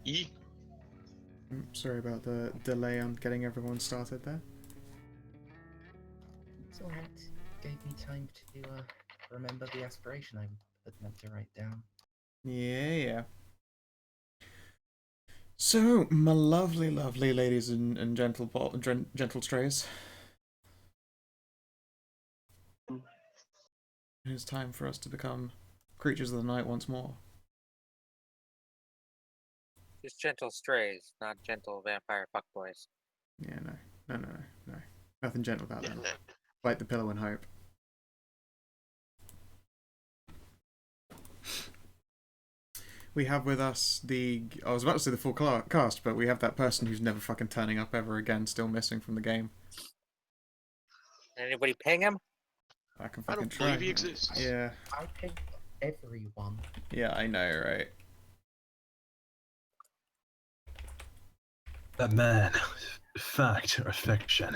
E. Sorry about the delay on getting everyone started there. It's alright. Gave me time to remember the aspiration I had meant to write down. Yeah. So, my lovely ladies and gentle strays. It's time for us to become creatures of the night once more. Just gentle strays, not gentle vampire fuckboys. Yeah, no. Nothing gentle about Yeah, them. no. Bite the pillow and hope. We have with us I was about to say the full cast, but we have that person who's never fucking turning up ever again, still missing from the game. Anybody ping him? I can I fucking don't try. believe he exists. Yeah. I picked everyone. Yeah, I know, right? That man, fact or fiction?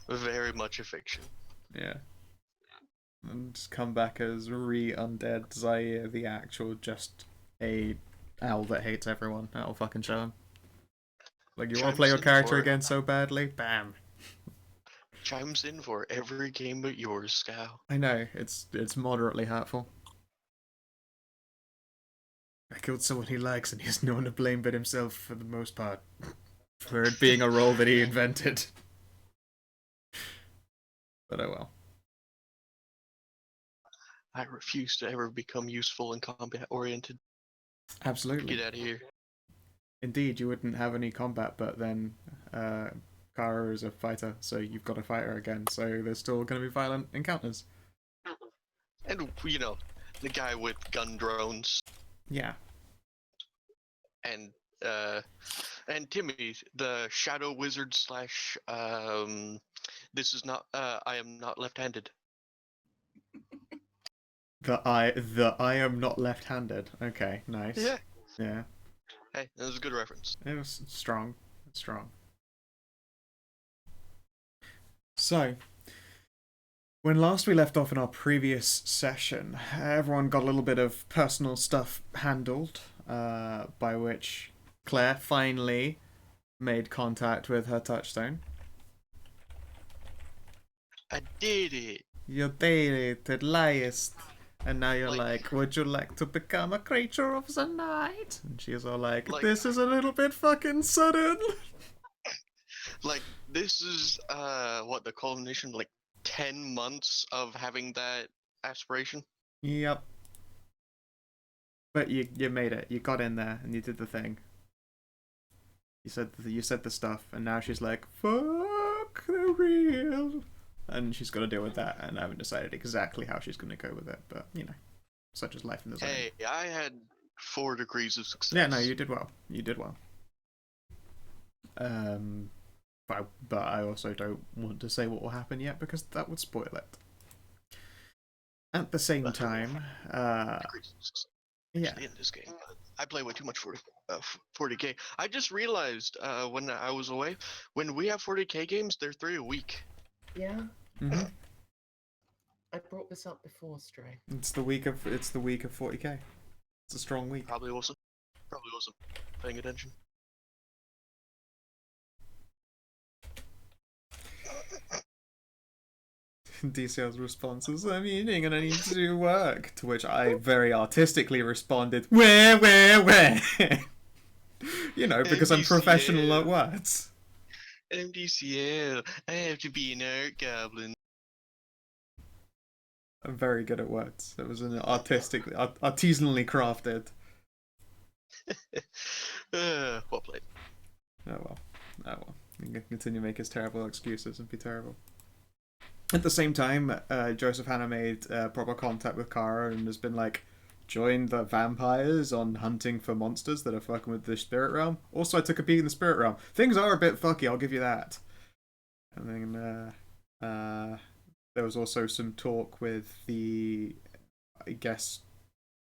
Very much a fiction. Yeah. And just come back as undead Zaire, the actual just a owl that hates everyone. That'll fucking show him. Like, you want to play your character again so badly? Bam. Chimes in for every game but yours, Scow. I know, it's moderately hurtful. I killed someone he likes and he has no one to blame but himself for the most part. For it being a role that he invented. But oh well. I refuse to ever become useful and combat oriented. Absolutely. Get out of here. Indeed, you wouldn't have any combat, but then Kara is a fighter, so you've got to fight her again, so there's still going to be violent encounters. And, you know, the guy with gun drones. Yeah. And Timmy, the shadow wizard slash, this is not, I am not left-handed. The I am not left-handed. Okay, nice. Yeah. Yeah. Hey, that was a good reference. It was strong. It's strong. So, when last we left off in our previous session, everyone got a little bit of personal stuff handled, by which Claire finally made contact with her touchstone. I did it. You did it at last. And now you're like, would you like to become a creature of the night? And she's all like, this is a little bit fucking sudden. Like, this is, what, the culmination, like, 10 months of having that aspiration? Yep. But you made it. You got in there and you did the thing. You said the stuff, and now she's like, fuck the real. And she's got to deal with that, and I haven't decided exactly how she's going to go with it, but, you know, such is life in the zone. Hey, I had 4 degrees of success. Yeah, no, you did well. You did well. But I also don't want to say what will happen yet, because that would spoil it. At the same time, yeah. In this game, I play way too much 40k. I just realized when I was away, when we have 40k games, they're 3 a week. Yeah. Mm-hmm. I brought this up before, Stray. It's the week of 40k. It's a strong week. Probably wasn't paying attention. DCL's response was, I'm eating and I need to do work. To which I very artistically responded, where? You know, because I'm professional at words. MDCL, I have to be an art goblin. I'm very good at words. It was an artisanally crafted. Well played. Oh well. You can continue to make his terrible excuses and be terrible. At the same time, Joseph Hanna made proper contact with Kara and has been like, join the vampires on hunting for monsters that are fucking with the spirit realm. Also, I took a peek in the spirit realm. Things are a bit fucky, I'll give you that. And then there was also some talk with the, I guess,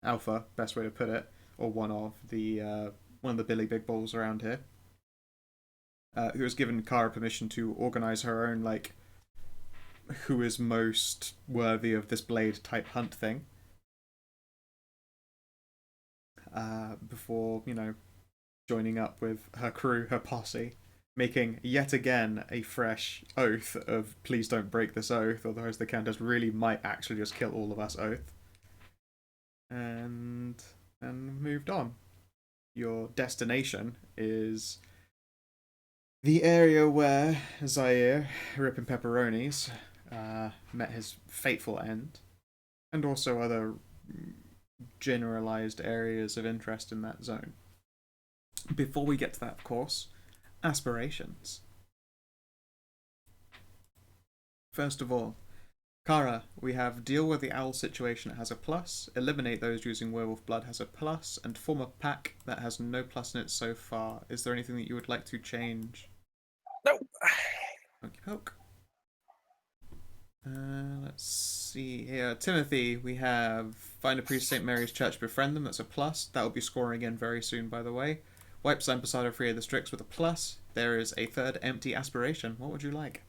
Alpha, best way to put it, or one of the Billy Big Balls around here, who has given Kara permission to organize her own, like, who is most worthy of this blade type hunt thing. before, joining up with her crew, her posse, making yet again a fresh oath of please don't break this oath, otherwise the Countess really might actually just kill all of us oath. And moved on. Your destination is the area where Zaire, ripping pepperonis, met his fateful end, and also other generalized areas of interest in that zone. Before we get to that, of course, aspirations. First of all, Kara, we have deal with the owl situation that has a plus, eliminate those using werewolf blood has a plus, and form a pack that has no plus in it so far. Is there anything that you would like to change? Nope. Okey poke. Let's see here. Timothy, we have find a priest St. Mary's Church, befriend them, that's a plus. That will be scoring again very soon, by the way. Wipe San Pasado free of the Strix with a plus. There is a third empty aspiration. What would you like?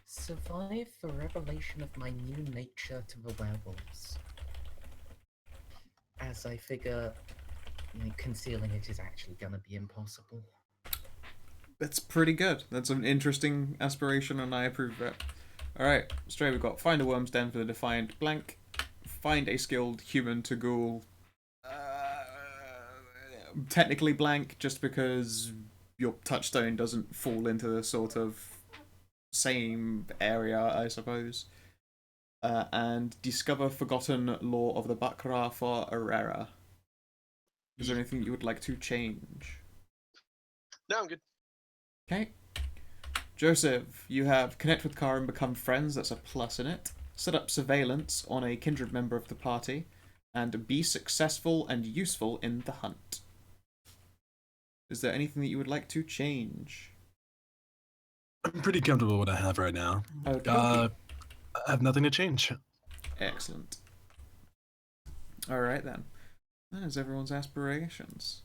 Survive the revelation of my new nature to the werewolves. As I figure, concealing it is actually gonna be impossible. That's pretty good. That's an interesting aspiration, and I approve of it. Alright, straight we've got find a worm's den for the defiant blank. Find a skilled human to ghoul. Technically blank, just because your touchstone doesn't fall into the sort of same area, I suppose. And discover forgotten lore of the Bakra for Arera. Is there anything you would like to change? No, I'm good. Okay. Joseph, you have connect with Car and become friends, that's a plus in it. Set up surveillance on a kindred member of the party, and be successful and useful in the hunt. Is there anything that you would like to change? I'm pretty comfortable with what I have right now. Okay. I have nothing to change. Excellent. Alright then. That is everyone's aspirations.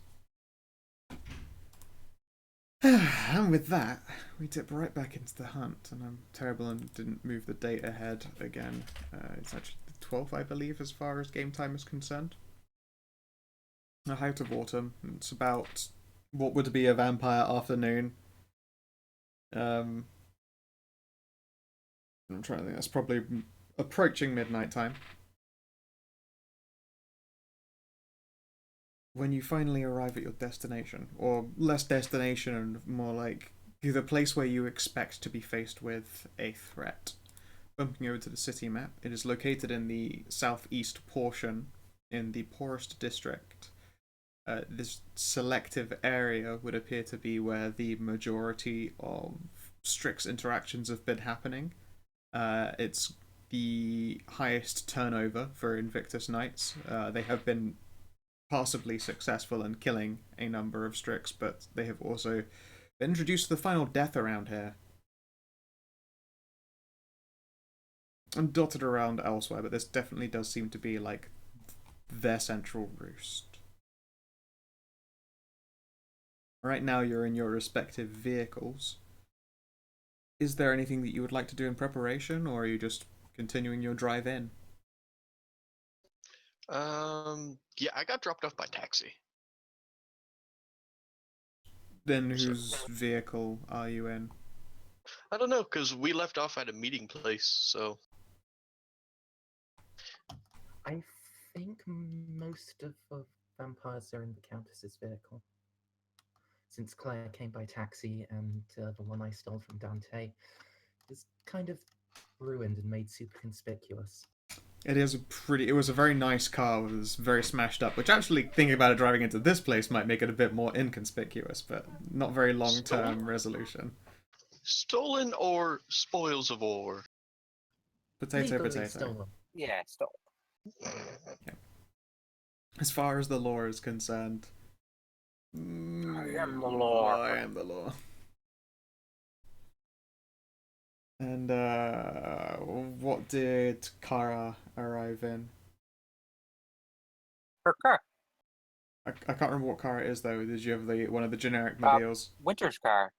And with that, we dip right back into the hunt, and I'm terrible and didn't move the date ahead again. It's actually the 12th, I believe, as far as game time is concerned. The height of autumn. It's about what would be a vampire afternoon. I'm trying to think. That's probably approaching midnight time. When you finally arrive at your destination, or less destination and more like the place where you expect to be faced with a threat. Bumping over to the city map, it is located in the southeast portion in the poorest district. This selective area would appear to be where the majority of Strix interactions have been happening. It's the highest turnover for Invictus Knights. They have been passably successful in killing a number of Strix, but they have also been introduced to the final death around here. And dotted around elsewhere, but this definitely does seem to be like their central roost. Right now you're in your respective vehicles. Is there anything that you would like to do in preparation, or are you just continuing your drive in? Yeah, I got dropped off by taxi. Then whose vehicle are you in? I don't know, because we left off at a meeting place, so... I think most of the vampires are in the Countess's vehicle. Since Claire came by taxi and the one I stole from Dante is kind of ruined and made super conspicuous. It was a very nice car. It was very smashed up, which actually, thinking about it driving into this place might make it a bit more inconspicuous, but not very long-term resolution. Stolen or spoils of war? Potato, Legally potato. stolen. Yeah, stop. Yeah. As far as the lore is concerned, I am the law. I am the law. And what did Kara arrive in? Her car. I can't remember what car it is though. Did you have one of the generic mobiles? Winter's car.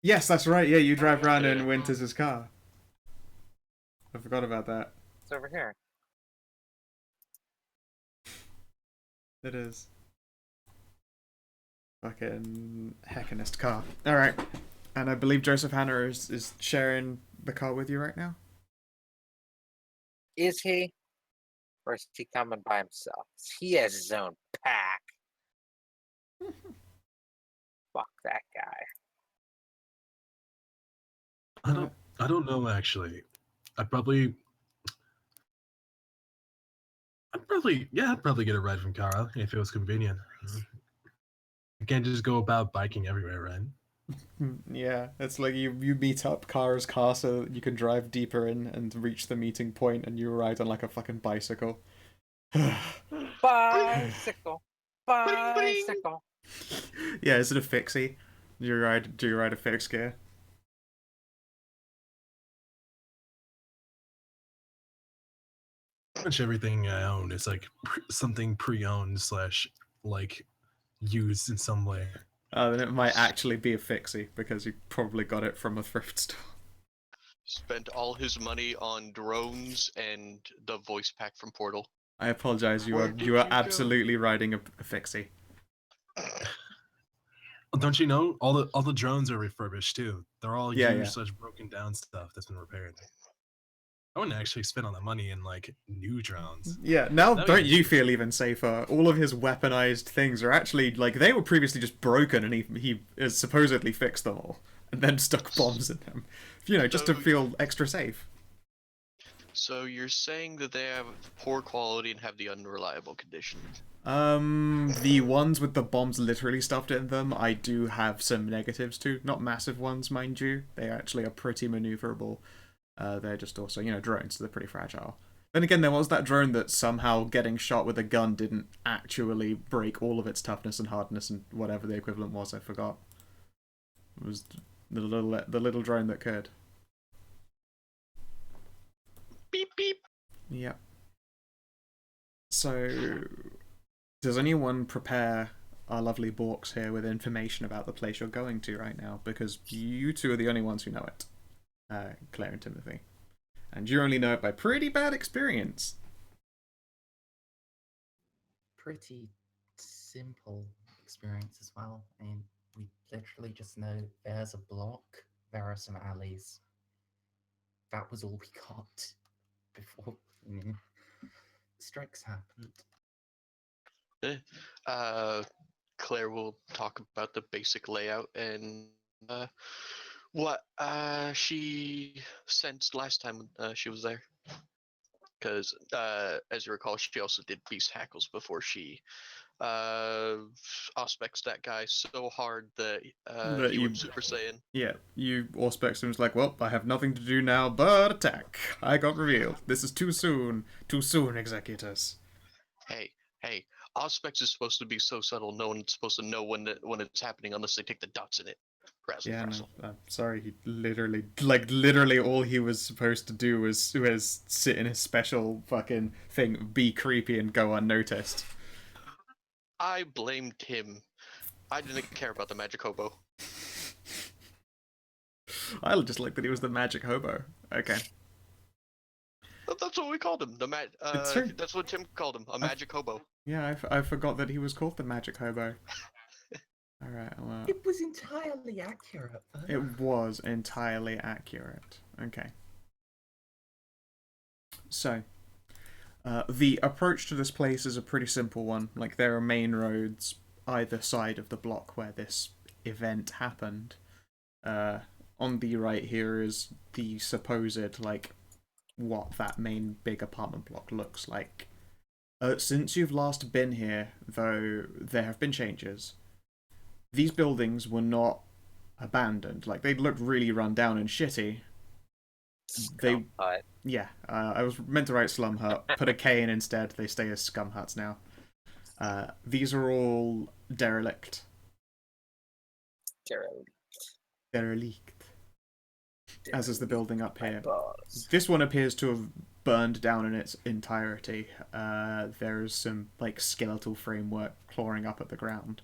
Yes, that's right. Yeah, you drive around in Winters' car. I forgot about that. It's over here. It is. Fucking heckinest car. Alright. And I believe Joseph Hanna is sharing the car with you right now? Is he? Or is he coming by himself? He has his own pack. Fuck that guy. I don't know actually. I'd probably I'd probably get a ride from Kara if it was convenient. You can't just go about biking everywhere, right? Yeah, it's like you meet up Kara's car so that you can drive deeper in and reach the meeting point, and you ride on like a fucking bicycle. Bicycle. Bling, bling. Bicycle. Yeah, is it a fixie? Do you ride a fixed gear? Pretty much everything I own is like something pre-owned slash like used in some way. Then it might actually be a fixie because you probably got it from a thrift store. Spent all his money on drones and the voice pack from Portal. I apologize. You Where are did you are you go? absolutely riding a fixie. Don't you know all the drones are refurbished too? They're all Yeah, used yeah. such broken down stuff that's been repaired. I wouldn't actually spend all that money in like new drones. Yeah, now That'd don't be you feel even safer? All of his weaponized things are actually like they were previously just broken, and he has supposedly fixed them all and then stuck bombs in them. You know, just to So- feel extra safe. So you're saying that they have poor quality and have the unreliable condition? The ones with the bombs literally stuffed in them, I do have some negatives to. Not massive ones, mind you. They actually are pretty maneuverable. They're just also, you know, drones, so they're pretty fragile. Then again, there was that drone that somehow getting shot with a gun didn't actually break all of its toughness and hardness and whatever the equivalent was, I forgot. It was the little drone that could. Beep beep. Yep. So, does anyone prepare our lovely Borks here with information about the place you're going to right now? Because you two are the only ones who know it. Claire and Timothy. And you only know it by pretty bad experience. Pretty simple experience as well. I mean, we literally just know there's a block, there are some alleys. That was all we got before strikes happened. Claire will talk about the basic layout and what she sensed last time she was there. Because as you recall, she also did beast hackles before she auspex that guy so hard that, That he you- went Super Saiyan. Yeah, you Auspex was like, well, I have nothing to do now but attack. I got revealed. This is too soon. Too soon, executors. Hey, auspex is supposed to be so subtle. No one's supposed to know when it's happening unless they take the dots in it. Razzle Yeah, no, frazzle. I'm sorry. He literally, all he was supposed to do was sit in his special fucking thing, be creepy, and go unnoticed. I blamed him. I didn't care about the magic hobo. I just like that he was the magic hobo. Okay. That's what we called him. It's true. That's what Tim called him. A magic hobo. Yeah, I forgot that he was called the magic hobo. Alright, well, It was entirely accurate, though. it was entirely accurate. Okay. So, the approach to this place is a pretty simple one. Like, there are main roads either side of the block where this event happened. On the right here is the supposed, like, what that main big apartment block looks like. Since you've last been here, though, there have been changes. These buildings were not abandoned. Like, they looked really run down and shitty. Scum hut. Yeah, I was meant to write slum hut. Put a K in instead. They stay as scum huts now. These are all derelict. Derelict. Derelict. As is the building up My here. balls. This one appears to have burned down in its entirety. There is some like skeletal framework clawing up at the ground.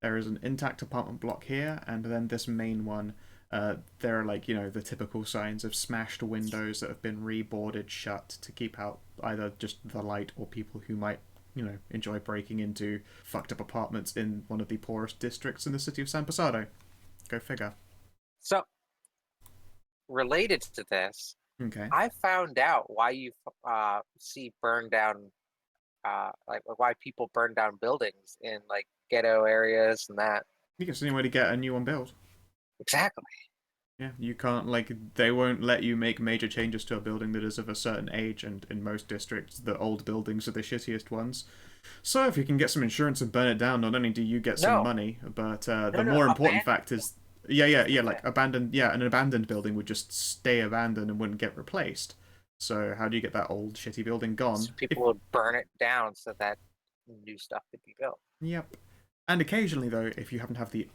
There is an intact apartment block here, and then this main one. There are like, you know, the typical signs of smashed windows that have been reboarded shut to keep out either just the light or people who might enjoy breaking into fucked up apartments in one of the poorest districts in the city of San Pasado. Go figure. So, related to this, Okay. I found out why you see burn down, like why people burn down buildings in like ghetto areas and that. Because the only way to get a new one built. Exactly. Yeah, you can't, they won't let you make major changes to a building that is of a certain age, and in most districts, the old buildings are the shittiest ones. So if you can get some insurance and burn it down, not only do you get some money, but the more important fact is, like an abandoned building would just stay abandoned and wouldn't get replaced. So how do you get that old shitty building gone? So people would burn it down so that new stuff could be built. Yep. And occasionally, though, if you happen to have the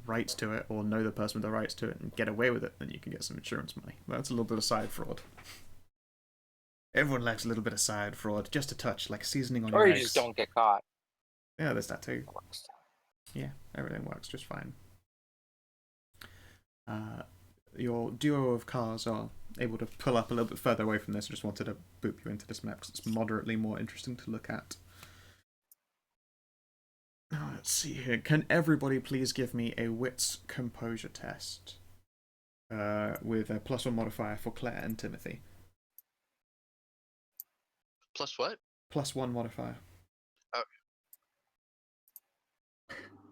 rights to it, or know the person with the rights to it, and get away with it, then you can get some insurance money. That's a little bit of side fraud. Everyone likes a little bit of side fraud, just a touch, like seasoning on your eggs. Or you just don't get caught. Yeah, there's that too. Yeah, everything works just fine. Your duo of cars are able to pull up a little bit further away from this. I just wanted to boop you into this map because it's moderately more interesting to look at. Now, let's see here. Can everybody please give me a wits composure test with a +1 modifier for Claire and Timothy? Plus what? +1 modifier.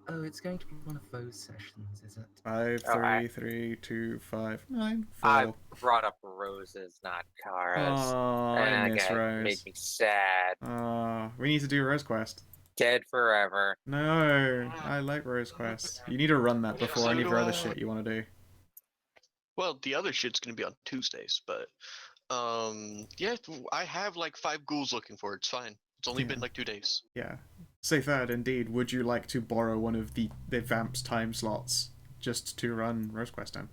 Oh, it's going to be one of those sessions, is it? 5, 3, 3, 2, 5, 9, 4. I brought up Roses, not Kara's. Oh, I miss Rose. It made me sad. Oh, we need to do Rose Quest. Dead forever. No, I like Rose Quest. You need to run that before any of your other shit you want to do. Well, the other shit's gonna be on Tuesdays, but yeah, I have like 5 ghouls looking for it. It's fine. It's only been like 2 days. Yeah. Say third, indeed. Would you like to borrow one of the Vamp's time slots just to run Rose Quest in?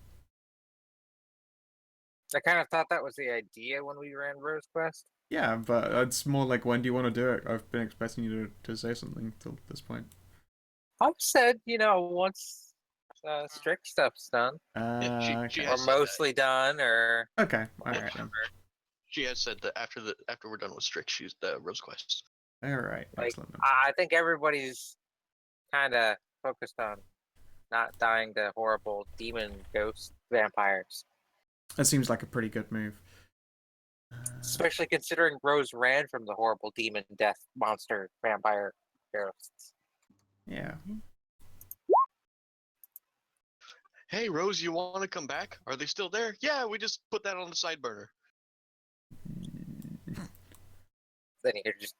I kind of thought that was the idea when we ran Rose Quest. Yeah, but it's more like, when do you want to do it? I've been expecting you to say something till this point. I've said, once strict stuff's done. Yeah, she Okay. Or has mostly done, or... Okay, alright then. She has said that after we're done with Strict, she's the Rose Quest. Alright, Like, excellent. I think everybody's kind of focused on not dying to horrible demon ghost vampires. That seems like a pretty good move. Especially considering Rose ran from the horrible demon death monster vampire ghosts. Yeah. Hey, Rose, you want to come back? Are they still there? Yeah, we just put that on the side burner. Then you just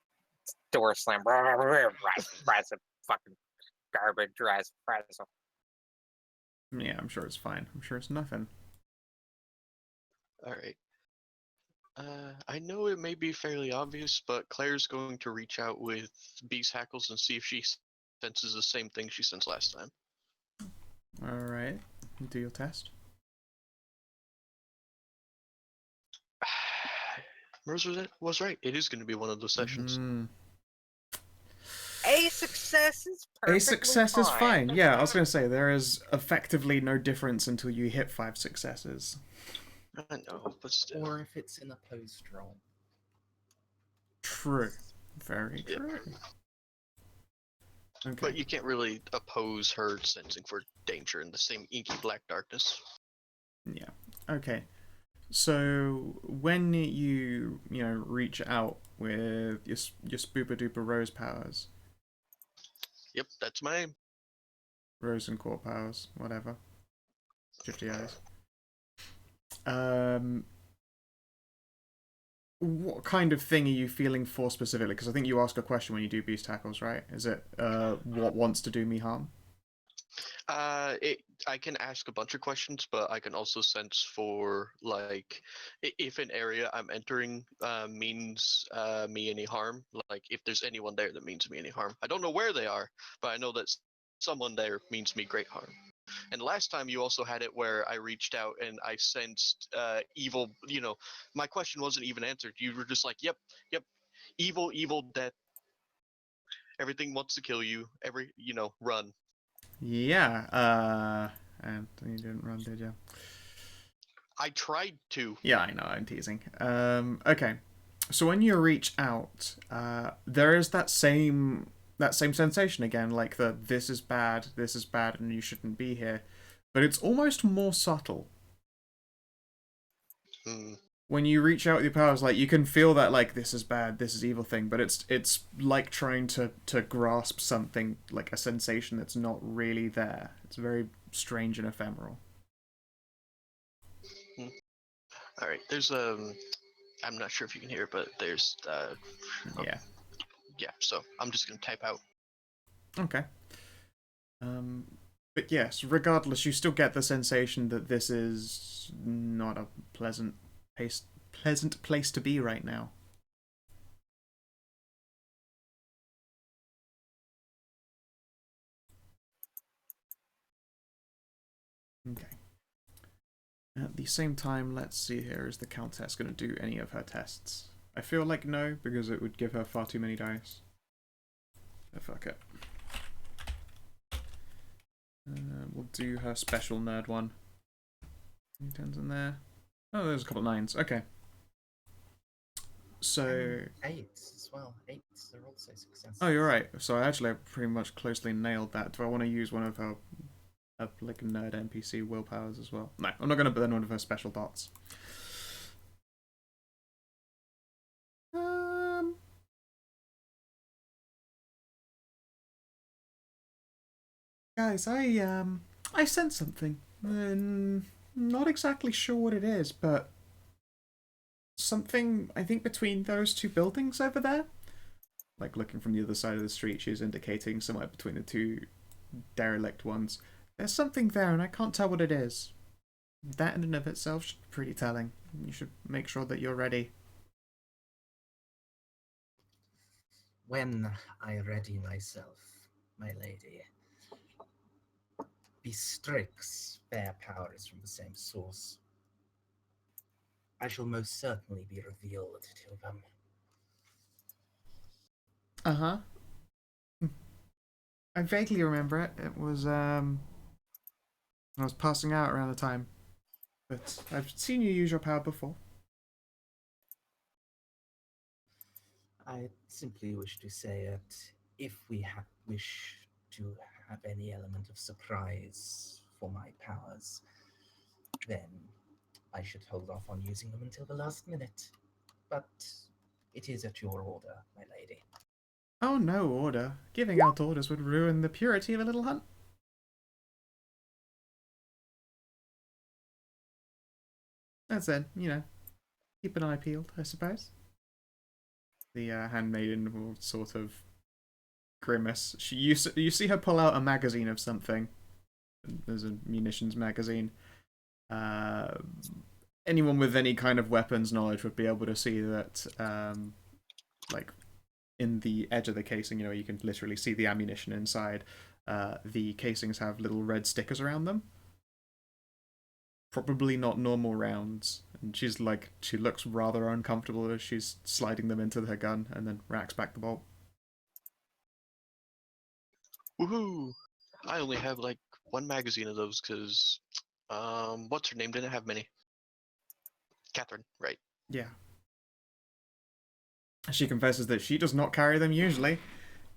door slam. Rise of fucking garbage. Rise of... Yeah, I'm sure it's fine. I'm sure it's nothing. Alright. I know it may be fairly obvious, but Claire's going to reach out with Beast Hackles and see if she senses the same thing she sensed last time. Alright. Do your test. Merz was right. It is going to be one of those sessions. A success is perfectly A success is fine. Yeah, I was going to say, there is effectively no difference until you hit 5 successes. I know, but still. Or if it's in a post roll. True. Very true. Okay. But you can't really oppose her sensing for danger in the same inky black darkness. Yeah. Okay. So when you reach out with your spooper duper rose powers. Yep, that's my aim. Rose and core powers, whatever. 50 eyes. What kind of thing are you feeling for specifically? Because I think you ask a question when you do beast tackles, right? Is it what wants to do me harm? I can ask a bunch of questions, but I can also sense for like if an area I'm entering means me any harm. Like if there's anyone there that means me any harm. I don't know where they are, but I know that someone there means me great harm. And last time you also had it where I reached out and I sensed evil. My question wasn't even answered. You were just like, yep, evil, death. Everything wants to kill you. Run. Yeah, and you didn't run, did you? I tried to. Yeah, I know, I'm teasing. Okay. So when you reach out, there is that same sensation again, like the this is bad, and you shouldn't be here. But it's almost more subtle. Hmm. When you reach out with your powers, like you can feel that like this is bad, this is evil thing, but it's like trying to grasp something, like a sensation that's not really there. It's very strange and ephemeral. All right. There's I'm not sure if you can hear, but there's Yeah. yeah. So I'm just gonna type out. Okay. But yes, regardless, you still get the sensation that this is not a pleasant place to be right now. Okay. At the same time, let's see here, is the Countess going to do any of her tests? I feel like no, because it would give her far too many dice. So fuck it. We'll do her special nerd one. Any tens in there? Oh, there's a couple of nines. Okay. So... And eights as well. Eights are also successes. Oh, you're right. So I actually pretty much closely nailed that. Do I want to use one of her like nerd NPC willpowers as well? No, I'm not going to burn one of her special dots. Guys, I sense something. Not exactly sure what it is, but something, I think, between those two buildings over there. Like, looking from the other side of the street, she's indicating somewhere between the two derelict ones. There's something there, and I can't tell what it is. That in and of itself should be pretty telling. You should make sure that you're ready. When I ready myself, my lady, Bestrix their powers from the same source. I shall most certainly be revealed to them. Uh-huh. I vaguely remember it. It was, I was passing out around the time. But I've seen you use your power before. I simply wish to say that if we wish to have any element of surprise for my powers, then I should hold off on using them until the last minute. But it is at your order, my lady. Oh, no order. Giving out orders would ruin the purity of a little hunt. That's it, you know. Keep an eye peeled, I suppose. The handmaiden will sort of grimace. You see her pull out a magazine of something. There's a munitions magazine. Anyone with any kind of weapons knowledge would be able to see that, like, in the edge of the casing, you know, you can literally see the ammunition inside. The casings have little red stickers around them. Probably not normal rounds. And she looks rather uncomfortable as she's sliding them into her gun and then racks back the bolt. Woohoo! I only have like one magazine of those because, what's her name? Didn't have many. Catherine, right? Yeah. She confesses that she does not carry them usually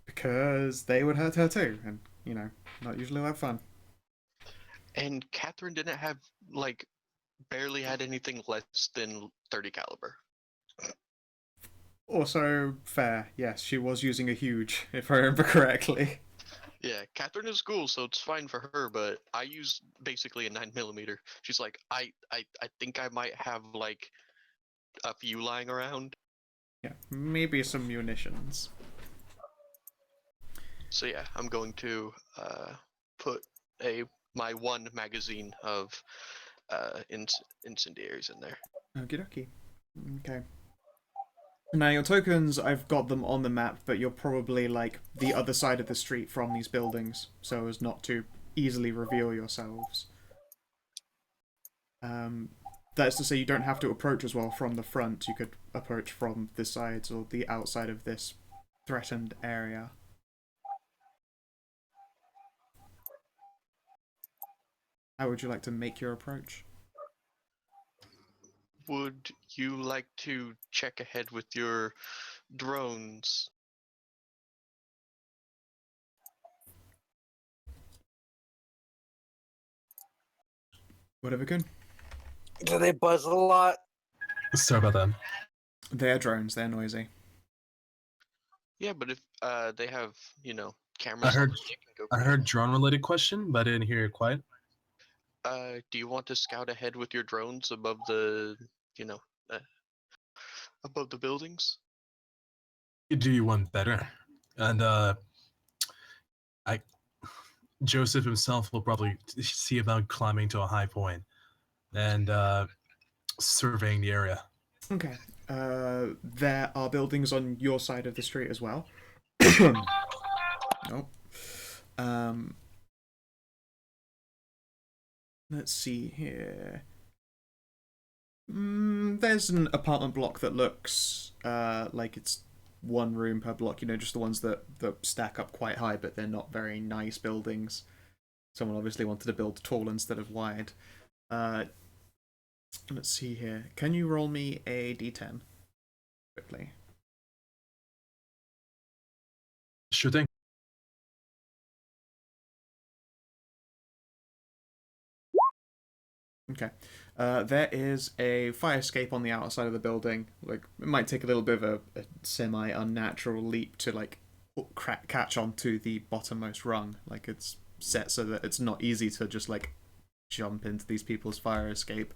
because they would hurt her too, and, you know, not usually that fun. And Catherine didn't have like barely had anything less than 30 caliber. Also, fair, yes, she was using a huge, if I remember correctly. Yeah, Catherine is cool, so it's fine for her. But I use basically a 9mm. She's like, I think I might have like a few lying around. Yeah, maybe some munitions. So yeah, I'm going to put my one magazine of incendiaries in there. Okie dokie. Okay. Now, your tokens, I've got them on the map, but you're probably, like, the other side of the street from these buildings, so as not to easily reveal yourselves. That's to say, you don't have to approach as well from the front. You could approach from the sides or the outside of this threatened area. How would you like to make your approach? would you like to check ahead with your drones? Whatever good. Do they buzz a lot? Sorry about that. They're drones. They're noisy. Yeah, but if they have, cameras I on heard them, they can go I pretty heard drone related question, but I didn't hear it quite. Do you want to scout ahead with your drones above the, you know, uh, above the buildings? You do one better, and I Joseph himself will probably see about climbing to a high point and surveying the area. Okay. There are buildings on your side of the street as well. Nope. Let's see here. There's an apartment block that looks like it's one room per block. Just the ones that stack up quite high, but they're not very nice buildings. Someone obviously wanted to build tall instead of wide. Let's see here. Can you roll me a d10 quickly? Sure thing. Okay. There is a fire escape on the outside of the building. Like, it might take a little bit of a semi-unnatural leap to like catch onto the bottommost rung. Like, it's set so that it's not easy to just like jump into these people's fire escape.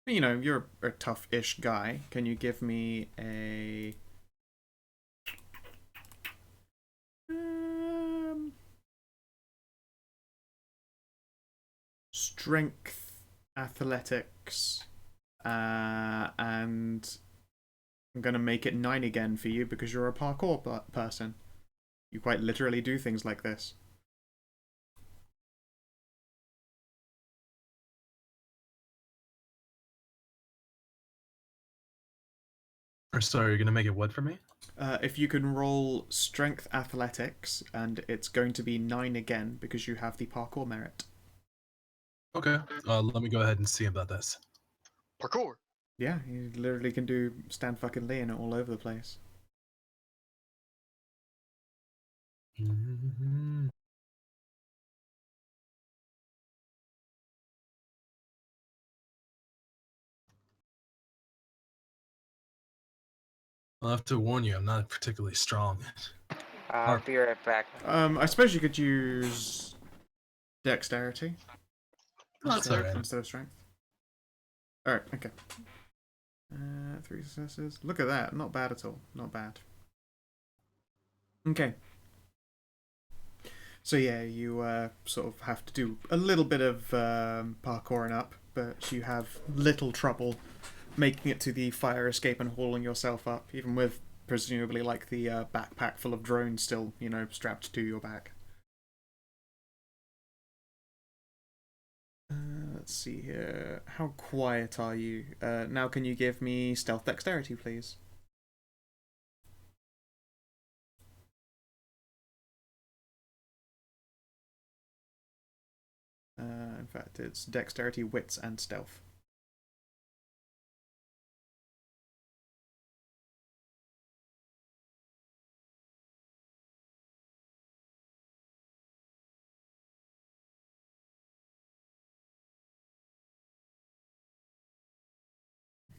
You're a tough-ish guy. Can you give me a strength, athletics, and I'm gonna make it 9 again for you because you're a parkour person. You quite literally do things like this. Or sorry, you're gonna make it what for me? If you can roll strength athletics, and it's going to be 9 again because you have the parkour merit. Okay. Let me go ahead and see about this. Parkour. Yeah, you literally can do stand fucking Lee in it all over the place. I'll have to warn you, I'm not particularly strong. I'll be right back. I suppose you could use dexterity That's instead, alright. instead of strength. Alright, okay. 3 successes. Look at that. Not bad at all. Not bad. Okay. So yeah, you sort of have to do a little bit of parkouring up, but you have little trouble making it to the fire escape and hauling yourself up, even with presumably like the backpack full of drones still, strapped to your back. Let's see here. How quiet are you? Now can you give me stealth dexterity, please? In fact, it's dexterity, wits, and stealth.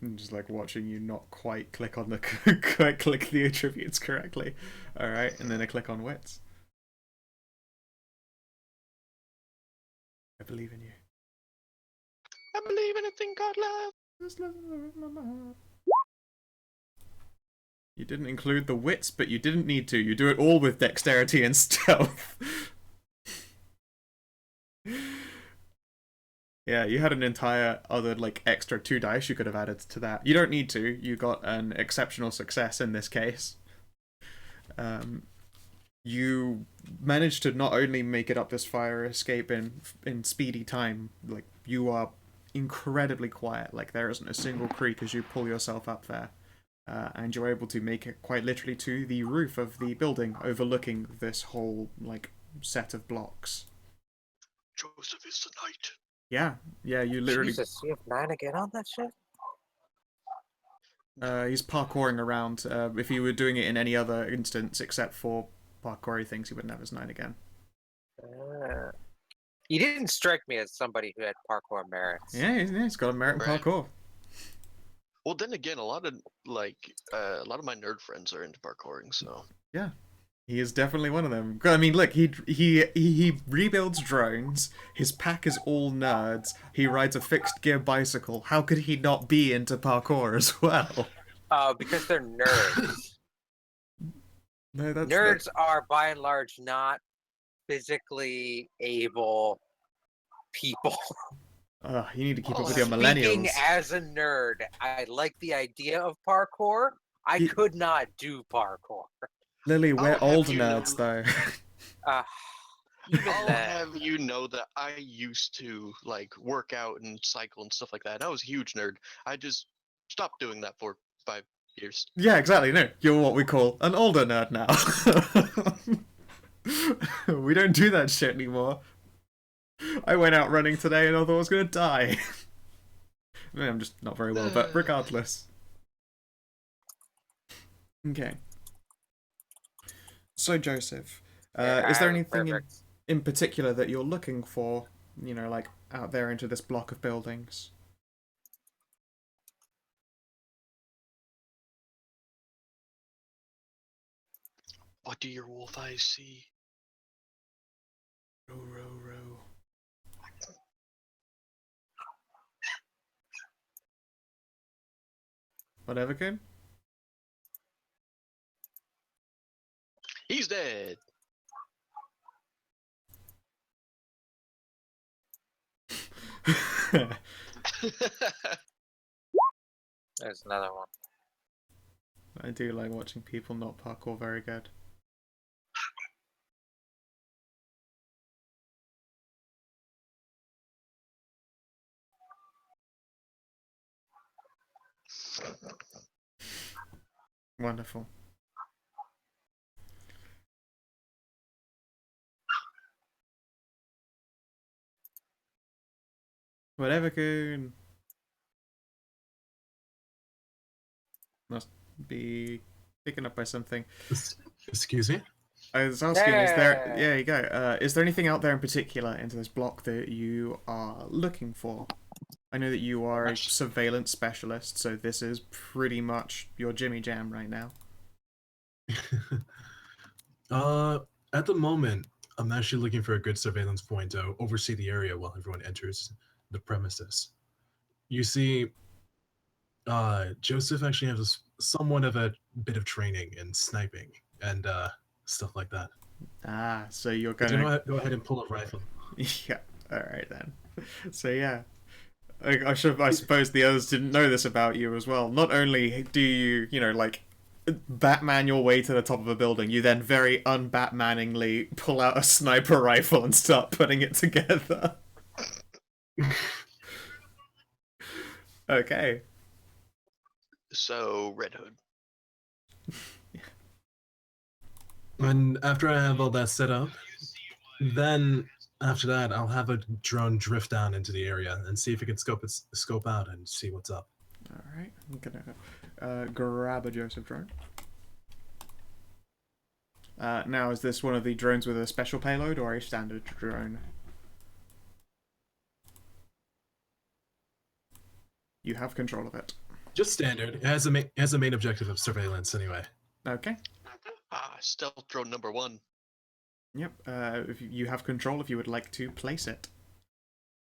I'm just like watching you not quite click on the quite click the attributes correctly. All right, and then I click on wits. I believe in you. I believe in a thing called love. You didn't include the wits, but you didn't need to. You do it all with dexterity and stealth. Yeah, you had an entire other like extra 2 dice you could have added to that. You don't need to. You got an exceptional success in this case. You managed to not only make it up this fire escape in speedy time, like you are incredibly quiet. Like there isn't a single creak as you pull yourself up there. And you're able to make it quite literally to the roof of the building, overlooking this whole like set of blocks. Joseph is the knight. Yeah, you literally. Jesus, you have 9 again on that shit? He's parkouring around. If he were doing it in any other instance except for parkoury things, he wouldn't have his 9 again. He didn't strike me as somebody who had parkour merits. Yeah, he's got a merit in Right. parkour. Well, then again, a lot of my nerd friends are into parkouring, so Yeah, he is definitely one of them. I mean, look, he rebuilds drones. His pack is all nerds. He rides a fixed gear bicycle. How could he not be into parkour as well? Because they're nerds. No, that's Nerds are by and large not physically able people. You need to keep up with your millennials. Speaking as a nerd, I like the idea of parkour. I could not do parkour. Lily, we're I'll have old you know- nerds, though. Even I'll then, have you know that I used to like work out and cycle and stuff like that. And I was a huge nerd. I just stopped doing that for 5 years. Yeah, exactly. No, you're what we call an older nerd now. We don't do that shit anymore. I went out running today and I thought I was gonna die. I mean, I'm just not very well, but regardless. Okay. So, Joseph, is there anything in particular that you're looking for, you know, like out there into this block of buildings? What do your wolf eyes see? Row, row, row. Whatever, kid? He's dead. there's another one. I do like watching people not parkour very good. Wonderful. Whatever, Coon. Must be taken up by something. Excuse me? I was asking, is there... Yeah. Yeah, you go. Is there anything out there in particular into this block that you are looking for? I know that you are a surveillance specialist, so this is pretty much your Jimmy Jam right now. At the moment, I'm actually looking for a good surveillance point to oversee the area while everyone enters the premises. You see, Joseph actually has somewhat of a bit of training in sniping and stuff like that. Ah, so you're Do gonna... go ahead and pull a rifle. Yeah, alright then. So yeah. I suppose the others didn't know this about you as well. Not only do you, you know, like, Batman your way to the top of a building, you then very un-Batmaningly pull out a sniper rifle and start putting it together. Okay. So, Red Hood. And after I have all that set up, then after that, I'll have a drone drift down into the area and see if it can scope out and see what's up. Alright, I'm gonna grab a Joseph drone. Now, is this one of the drones with a special payload or a standard drone? You have control of it. Just standard. It has a main objective of surveillance anyway. Okay. Stealth drone number 1. Yep. If you have control, if you would like to place it.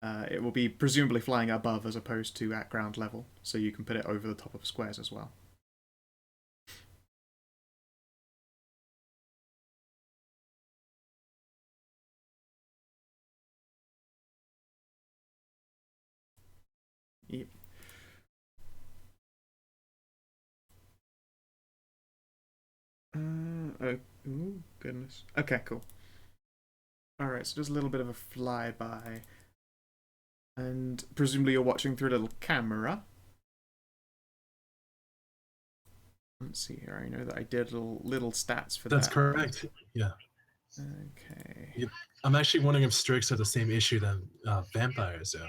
It will be presumably flying above as opposed to at ground level, so you can put it over the top of squares as well. Yep. Oh, ooh, goodness. Okay, cool. Alright, so just a little bit of a flyby. And presumably you're watching through a little camera. Let's see here, I know that I did little stats for That's that. correct. Yeah. Okay. I'm actually wondering if Strix have the same issue that vampires do.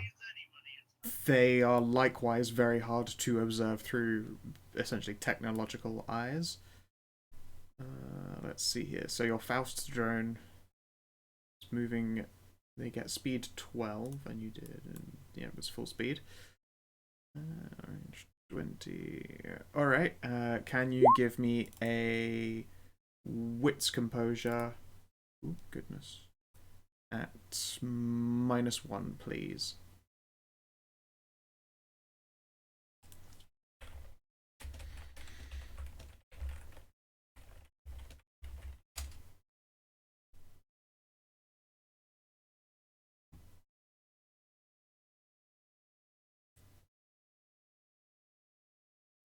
They are likewise very hard to observe through essentially technological eyes. Let's see here. So your Faust's drone is moving. They get speed 12, and you did, and yeah, it was full speed. Range 20. All right. Can you give me a wits composure? Oh goodness. At -1, please.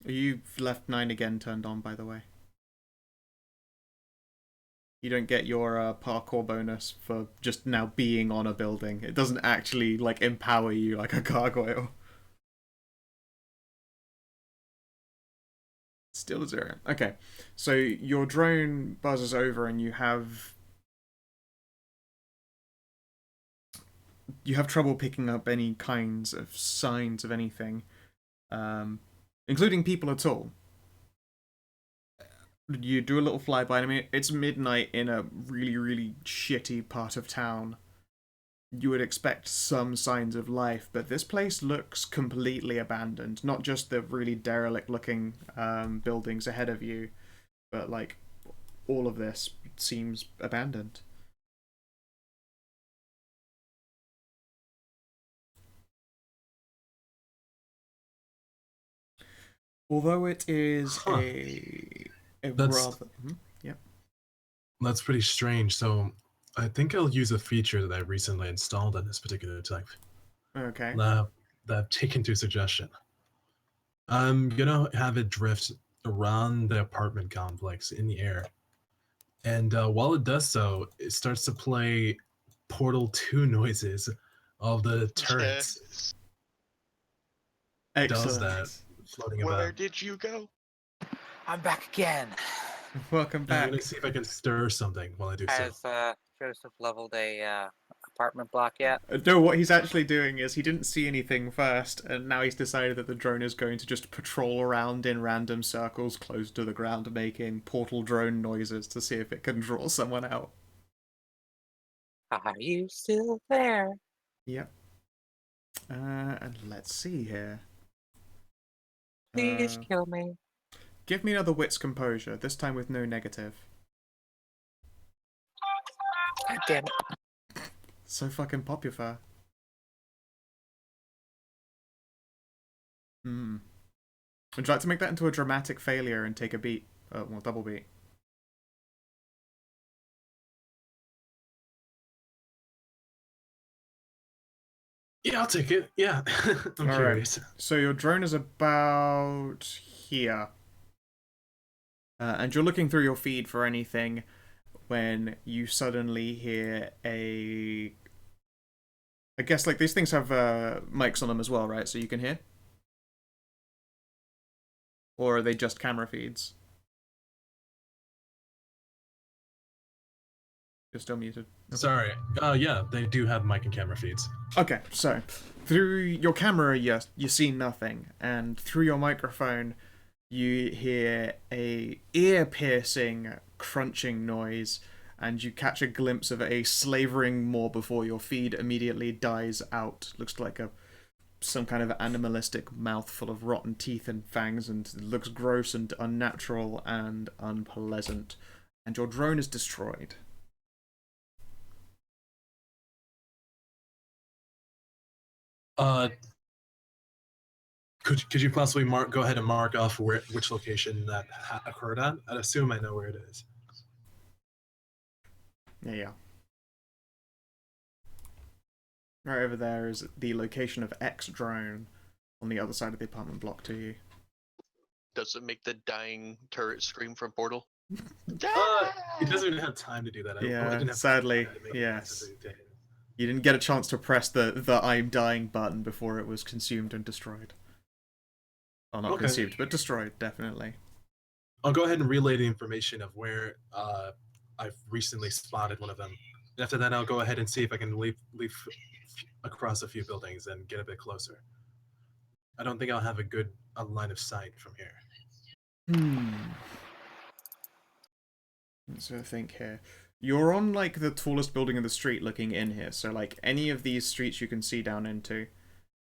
You've left 9 again turned on, by the way. You don't get your parkour bonus for just now being on a building. It doesn't actually like empower you like a gargoyle. Still 0. Okay, so your drone buzzes over and you have trouble picking up any kinds of signs of anything, including people at all. You do a little flyby. I mean, it's midnight in a really, really shitty part of town. You would expect some signs of life, but this place looks completely abandoned. Not just the really derelict-looking buildings ahead of you, but like all of this seems abandoned. Although it is a rather... yeah. That's pretty strange. So I think I'll use a feature that I recently installed on this particular type. Okay. That I've taken to suggestion. I'm gonna have it drift around the apartment complex in the air. And while it does so, it starts to play Portal 2 noises of the turrets. Excellent. Does that floating Where about. did you go? I'm back again. Welcome I'm back. gonna see if I can stir something while I do so. Has Joseph leveled a apartment block yet? No, what he's actually doing is he didn't see anything first, and now he's decided that the drone is going to just patrol around in random circles close to the ground, making portal drone noises to see if it can draw someone out. Are you still there? Yep. And let's see here. Please kill me. Give me another wits composure, this time with no negative. God damn it. So fucking popular. Would you like to make that into a dramatic failure and take a beat? Well, double beat. Yeah, I'll take it. Yeah. I'm curious. Right. So your drone is about here. And you're looking through your feed for anything when you suddenly hear a... I guess like these things have mics on them as well, right? So you can hear? Or are they just camera feeds? You're still muted. Sorry. Yeah, they do have mic and camera feeds. Okay, so through your camera, you see nothing, and through your microphone, you hear a ear-piercing crunching noise, and you catch a glimpse of a slavering moor before your feed immediately dies out. Looks like some kind of animalistic mouth full of rotten teeth and fangs, and it looks gross and unnatural and unpleasant. And your drone is destroyed. Could you possibly go ahead and mark off which location that occurred at? I'd assume I know where it is. Yeah. Right over there is the location of X drone on the other side of the apartment block to you. Does it make the dying turret scream from Portal? It doesn't even have time to do that. Yeah, I didn't have sadly, time to make yes. it. You didn't get a chance to press the I'm dying button before it was consumed and destroyed. Well, not consumed, but destroyed, definitely. I'll go ahead and relay the information of where I've recently spotted one of them. After that, I'll go ahead and see if I can leap across a few buildings and get a bit closer. I don't think I'll have a good line of sight from here. So I think here. You're on, like, the tallest building in the street looking in here. So, like, any of these streets you can see down into.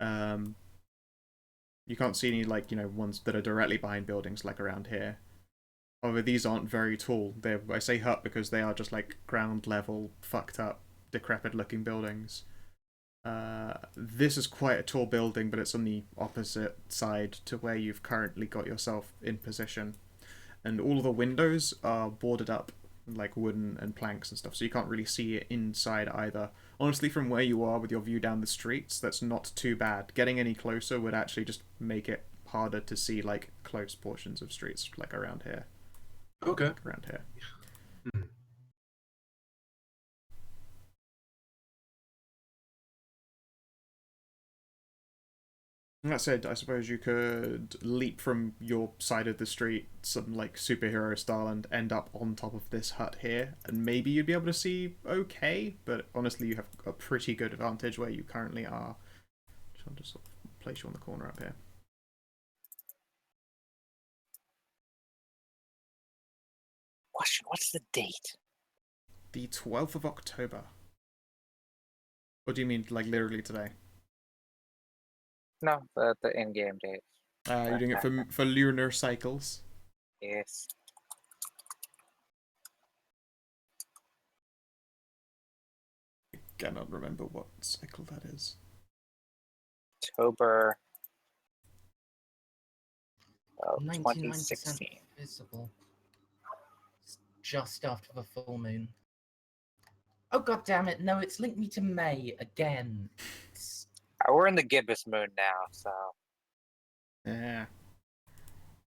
You can't see any, like, ones that are directly behind buildings, like around here. However, these aren't very tall. I say hut because they are just, like, ground level, fucked up, decrepit looking buildings. This is quite a tall building, but it's on the opposite side to where you've currently got yourself in position. And all of the windows are boarded up, like wooden and planks and stuff, so you can't really see it inside either. Honestly, from where you are with your view down the streets, that's not too bad. Getting any closer would actually just make it harder to see, like, close portions of streets, like around here. Okay. Like around here. Hmm. And that said, I suppose you could leap from your side of the street, some like superhero style, and end up on top of this hut here, and maybe you'd be able to see okay, but honestly you have a pretty good advantage where you currently are. Just want to sort of place you on the corner up here. Question, what's the date? The 12th of October. What do you mean, like literally today? No, the in-game date. You're doing it for lunar cycles? Yes. I cannot remember what cycle that is. October of 99% 2016. visible. It's just after the full moon. Oh god damn it! No, it's linked me to May again. We're in the gibbous moon now, so Yeah.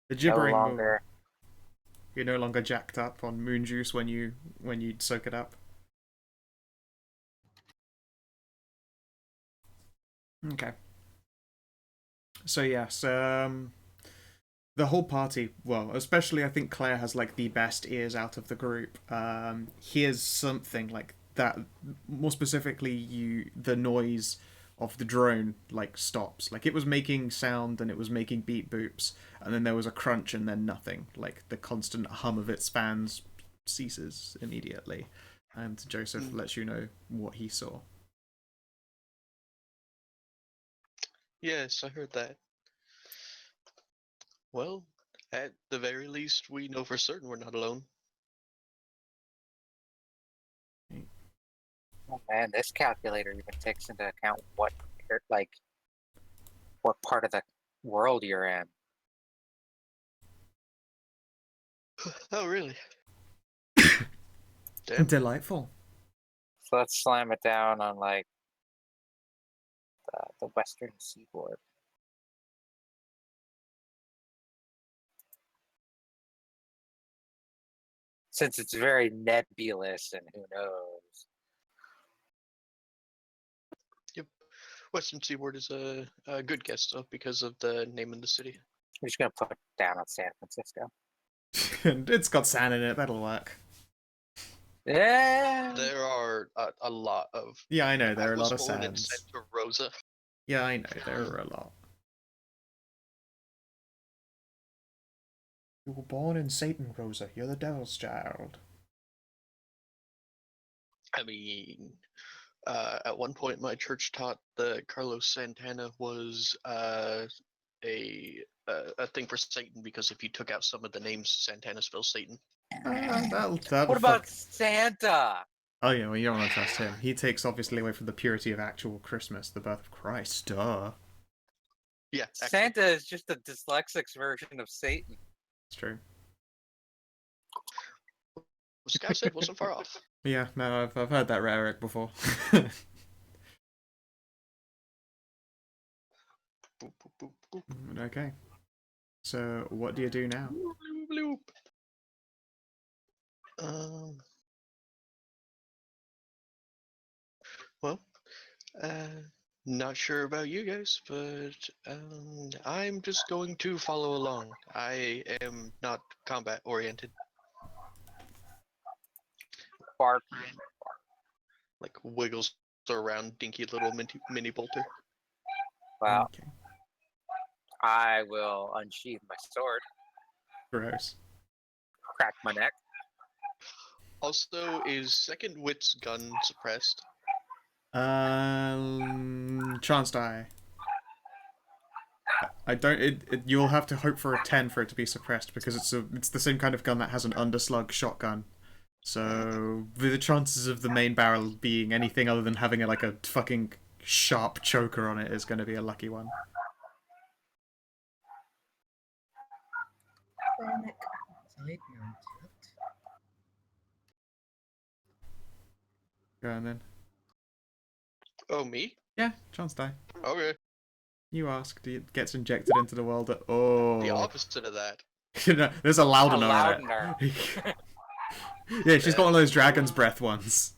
The no gibbering moon. longer. You're no longer jacked up on moon juice when you soak it up. Okay. So yes, the whole party, well, especially I think Claire has like the best ears out of the group. Hears something like that. More specifically, the noise of the drone like stops. Like it was making sound and it was making beep boops, and then there was a crunch and then nothing. Like the constant hum of its fans ceases immediately, and Joseph lets you know what he saw. Yes, I heard that. Well, at the very least, we know for certain we're not alone. Oh man, this calculator even takes into account what part of the world you're in. Oh, really? Damn. Delightful. So let's slam it down on like the western seaboard. Since it's very nebulous and who knows. Yep. Western Seaboard is a good guess, though, because of the name of the city. I'm just gonna put it down on San Francisco. It's got sand in it, that'll work. Yeah. There are a lot of. Yeah, I know, there are a I was lot of born in sands. Santa Rosa. Yeah, I know, there are a lot. You were born in Satan, Rosa. You're the devil's child. I mean, at one point, my church taught that Carlos Santana was a thing for Satan because if you took out some of the names, Santana spells Satan. That'll What about fuck. Santa? Oh yeah, well you don't want to trust him. He takes obviously away from the purity of actual Christmas, the birth of Christ. Duh. Yeah, actually, Santa is just a dyslexic's version of Satan. It's true. what this guy said wasn't far off. Yeah, no, I've heard that rhetoric before. Boop, boop, boop, boop. Okay. So what do you do now? Bloop, bloop. Well, not sure about you guys, but I'm just going to follow along. I am not combat oriented. Bark. Like wiggles around dinky little mini bolter. Well, Okay. I will unsheath my sword. Gross. Crack my neck. Also, is second wit's gun suppressed? Chance die. I don't. You'll have to hope for a 10 for it to be suppressed because it's the same kind of gun that has an underslug shotgun. So the chances of the main barrel being anything other than having like a fucking sharp choker on it is going to be a lucky one. Bayonet side mounted. Go on then. Oh, me? Yeah, chance die. Okay. You asked. It gets injected into the world. Oh. The opposite of that. There's a loudener on Loudener. it. Yeah, she's got one of those dragon's breath ones.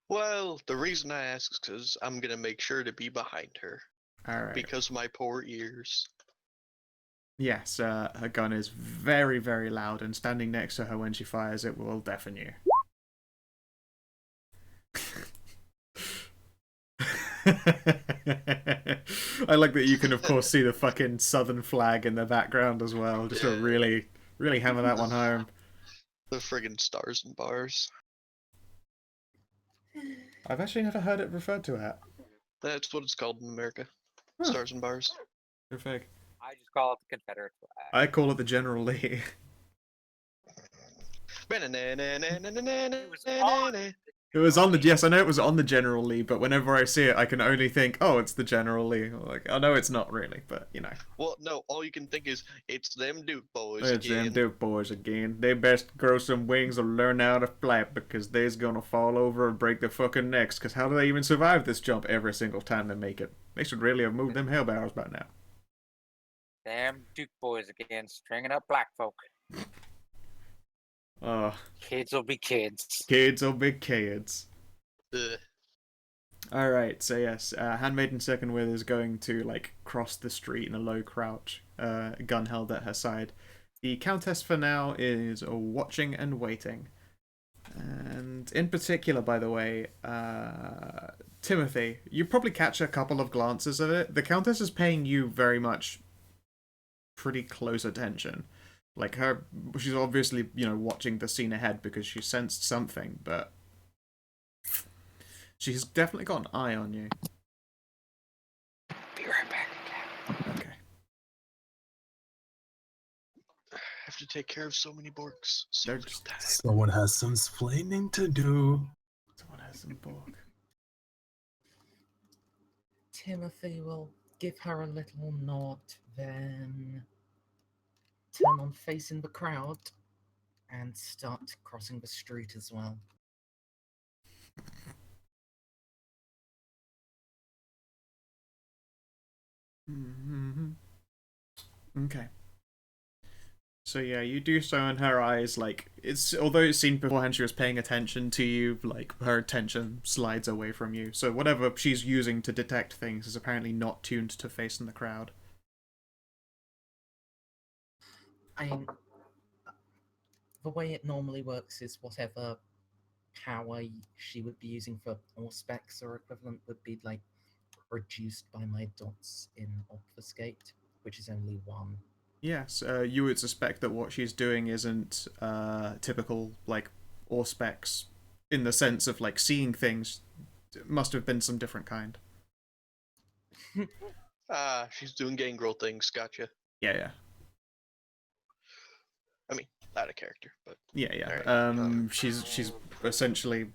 Well, the reason I ask is because I'm gonna make sure to be behind her. Alright. Because of my poor ears. Yes, her gun is very, very loud, and standing next to her when she fires it will deafen you. I like that you can, of course, see the fucking southern flag in the background as well, just to really, really hammer that one home. The friggin' stars and bars. I've actually never heard it referred to at. That's what it's called in America. Huh. Stars and bars. Perfect. I just call it the Confederate flag. I call it the General Lee. It was on the, yes, I know it was on the General Lee, but whenever I see it, I can only think, oh, it's the General Lee. Like, I know it's not really, but you know. Well, no, all you can think is, it's them Duke boys It's again. them Duke boys again. They best grow some wings or learn how to flap because they's gonna fall over and break their fucking necks. Because how do they even survive this jump every single time they make it? They should really have moved them hell barrels by now. Damn Duke boys again, stringing up black folk. Kids will be kids. Kids will be kids. Ugh. Alright, so yes, Handmaiden Second With is going to, like, cross the street in a low crouch, gun held at her side. The Countess, for now, is watching and waiting. And in particular, by the way, Timothy, you probably catch a couple of glances of it. The Countess is paying you very much pretty close attention. Like, she's obviously, you know, watching the scene ahead because she sensed something, but she's definitely got an eye on you. Be right back. Okay. I have to take care of so many Borgs. They're So just- bad. Someone has some splaining to do. Someone has some Borg. Timothy will give her a little nod, then turn on facing the crowd and start crossing the street as well. Mm-hmm. Okay. So yeah, you do so in her eyes, like, it's, although it seemed beforehand she was paying attention to you, like, her attention slides away from you. So whatever she's using to detect things is apparently not tuned to facing the crowd. I mean, the way it normally works is whatever power she would be using for Auspex or equivalent would be, like, reduced by my dots in Obfuscate, which is only 1. Yes, you would suspect that what she's doing isn't typical, like, Auspex, in the sense of, like, seeing things. It must have been some different kind. Ah, she's doing gangrel things, gotcha. Yeah. I mean, out of character, but... Yeah. Alright, She's essentially,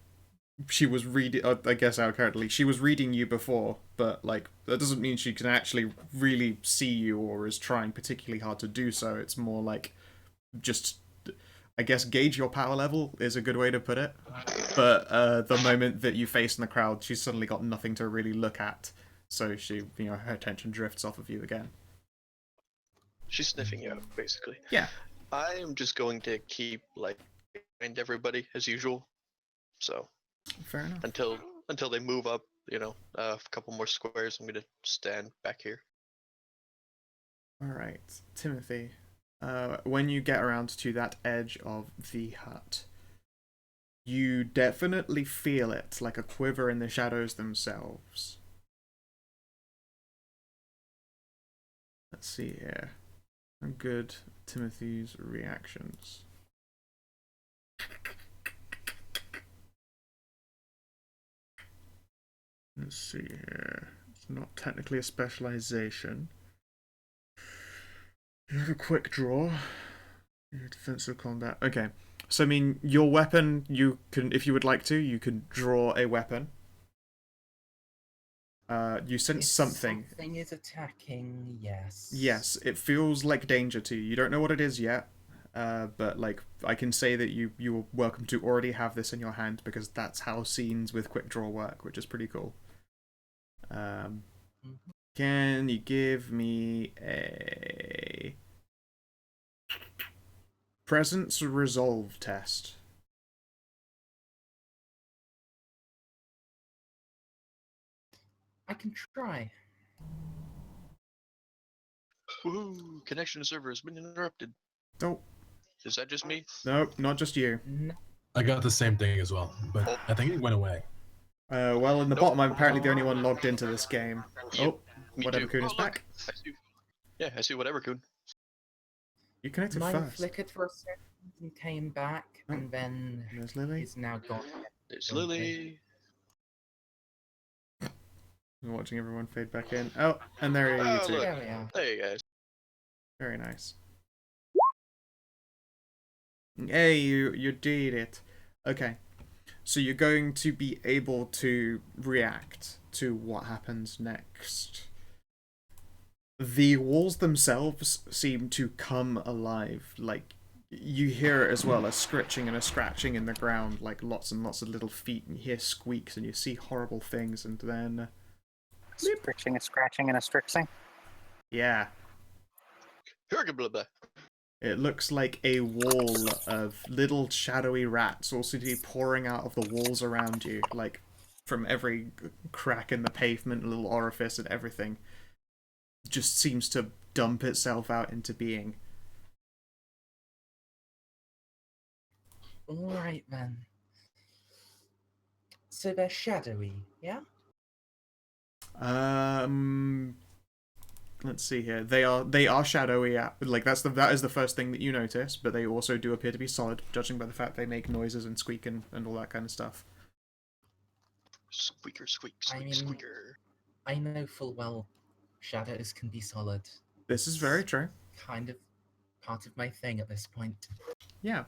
she was reading, I guess out currently, she was reading you before, but, like, that doesn't mean she can actually really see you or is trying particularly hard to do so. It's more like, just, I guess, gauge your power level is a good way to put it. But the moment that you face in the crowd, she's suddenly got nothing to really look at, so she, you know, her attention drifts off of you again. She's sniffing you out, basically. Yeah. I am just going to keep, like, behind everybody, as usual. So... Fair enough. Until they move up, you know, a couple more squares, I'm gonna stand back here. Alright, Timothy. When you get around to that edge of the hut, you definitely feel it, like a quiver in the shadows themselves. Let's see here. A good Timothy's reactions. Let's see here. It's not technically a specialization. You have a quick draw. Your defensive combat. Okay. So I mean, your weapon, you can, if you would like to, you can draw a weapon. You sense If something. Something is attacking, yes. Yes, it feels like danger to you. You don't know what it is yet, but like I can say that you are welcome to already have this in your hand because that's how scenes with quick draw work, which is pretty cool. Can you give me a presence resolve test? I can try. Woohoo! Connection to server has been interrupted. Nope. Is that just me? Nope, not just you. No. I got the same thing as well, but I think it went away. Well, in the Nope. bottom, I'm apparently the only one logged into this game. Yep, Oh, Me whatever too. Kun Oh, is look, back. I see. Yeah, I see whatever Kun. You connected Mine first. flickered for a second and came back, Oh, and then There's Lily. is now gone. There's Okay. Lily. I'm watching everyone fade back in. Oh, and there are you Oh, two. look. There we are. Hey guys. Very nice. Hey, you did it. Okay. So you're going to be able to react to what happens next. The walls themselves seem to come alive. Like, you hear it as well, a scritching and a scratching in the ground, like lots and lots of little feet, and you hear squeaks, and you see horrible things, and then... Scritching, a scratching, and a strixing. Yeah. Blah. It looks like a wall of little shadowy rats all seem to be pouring out of the walls around you, like from every crack in the pavement, little orifice and everything. Just seems to dump itself out into being. Alright then. So they're shadowy, yeah? Let's see here. They are shadowy. Like that is the first thing that you notice, but they also do appear to be solid, judging by the fact they make noises and squeak and all that kind of stuff. Squeaker, squeak, I squeak, mean- squeaker. I know full well shadows can be solid. This is very true. Kind of part of my thing at this point. Yeah.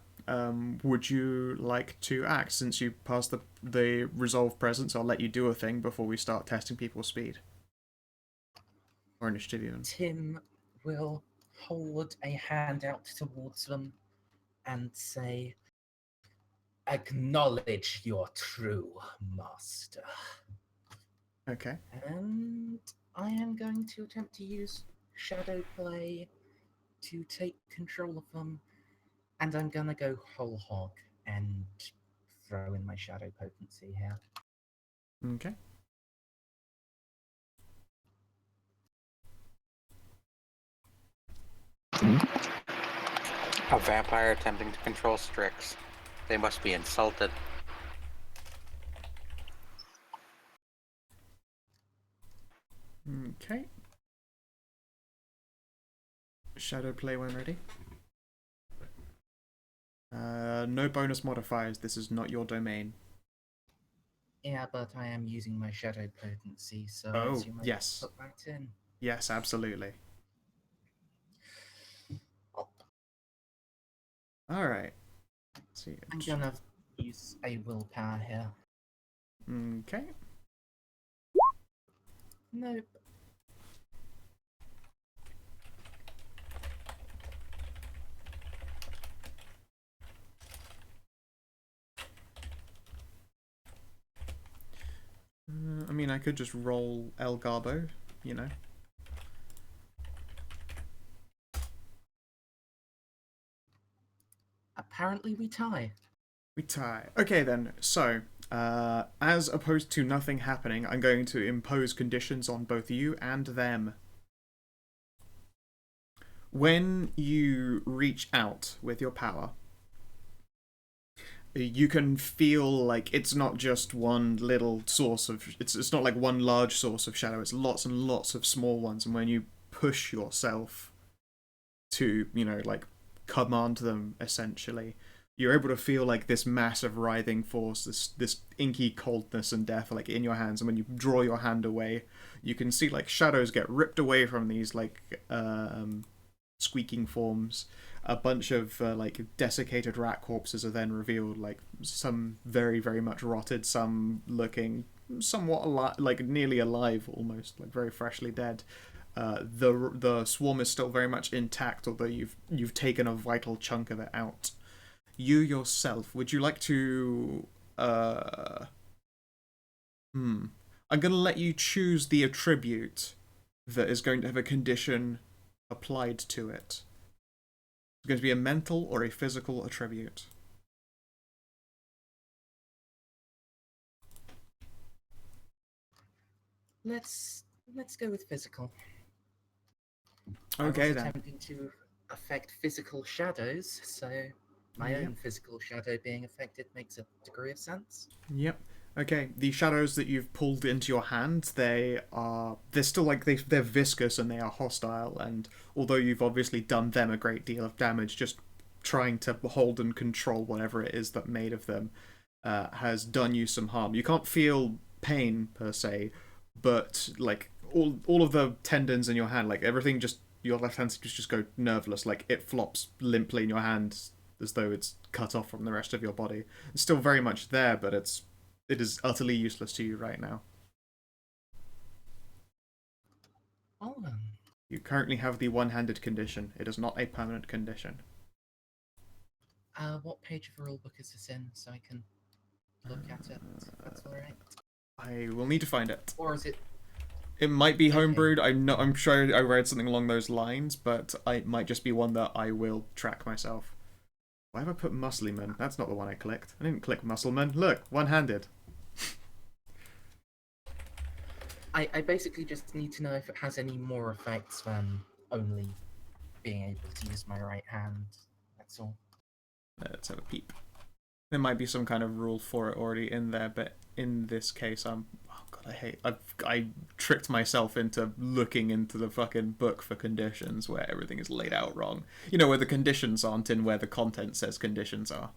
Would you like to act? Since you passed the resolve presence, I'll let you do a thing before we start testing people's speed. Or initiative even. Tim will hold a hand out towards them and say, "Acknowledge your true master." Okay. And I am going to attempt to use shadow play to take control of them. And I'm gonna go whole hog and throw in my shadow potency here. Okay. A vampire attempting to control Strix. They must be insulted. Okay. Shadow play when ready. No bonus modifiers. This is not your domain. Yeah, but I am using my shadow potency, so Oh, I assume I yes. put that in. Yes, absolutely. Alright. Let's see. I'm gonna use a willpower here. Okay. Nope. I mean, I could just roll El Garbo, you know. Apparently we tie. We tie. Okay then, so, as opposed to nothing happening, I'm going to impose conditions on both you and them. When you reach out with your power, you can feel like it's not just one little source of... It's not like one large source of shadow, it's lots and lots of small ones, and when you push yourself to, like, command them, essentially. You're able to feel like this massive writhing force, this inky coldness and death, like, in your hands. And when you draw your hand away, you can see like shadows get ripped away from these like squeaking forms. A bunch of like desiccated rat corpses are then revealed, like some very, very much rotted, some looking somewhat like nearly alive, almost like very freshly dead. The swarm is still very much intact, although you've taken a vital chunk of it out. You yourself, would you like to I'm going to let you choose the attribute that is going to have a condition applied to it. It's going to be a mental or a physical attribute. Let's go with physical. Okay, I was then. attempting to affect physical shadows, so my own physical shadow being affected makes a degree of sense. Yep. Okay, the shadows that you've pulled into your hand, they're still like they're viscous and they are hostile, and although you've obviously done them a great deal of damage, just trying to hold and control whatever it is that made of them has done you some harm. You can't feel pain per se, but like all of the tendons in your hand, like everything, just your left hand seems to just go nerveless, like it flops limply in your hand as though it's cut off from the rest of your body. It's still very much there, but it is utterly useless to you right now. Oh, You currently have the one-handed condition. It is not a permanent condition. what page of the rulebook is this in, so I can look at it? If that's all right. I will need to find it. Or is it? It might be Okay. homebrewed. I'm sure I read something along those lines, but it might just be one that I will track myself. Why have I put Musclyman? That's not the one I clicked. I didn't click Muscleman. Look, one-handed. I basically just need to know if it has any more effects than only being able to use my right hand. That's all. Let's have a peep. There might be some kind of rule for it already in there, but in this case, oh god, I tricked myself into looking into the fucking book for conditions where everything is laid out wrong. You know, where the conditions aren't in where the content says conditions are.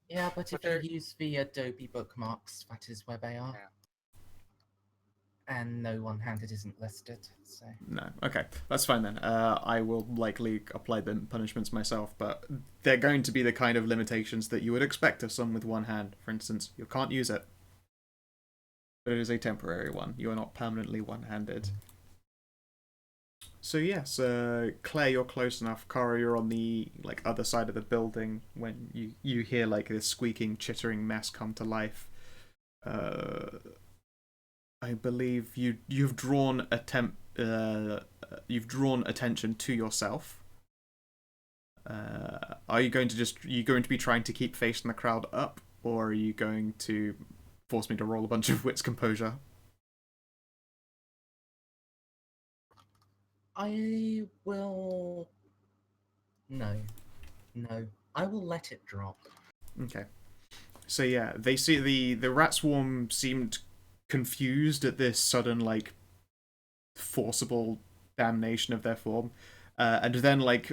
Yeah, but if But you use the Adobe bookmarks, that is where they are. Yeah. And no one-handed isn't listed, so... No, okay, that's fine then. I will likely apply the punishments myself, but they're going to be the kind of limitations that you would expect of someone with one hand. For instance, you can't use it. But it is a temporary one. You are not permanently one-handed. So yes, Claire, you're close enough. Kara, you're on the other side of the building when you hear like this squeaking, chittering mess come to life. I believe you've drawn attention to yourself. Are you going to be trying to keep facing the crowd up, or are you going to force me to roll a bunch of wits composure? I will... No. I will let it drop. Okay. So yeah, they see the rat swarm seemed confused at this sudden like forcible damnation of their form, and then like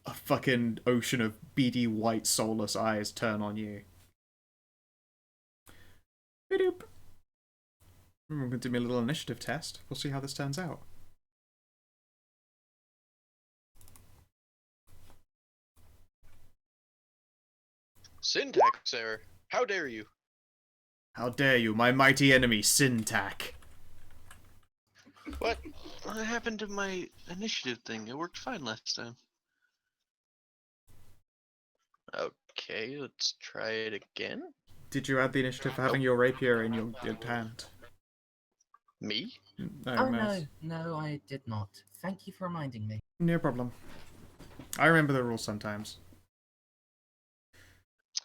a fucking ocean of beady white soulless eyes turn on you. Ba-doop. We're going to do me a little initiative test. We'll see how this turns out. Syntax error. How dare you? How dare you, my mighty enemy, Syntac. What happened to my initiative thing? It worked fine last time. Okay, let's try it again. Did you add the initiative for having your rapier in your hand? Me? Oh, Miss. no, I did not. Thank you for reminding me. No problem. I remember the rules sometimes.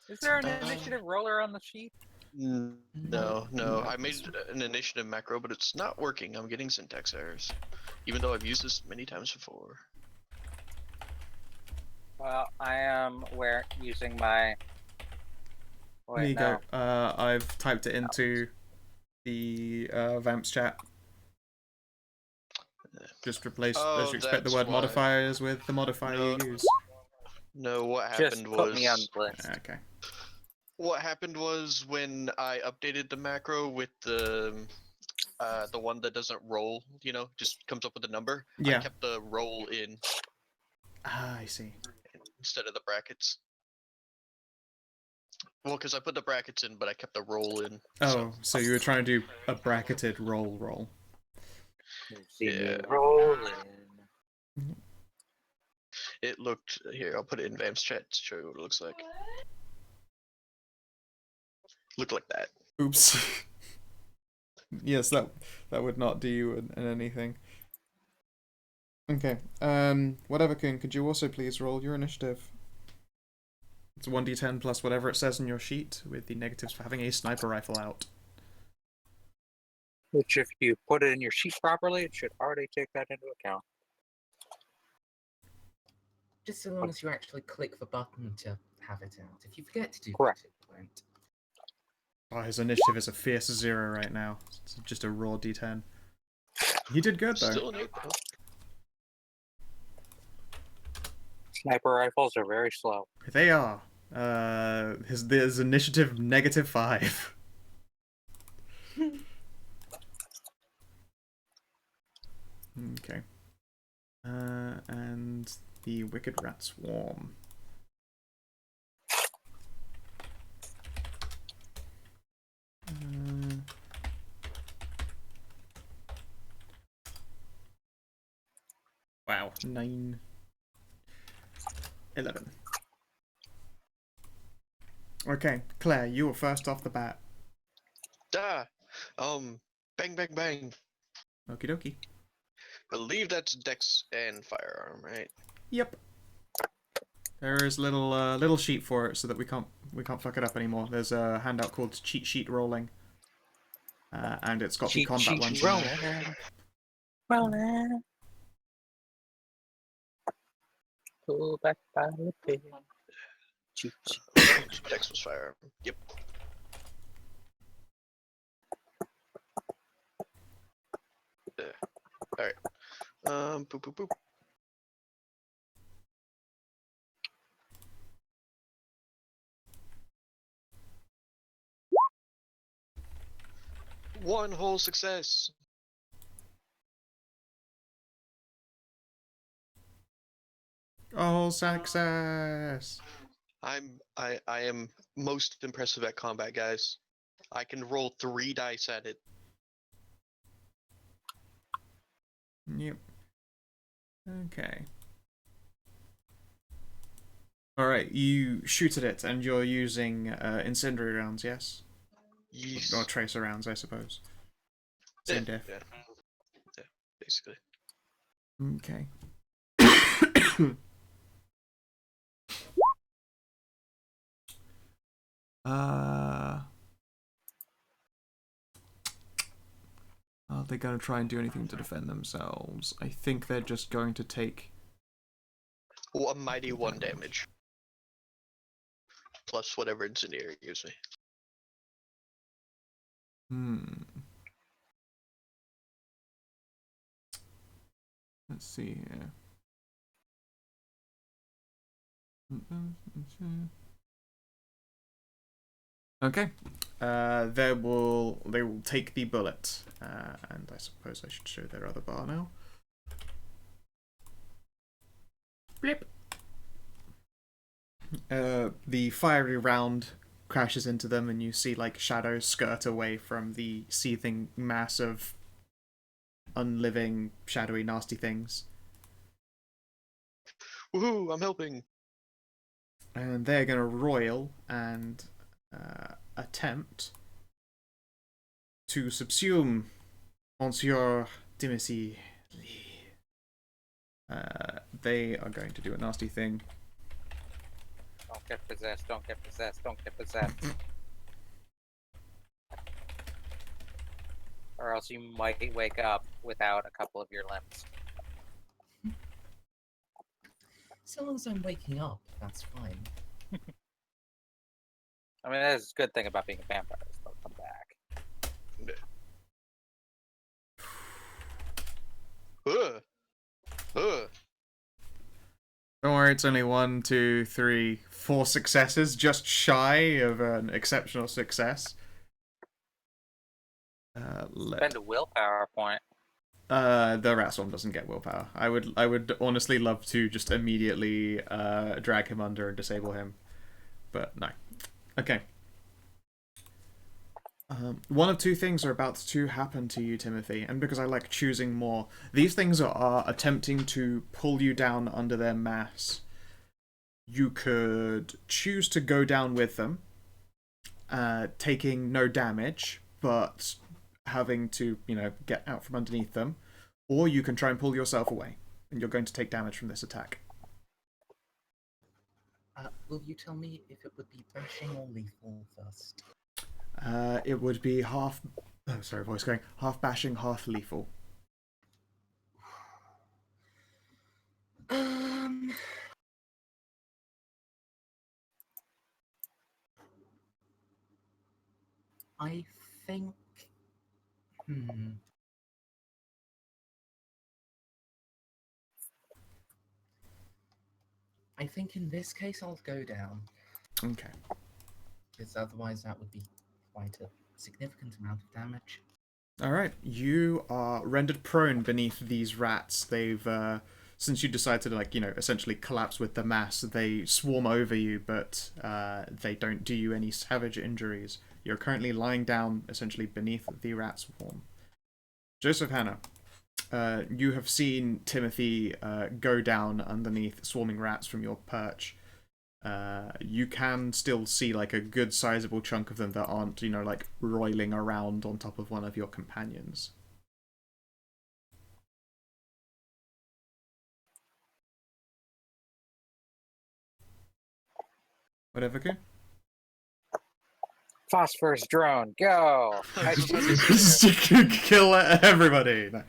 Is there an initiative roller on the sheet? No. I made an initiative macro, but it's not working. I'm getting syntax errors, even though I've used this many times before. Well, I am using my. There you go. I've typed it into the Vamps chat. Just replace, Oh, as you expect, the that's word why. modifiers with the modifier No. you use. No, what Just happened put me on was the list. Okay. what happened was when I updated the macro with the one that doesn't roll, just comes up with a number. I Yeah. kept the roll in Ah, I see. instead of the brackets. Well, because I put the brackets in, but I kept the roll in. Oh, so you were trying to do a bracketed roll. See me Yeah. rolling. It looked here. I'll put it in Vam's chat to show you what it looks like. Looked like that. Oops. Yes, that would not do you in anything. Okay. Whatever, Kun, could you also please roll your initiative? It's 1d10 plus whatever it says in your sheet, with the negatives for having a sniper rifle out. Which, if you put it in your sheet properly, it should already take that into account. Just so long as you actually click the button to have it out. If you forget to do Correct. that, it won't. Oh, his initiative is a fierce 0 right now. It's just a raw d10. He did good, though. Still an 8 though. Sniper rifles are very slow. They are. His initiative -5. Okay. And the Wicked Rat Swarm. Wow. 9. 11. Okay, Claire, you were first off the bat. Bang, bang, bang. Okie dokie. Believe that's Dex and firearm, right? Yep. There is little sheet for it so that we can't fuck it up anymore. There's a handout called Cheat Sheet Rolling, and it's got the combat ones. Rolling. Pull back by the pin. Cheat sheet. Dex was firearm. Yep. There. All right. Boop, boop, boop. One whole success. Oh, success! I am most impressive at combat, guys. I can roll 3 dice at it. Yep. Okay. Alright, you shoot at it, and you're using incendiary rounds, yes? Yes. Or tracer rounds, I suppose. Same diff. Yeah, basically. Okay. Are they going to try and do anything to defend themselves? I think they're just going to take... Oh, a mighty 1 damage. Plus whatever incendiary gives me. Let's see here. Okay. They will take the bullet, and I suppose I should show their other bar now. Blip. The fiery round crashes into them, and you see like shadows skirt away from the seething mass of unliving, shadowy, nasty things. Woohoo! I'm helping. And they're going to roil and attempt to subsume Monsieur Dimissy. They are going to do a nasty thing. Don't get possessed, don't get possessed, don't get possessed. Or else you might wake up without a couple of your limbs. So long as I'm waking up, that's fine. I mean, that's a good thing about being a vampire, is they'll come back. Ugh. Ugh. Don't worry, it's only 1, 2, 3, 4 successes, just shy of an exceptional success. Spend a willpower point. The rat swarm doesn't get willpower. I would honestly love to just immediately drag him under and disable him, but no. Okay. One of two things are about to happen to you, Timothy, and because I like choosing more, these things are attempting to pull you down under their mass. You could choose to go down with them, taking no damage, but having to, get out from underneath them, or you can try and pull yourself away, and you're going to take damage from this attack. Will you tell me if it would be bashing or lethal first? It would be half... Oh, sorry, voice going. Half bashing, half lethal. I think... I think in this case I'll go down. Okay. Because otherwise that would be quite a significant amount of damage. Alright, you are rendered prone beneath these rats. They've, since you decided to, essentially collapse with the mass, they swarm over you, but they don't do you any savage injuries. You're currently lying down, essentially, beneath the rat swarm. Joseph Hannah, you have seen Timothy go down underneath swarming rats from your perch. You can still see a good sizable chunk of them that aren't, roiling around on top of one of your companions. Whatever, go. Phosphorus drone, go! Kill everybody. No.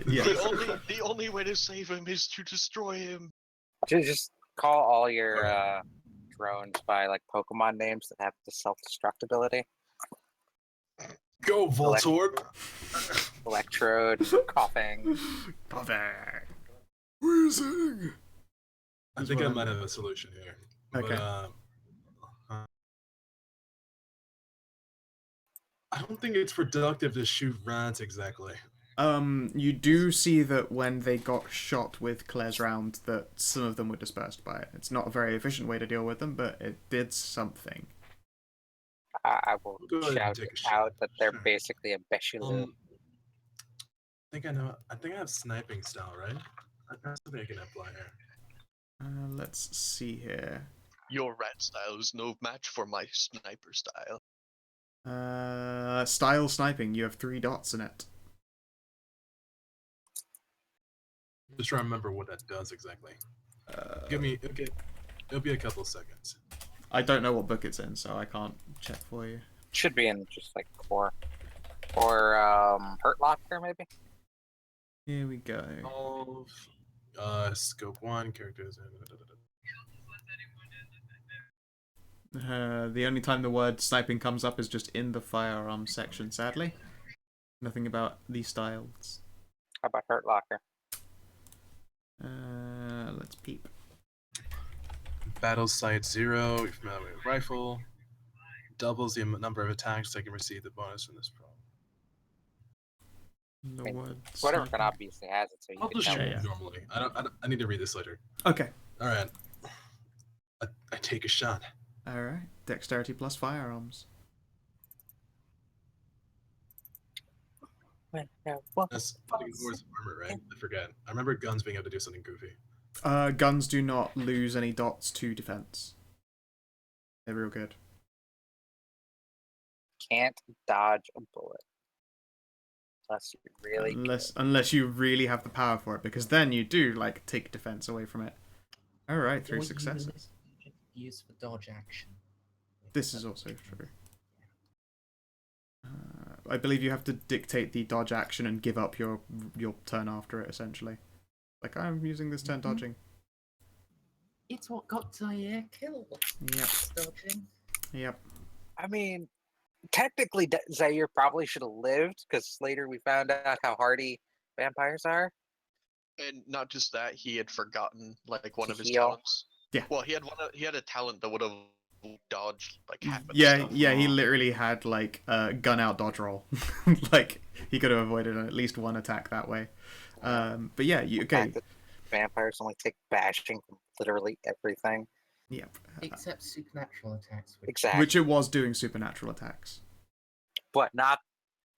Yeah. The only way to save him is to destroy him. Just call all your drones by Pokemon names that have the self-destruct ability. Go, Voltorb! Electrode, coughing. Wheezing. I think I might have a solution here. Okay. But, I don't think it's productive to shoot rats exactly. You do see that when they got shot with Claire's round, that some of them were dispersed by it. It's not a very efficient way to deal with them, but it did something. I will Go ahead and shout take a shot. out that they're Sure. basically a Bechalou. I think I have sniping style, right? That's something I can apply here. Let's see here. Your rat style is no match for my sniper style. Style sniping. You have 3 dots in it. Just try to remember what that does exactly. It'll be a couple of seconds. I don't know what book it's in, so I can't check for you. Should be in just core. Or Hurt Locker, maybe? Here we go. Scope 1, characters. The only time the word sniping comes up is just in the firearms section, sadly. Nothing about these styles. How about Hurt Locker? Let's peep. Battle Sight 0, you're familiar with rifle. Doubles the number of attacks I can receive the bonus from this problem. The word Whatever sniping. can obviously has it, so you I'll can just tell. shoot Yeah. normally. I need to read this later. Okay. Alright. I take a shot. Alright. Dexterity plus firearms. That's worth armor, right? I forget. I remember guns being able to do something goofy. Guns do not lose any dots to defense. They're real good. Can't dodge a bullet. Unless you really Unless you really have the power for it, because then you do take defense away from it. Alright, 3 Or successes. Use for dodge action. This is also true. I believe you have to dictate the dodge action and give up your turn after it, essentially. I'm using this turn dodging. It's what got Zaire killed. Yep. Dodging. Yep. I mean, technically, Zaire probably should have lived, because later we found out how hardy vampires are. And not just that, he had forgotten like one To of his heal. talents. Yeah. Well, he had a talent that would have dodged like half of the Yeah, stuff. yeah, he literally had like a gun out dodge roll. Like he could have avoided at least one attack that way. But yeah, The okay. fact that vampires only take bashing from literally everything. Yep. Except supernatural attacks, which Exactly. Which it was doing supernatural attacks. But not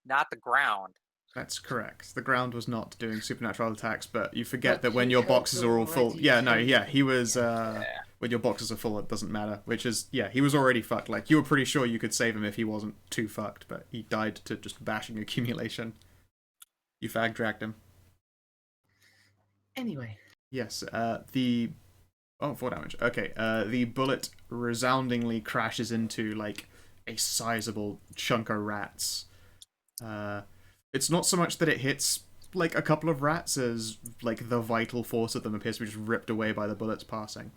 the ground. That's correct. The ground was not doing supernatural attacks, but you forget But that when he your had boxes are all full. already Yeah, no, taken- yeah, he was. Yeah. When your boxes are full, it doesn't matter. Which is, yeah, he was already fucked. Like, you were pretty sure you could save him if he wasn't too fucked, but he died to just bashing accumulation. You fag dragged him. Anyway, Yes, the. Oh, 4 damage. Okay, the bullet resoundingly crashes into, like, a sizable chunk of rats. It's not so much that it hits, like, a couple of rats as, like, the vital force of them appears to be just ripped away by the bullets passing.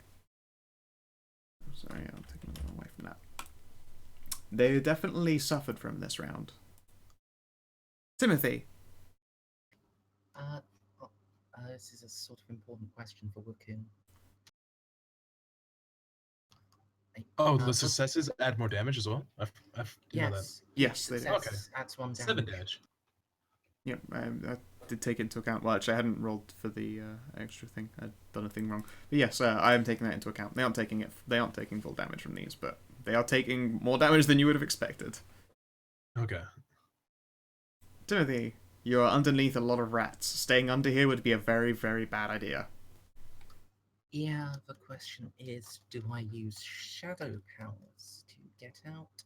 Sorry, I'm taking a little away from that. They definitely suffered from this round. Timothy. this is a sort of important question for Wukun. Oh, Uh, the successes add more damage as well. I you know that. Yes. Yes, each they do. success adds 1 damage. 7 damage. Yeah, I did take it into account. Well, actually, I hadn't rolled for the extra thing. I'd done a thing wrong. But yes, I am taking that into account. They aren't taking full damage from these, but they are taking more damage than you would have expected. Okay. Timothy, you're underneath a lot of rats. Staying under here would be a very, very bad idea. Yeah, the question is, do I use shadow powers to get out?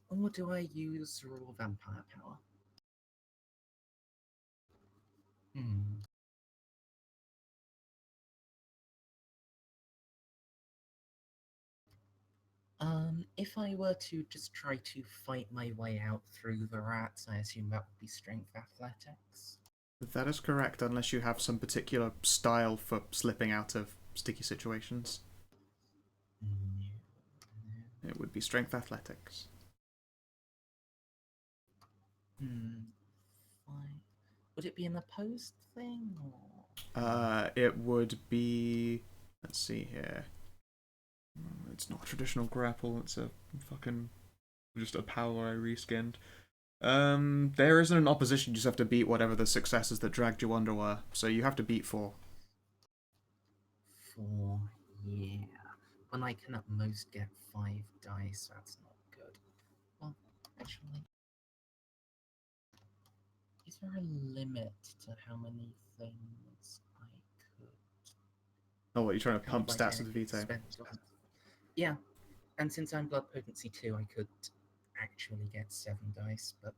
Or do I use raw vampire power? If I were to just try to fight my way out through the rats, I assume that would be strength athletics. That is correct, unless you have some particular style for slipping out of sticky situations. No. It would be strength athletics. Fine. Would it be an opposed thing, or? It would be. Let's see here. It's not a traditional grapple. It's a fucking just a power I reskinned. There isn't an opposition. You just have to beat whatever the successes that dragged you under were. So you have to beat 4. 4, yeah. When I can at most get 5 dice, that's not good. Well, actually, is there a limit to how many things I could? Oh, what, you're trying to pump like stats with Vito? spend on? Yeah, and since I'm blood potency 2, I could actually get 7 dice, but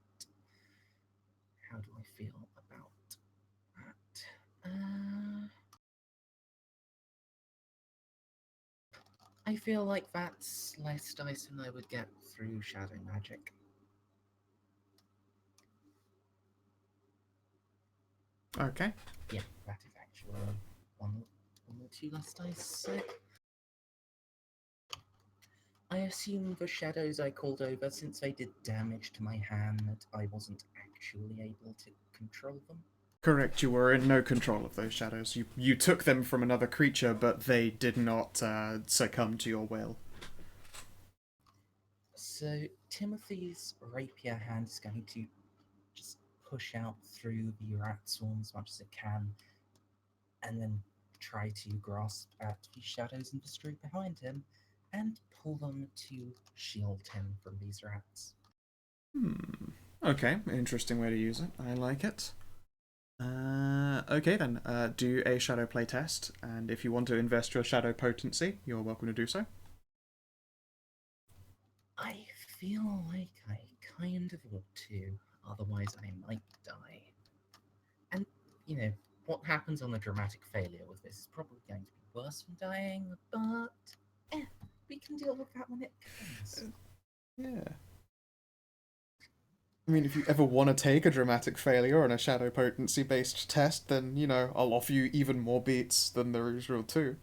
how do I feel about that? I feel like that's less dice than I would get through shadow magic. Okay. Yeah, that is actually one or 2 less dice. So I assume the shadows I called over, since they did damage to my hand, I wasn't actually able to control them. Correct, you were in no control of those shadows. You took them from another creature, but they did not succumb to your will. So Timothy's rapier hand is going to just push out through the rat swarm as much as it can, and then try to grasp at the shadows in the street behind him, and pull them to shield him from these rats. Okay, interesting way to use it. I like it. Okay then, do a shadow play test, and if you want to invest your shadow potency, you're welcome to do so. I feel like I kind of ought to, otherwise I might die. And, you know, what happens on a dramatic failure with this is probably going to be worse than dying, but we can deal with that when it comes. Yeah. I mean, if you ever want to take a dramatic failure on a shadow potency based test, then, you know, I'll offer you even more beats than the usual 2.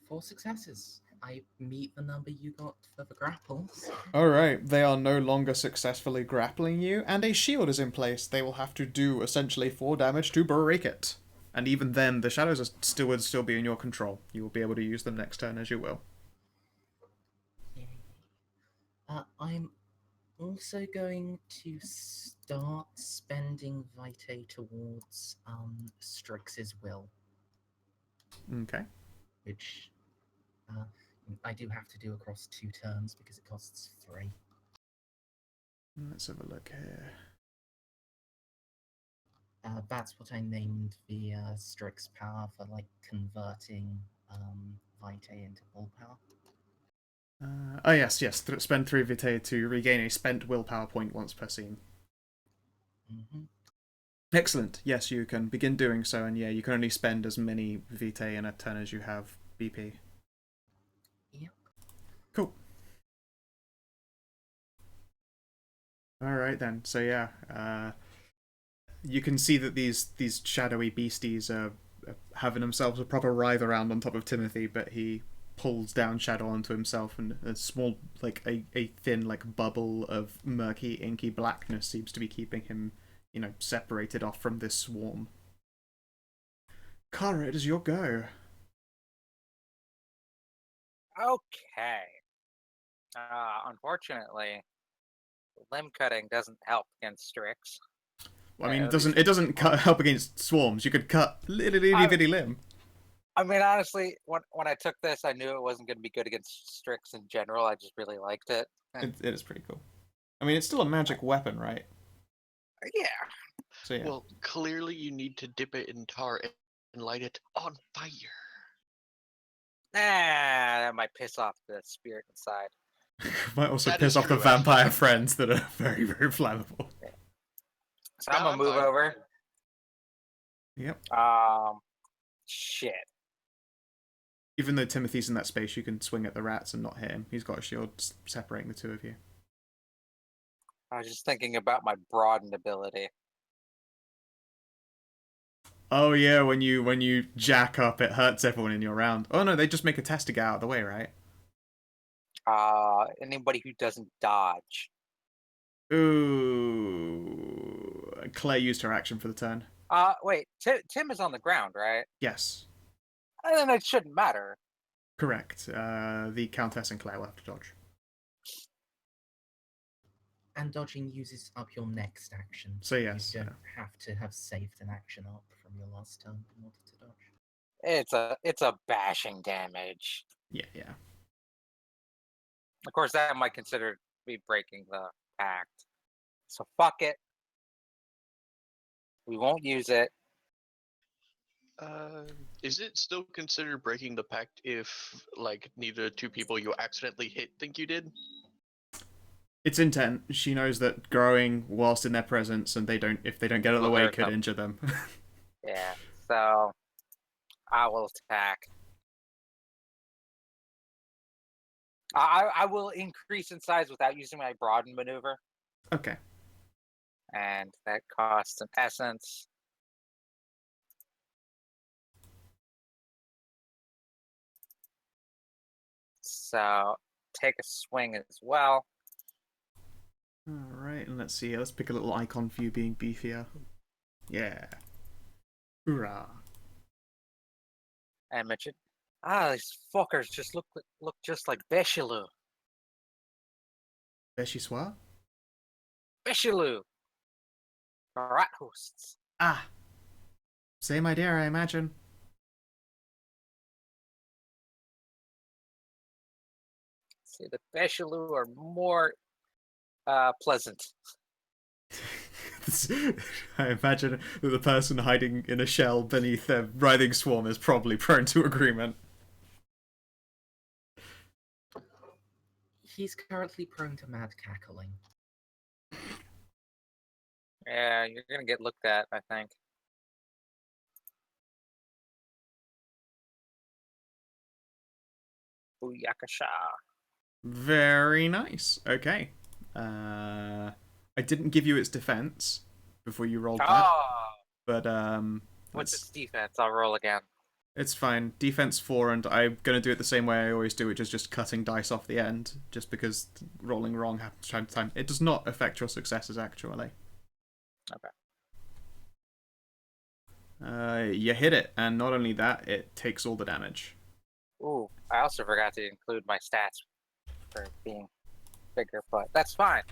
4 successes. I meet the number you got for the grapples. Alright, they are no longer successfully grappling you, and a shield is in place. They will have to do essentially 4 damage to break it. And even then, the shadows would still be in your control. You will be able to use them next turn as you will. I'm also going to start spending Vitae towards Strix's will, Okay. which I do have to do across 2 turns because it costs 3. Let's have a look here. That's what I named the Strix power for, like, converting Vitae into willpower. Oh yes, yes. Spend 3 vitae to regain a spent willpower point once per scene. Mm-hmm. Excellent. Yes, you can begin doing so, and yeah, you can only spend as many vitae in a turn as you have BP. Yep. Cool. Alright then, so yeah, you can see that these shadowy beasties are having themselves a proper writhe around on top of Timothy, but he pulls down Shadow onto himself, and a small, like, a thin, like, bubble of murky, inky blackness seems to be keeping him, you know, separated off from this swarm. Kara, it is your go. Okay. Unfortunately, limb cutting doesn't help against Strix. Well, I mean, Yeah, it doesn't help against swarms. You could cut little bitty limb. I mean, honestly, when I took this, I knew it wasn't going to be good against Strix in general. I just really liked it. It is pretty cool. I mean, it's still a magic weapon, right? Yeah. So yeah. Well, clearly you need to dip it in tar and light it on fire. That might piss off the spirit inside. Might also That piss is off the true, vampire actually. friends that are very, very flammable. So I'm No, gonna move fine. over. Yep. Shit. Even though Timothy's in that space, you can swing at the rats and not hit him. He's got a shield separating the two of you. I was just thinking about my broadened ability. Oh yeah, when you jack up, it hurts everyone in your round. Oh no, they just make a test to get out of the way, right? Anybody who doesn't dodge. Ooh. Claire used her action for the turn. Wait. Tim is on the ground, right? Yes. Then it shouldn't matter. Correct. The Countess and Claire will have to dodge. And dodging uses up your next action. So yes, You don't have to have saved an action up from your last turn in order to dodge. It's a bashing damage. Yeah. Of course, that might consider me breaking the pact. So fuck it. We won't use it. Is it still considered breaking the pact if, like, neither 2 people you accidentally hit think you did? It's intent. She knows that growing whilst in their presence, and if they don't get out of the way, Hurt could them. injure them. Yeah. So I will attack. I will increase in size without using my broaden maneuver, Okay. and that costs an essence. So take a swing as well. Alright, and let's see. Let's pick a little icon for you being beefier. Yeah. Hoorah. And mention, these fuckers just look just like Bechelou. Bechissoir? Bechelou. Rat hosts. Ah. Same idea, I imagine. See, the Bechelou are more pleasant. I imagine that the person hiding in a shell beneath a writhing swarm is probably prone to agreement. He's currently prone to mad cackling. Yeah, you're gonna get looked at, I think. Booyakasha. Very nice. Okay. I didn't give you its defense before you rolled that, Oh, but what's let's- its defense? I'll roll again. It's fine. Defense 4, and I'm gonna do it the same way I always do, which is just cutting dice off the end, just because rolling wrong happens time to time. It does not affect your successes, actually. Okay. You hit it, and not only that, it takes all the damage. Ooh, I also forgot to include my stats for being bigger, but that's fine.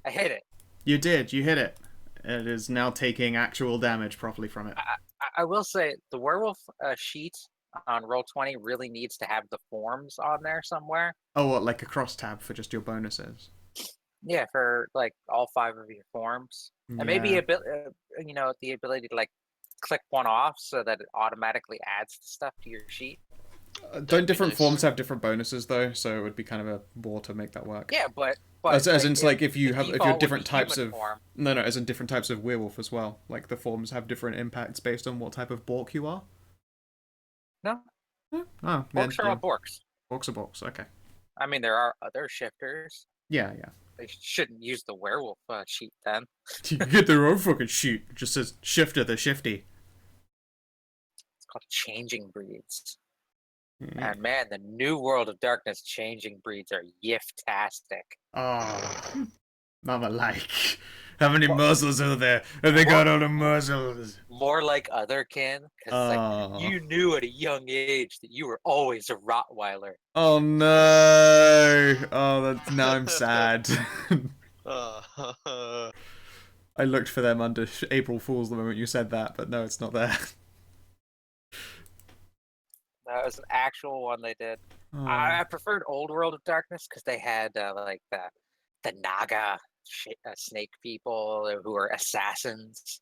I hit it. You did. You hit it. It is now taking actual damage properly from it. I will say the werewolf sheet on Roll20 really needs to have the forms on there somewhere. Oh, what, like a cross tab for just your bonuses? Yeah, for like all 5 of your forms, and maybe Yeah. the ability to like click one off so that it automatically adds the stuff to your sheet. Don't different nice. forms have different bonuses though? So it would be kind of a bore to make that work. Yeah, but As in, like if you the have if default you're would different be types human of form. no, as in different types of werewolf as well. Like the forms have different impacts based on what type of bork you are. No, Oh, borks are all borks. Borks are borks. Okay. I mean, there are other shifters. Yeah. They shouldn't use the werewolf sheet then. You get their own fucking sheet. It just says shifter the shifty. It's called changing breeds. Yeah. And man, the new world of darkness changing breeds are yiftastic. Oh, mama like. How many muzzles are there? Have they got all the muzzles? More like otherkin, because like you knew at a young age that you were always a Rottweiler. Oh no! Oh, now I'm sad. I looked for them under April Fool's the moment you said that, but no, it's not there. That was an actual one they did. Oh. I preferred Old World of Darkness because they had like the Naga snake people who were assassins,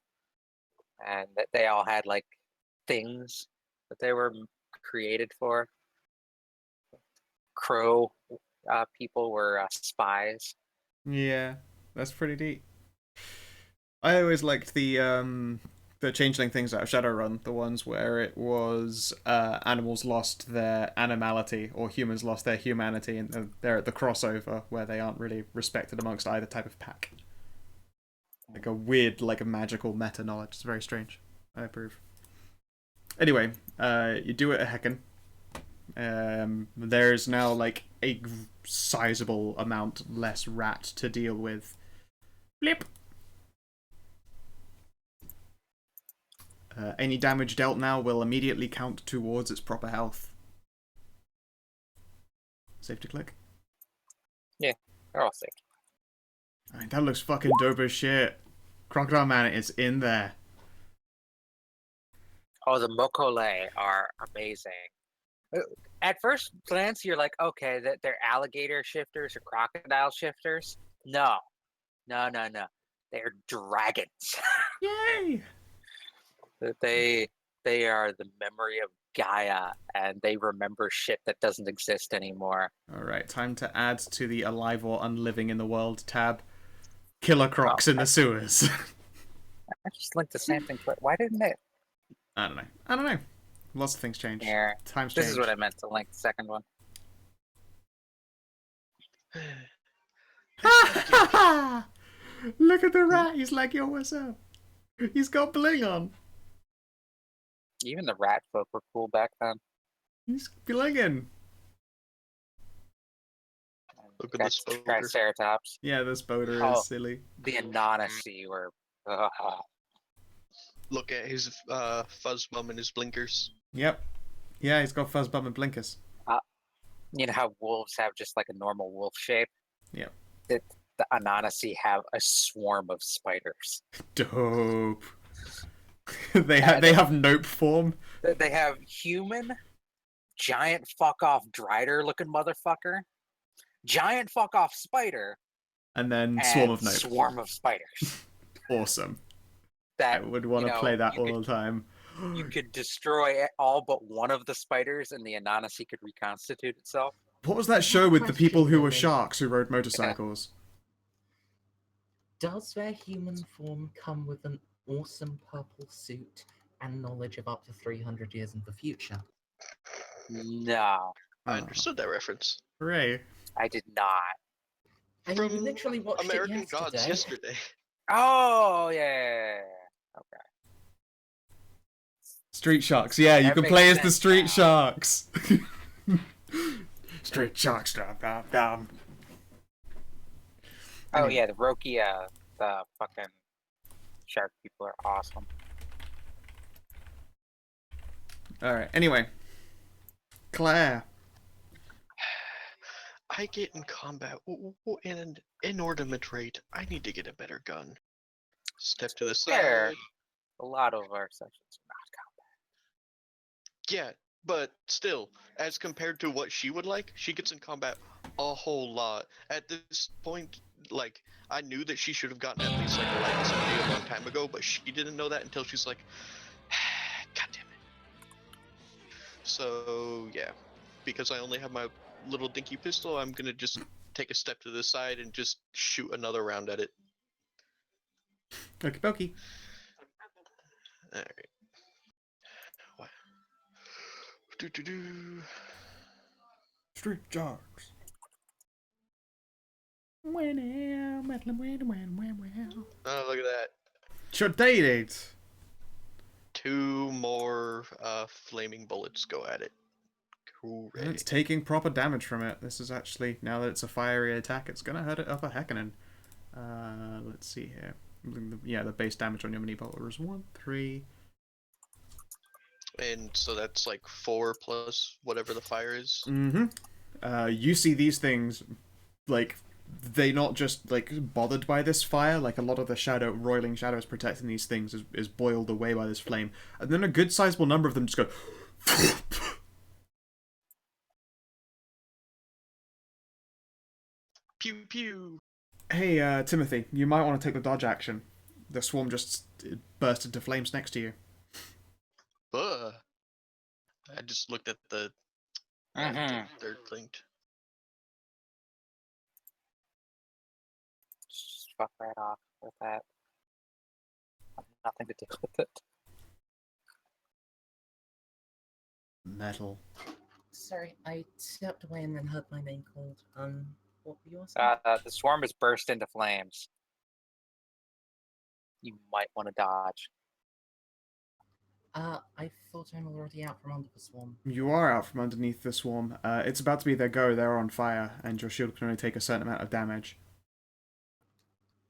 and that they all had like things that they were created for. Crow people were spies. Yeah, that's pretty deep. I always liked the changeling things out of Shadowrun, the ones where it was animals lost their animality or humans lost their humanity, and they're at the crossover where they aren't really respected amongst either type of pack. Like a weird, like a magical meta knowledge. It's very strange. I approve. Anyway, you do it a heckin'. There's now like a sizable amount less rat to deal with. Blip. Any damage dealt now will immediately count towards its proper health. Safe to click? Yeah, they're all safe. Alright, that looks fucking dope as shit. Crocodile Man is in there. Oh, the Mokole are amazing. At first glance, you're like, okay, that they're alligator shifters or crocodile shifters. No. They're dragons. Yay! They are the memory of Gaia, and they remember shit that doesn't exist anymore. Alright, time to add to the alive or unliving in the world tab. Killer crocs in the sewers. I just linked the same thing. But why didn't it? I don't know. Lots of things change. Yeah. Times This change. is what I meant to link the second one. Look at the rat. He's like, yo, what's up? He's got bling on. Even the rat folk were cool back then. He's blinging. Look at the spoder. Triceratops. Yeah, this boater Oh. is silly. The Ananasi were. Look at his fuzz bum and his blinkers. Yep. Yeah, he's got fuzz bum and blinkers. You know how wolves have just like a normal wolf shape? Yep. The Ananasi have a swarm of spiders. Dope. they have nope form. They have human, giant fuck off drider looking motherfucker, giant fuck off spider, And then and swarm of nope. swarm of spiders. Awesome. That I would want to play that all the time. You could destroy all but one of the spiders, and the Ananasi could reconstitute itself. What was that show with the people who were Question, sharks who rode motorcycles? Does their human form come with an awesome purple suit and knowledge of up to 300 years in the future? No, I Oh, understood that reference. hooray. I did not. I From literally watched American it Gods yesterday. Oh yeah. Okay. Street Sharks. Yeah, you That can makes play as the sense Street now. Sharks. Street Sharks. Dum, dum, dum. Oh Anyway. yeah, the Rokia, the fucking shark people are awesome. All right. Anyway, Claire. I get in combat and inordinate rate. I need to get a better gun. Step to the Fair. side. A lot of our sessions are Yeah, but still, as compared to what she would like, she gets in combat a whole lot. At this point, like, I knew that she should have gotten at least like a light SMG a long time ago, but she didn't know that until she's like, God damn it. So yeah, because I only have my little dinky pistol, I'm gonna just take a step to the side and just shoot another round at it. Okie dokie. Alright. What? Do. Street Sharks. Oh, Oh, look at that. Should date it. 2 more flaming bullets go at it. And Hooray. it's taking proper damage from it. This is actually, now that it's a fiery attack, it's gonna hurt it up a heckin'. Let's see here. Yeah, the base damage on your mini bolter is 1, 3. And so that's like 4 plus whatever the fire is. Mm-hmm. You see these things, like, they not just, like, bothered by this fire, like a lot of the roiling shadows protecting these things is boiled away by this flame. And then a good sizable number of them just go... Pew pew. Hey, Timothy, you might want to take the dodge action. The swarm just burst into flames next to you. I just looked at the third linked. Just fuck right off with that. Nothing to do with it. Metal. Sorry, I stepped away and then heard my name called. What were you saying? The swarm has burst into flames. You might want to dodge. I thought I'm already out from under the swarm. You are out from underneath the swarm. It's about to be their go. They're on fire, and your shield can only take a certain amount of damage.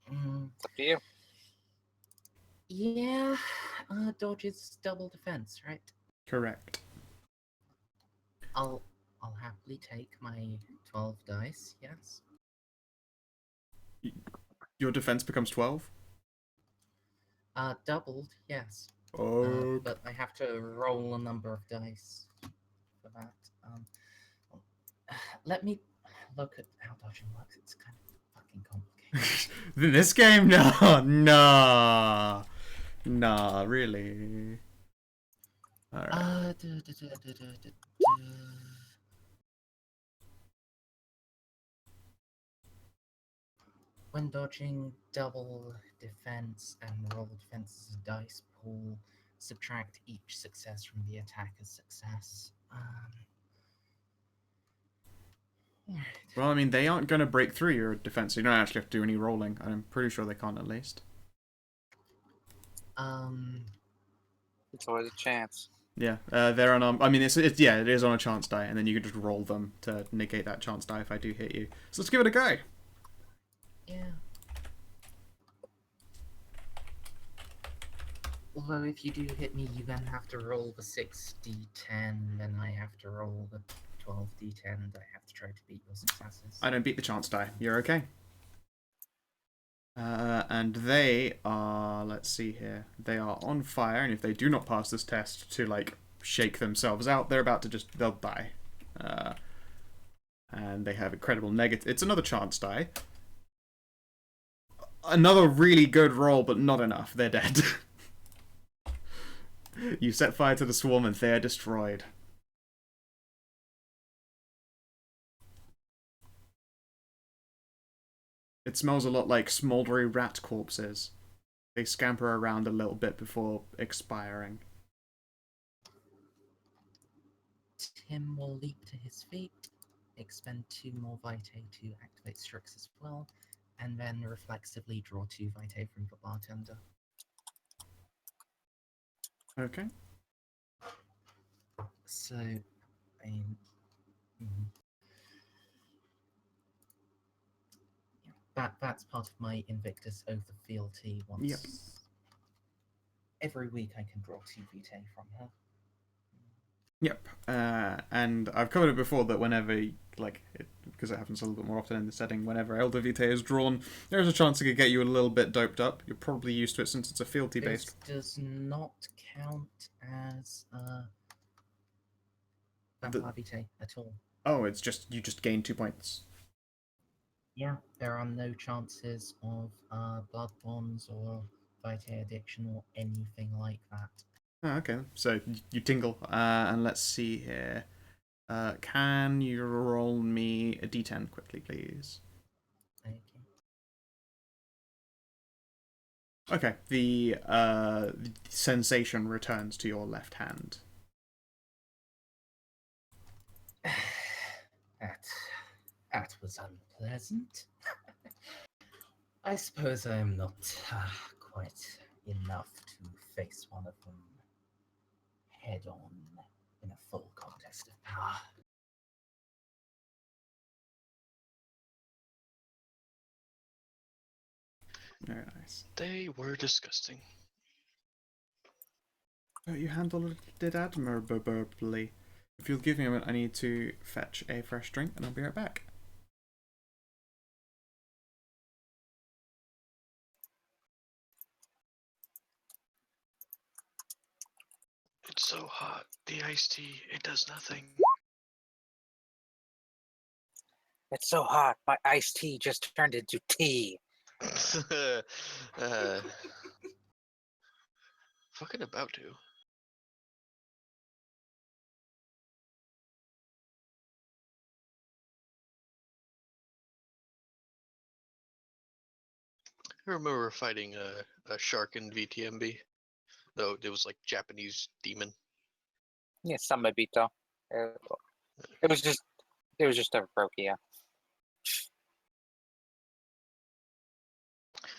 It's up to you. Yeah, dodge is double defense, right? Correct. I'll happily take my 12 dice, yes. Your defense becomes 12? Doubled, yes. Oh. But I have to roll a number of dice for that. Let me look at how dodging works. It's kind of fucking complicated. This game? No. Nah, really. Alright. When dodging, double defense and roll defense as a dice pool. Subtract each success from the attacker's success. Alright. Well, I mean, they aren't going to break through your defense, so you don't actually have to do any rolling. I'm pretty sure they can't, at least. It's always a chance. Yeah, they're on. I mean, it is on a chance die, and then you can just roll them to negate that chance die if I do hit you. So let's give it a go. Yeah. Although if you do hit me, you then have to roll the 6d10, then I have to roll the 12d10, and I have to try to beat your successes. I don't beat the chance die. You're okay. And they are, let's see here, they are on fire, and if they do not pass this test to, like, shake themselves out, they'll die. And they have incredible negative, it's another chance die. Another really good roll, but not enough, they're dead. You set fire to the swarm and they are destroyed. It smells a lot like smouldery rat corpses. They scamper around a little bit before expiring. Tim will leap to his feet, expend 2 more vitae to activate Strix as well, and then reflexively draw 2 vitae from the bartender. Okay. So, I mean, mm, that's part of my Invictus Oath of Fealty. Once Yep. every week, I can draw 2 vitae from her. Yep. And I've covered it before that whenever, because it happens a little bit more often in the setting, whenever Elder Vitae is drawn, there's a chance it could get you a little bit doped up. You're probably used to it since it's a fealty based. This does not count as Vampire Vitae at all. Oh, it's just you just gain 2 points. Yeah, there are no chances of blood bonds or vitae addiction or anything like that. Oh, okay. So you tingle, and let's see here. Can you roll me a d10 quickly, please? Okay. Okay. The sensation returns to your left hand. That was unpleasant. I suppose I am not quite enough to face one of them head on in a full contest of power. Very nice. They were disgusting. Oh, you handled it admirably. If you'll give me a minute, I need to fetch a fresh drink, and I'll be right back. It's so hot. The iced tea, it does nothing. It's so hot. My iced tea just turned into tea. Fucking about to. I remember fighting a shark in VTMB, though it was like Japanese demon. Yeah, Samabito. It was just a Rokia.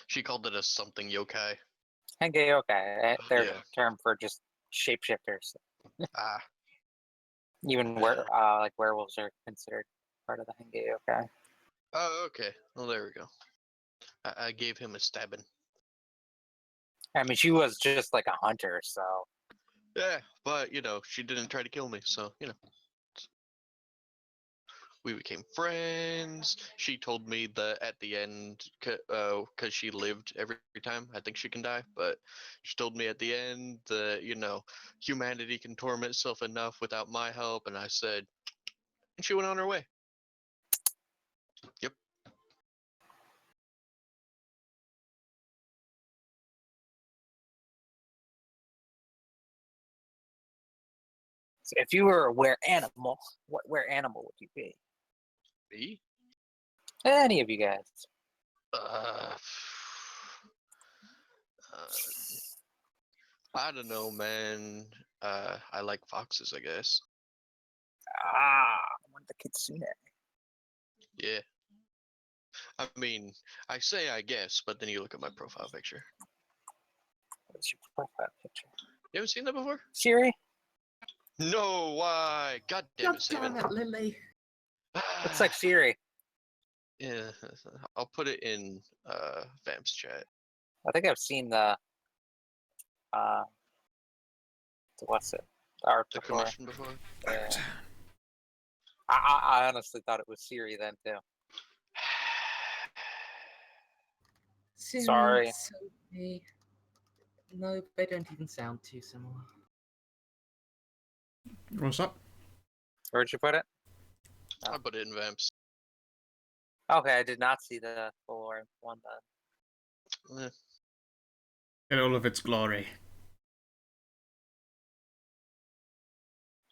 She called it a something yokai. Henge yokai. Their Yeah. term for just shapeshifters. Ah, Even like werewolves are considered part of the Henge yokai. oh, okay. Well, there we go. I gave him a stabbing. I mean, she was just like a hunter, so Yeah, but she didn't try to kill me, so we became friends. She told me that at the end, because she lived every time, I think she can die, but she told me at the end that, humanity can torment itself enough without my help, and I said, and she went on her way. Yep. if you were a were animal, what were animal would you be? Me? Any of you guys? Uh, I don't know, man. I like foxes, I guess. One of the kitsune. Yeah. I mean, I say I guess, but then you look at my profile picture. What's your profile picture? You haven't seen that before? Siri? No, why? God damn God it, damn Simon. it, Lily! Looks like Siri. Yeah, I'll put it in Vamp's chat. I think I've seen the what's it? The art The before. commission before. Yeah. I honestly thought it was Siri then too. Siri, Sorry. Sophie. No, they don't even sound too similar. What's up? Where'd you put it? I put it in Vamp's. Okay, I did not see the full one then. In all of its glory.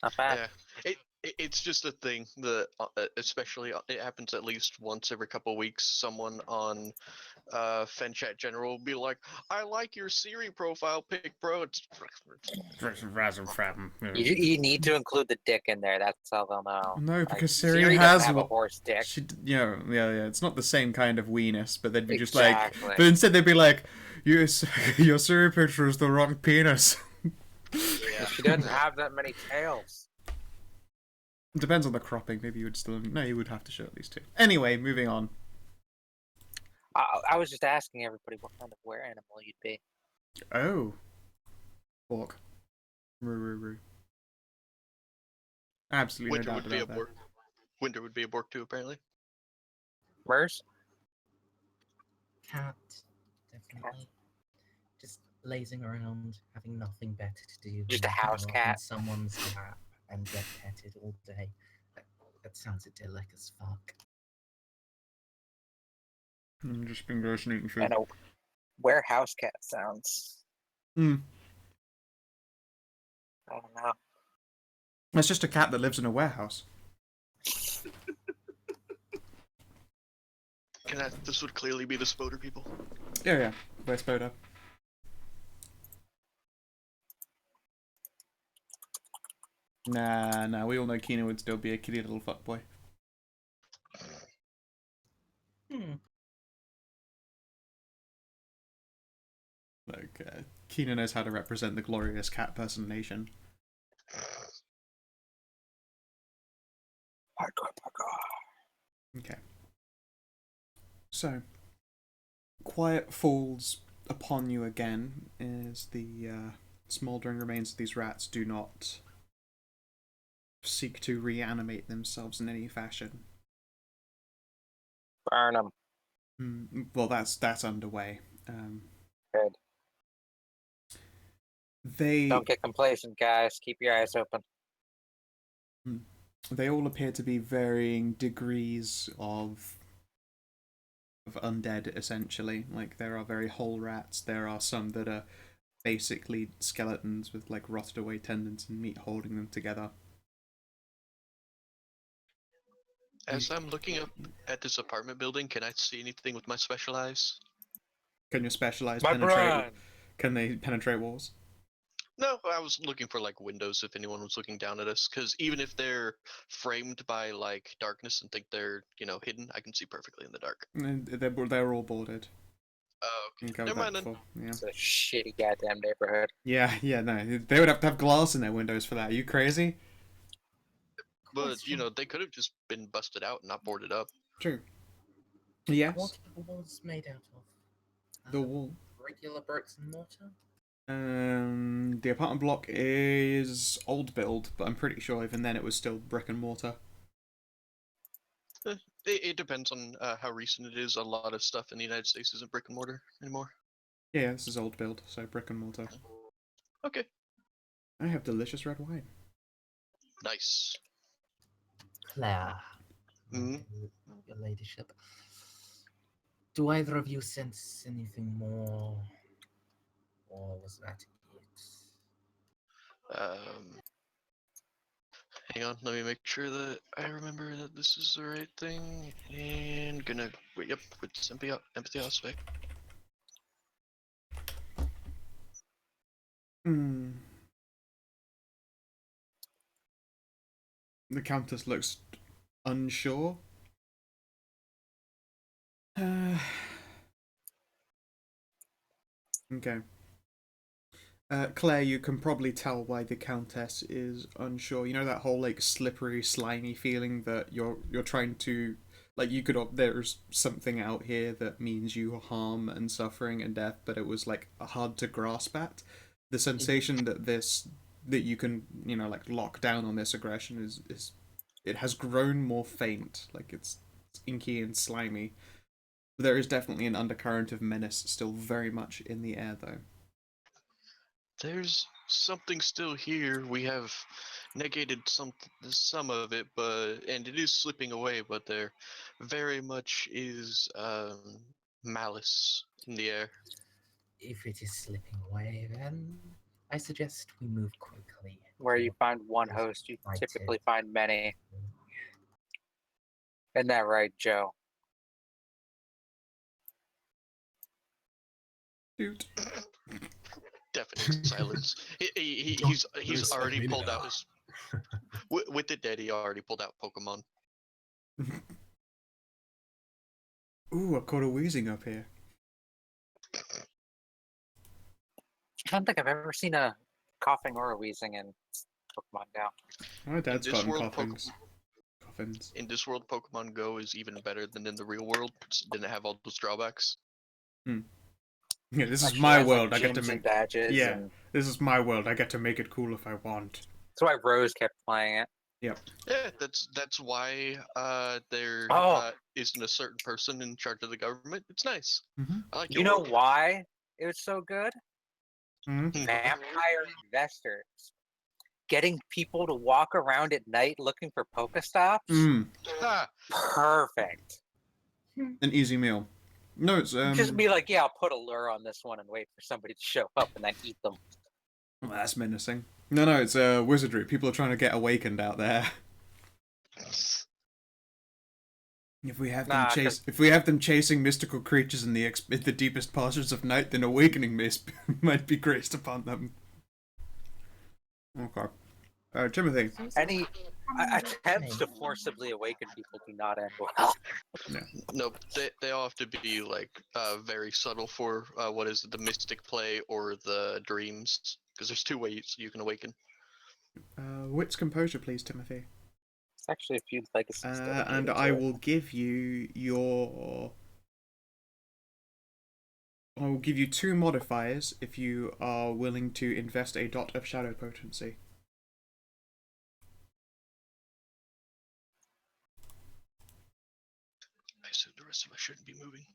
Not bad. Yeah, it's just a thing that, especially, it happens at least once every couple of weeks. Someone on FenChat General will be like, "I like your Siri profile pic, bro." It's You need to include the dick in there. That's how they'll know. No, because Siri Siri doesn't has have a what horse dick. yeah. It's not the same kind of weenus, but they'd be just Exactly. like, but instead they'd be like, your Siri picture is the wrong penis. Yeah. She doesn't have that many tails. It depends on the cropping. Maybe you would still... No, you would have to show at least 2. Anyway, moving on. I was just asking everybody what kind of were animal you'd be. Oh. Orc. Roo. Absolutely Winter no would doubt be a about that. bork. Winter would be a bork too, apparently. Mers? Cat, definitely. Just lazing around, having nothing better to do. Just a than house go up cat? in someone's lap and get petted all day. That sounds idyllic as fuck. Just been grocery eating food. And a warehouse cat sounds. Hmm. I don't know. It's just a cat that lives in a warehouse. This would clearly be the Spoder people. Yeah. By Spoda. Nah, we all know Keenan would still be a kitty little fuckboy. Keenan knows how to represent the glorious cat person nation. Okay. So, quiet falls upon you again as the smouldering remains of these rats do not seek to reanimate themselves in any fashion. Burn them. Well, that's underway. Good. They Don't get complacent, guys. Keep your eyes open. They all appear to be varying degrees of undead, essentially. Like, there are very whole rats, there are some that are basically skeletons with, like, rotted away tendons and meat holding them together. As I'm looking up at this apartment building, can I see anything with my special eyes? Can your specialized My penetrate? brain. Can they penetrate walls? No, I was looking for like windows if anyone was looking down at us, because even if they're framed by like darkness and think they're hidden, I can see perfectly in the dark. They're all boarded. Oh, okay. You covered Never mind that then. before. Yeah. It's a shitty goddamn neighborhood. Yeah, no. They would have to have glass in their windows for that. Are you crazy? But they could have just been busted out and not boarded up. True. Yes. What are the walls made out of? The wall. Regular bricks and mortar? The apartment block is old build, but I'm pretty sure even then it was still brick and mortar. It depends on how recent it is. A lot of stuff in the United States isn't brick and mortar anymore. Yeah, this is old build, so brick and mortar. Okay. I have delicious red wine. Nice. Claire, your ladyship. Do either of you sense anything more? Or was that it? Hang on, let me make sure that I remember that this is the right thing. And yep, it's empathy aspect. The Countess looks unsure. Okay. Claire, you can probably tell why the Countess is unsure. You know that whole like slippery, slimy feeling that you're trying to there's something out here that means you harm and suffering and death, but it was like hard to grasp at. The sensation that you can lock down on this aggression is it has grown more faint, like it's inky and slimy. There is definitely an undercurrent of menace still very much in the air, though. There's something still here. We have negated some of it, and it is slipping away, but there very much is malice in the air. If it is slipping away, then I suggest we move quickly. Where you find one host, you typically find many. Isn't that right, Joe? Dude. Definite silence. He's already pulled out his with the dead. He already pulled out Pokemon. Ooh, I caught a wheezing up here. I don't think I've ever seen a coughing or a wheezing in Pokemon Go. My dad's this gotten world, coffins. In this world, Pokemon Go is even better than in the real world. It didn't have all those drawbacks. Yeah, this is Actually, my has, like, world. I get to gyms and make. badges. Yeah, And this is my world. I get to make it cool if I want. that's why Rose kept playing it. Yeah, that's why there Oh. isn't a certain person in charge of the government. It's nice. Mm-hmm. I like You your know world. why it was so good? Mm-hmm. Vampire investors. Getting people to walk around at night looking for Pokestops? Ah, Perfect. An easy meal. No, it's Just be like, yeah, I'll put a lure on this one and wait for somebody to show up and then eat them. Well, that's menacing. No, it's wizardry. People are trying to get awakened out there. If we have them chasing mystical creatures in the deepest passages of night, then awakening might be graced upon them. Okay. Timothy. Any attempts to forcibly awaken people do not end well. no, they all have to be like very subtle for what is it, the mystic play or the dreams, because there's two ways you can awaken. Wits composure, please, Timothy. It's actually a few legacies. And I will give you your. I will give you 2 modifiers if you are willing to invest a dot of shadow potency. I assume the rest of us shouldn't be moving.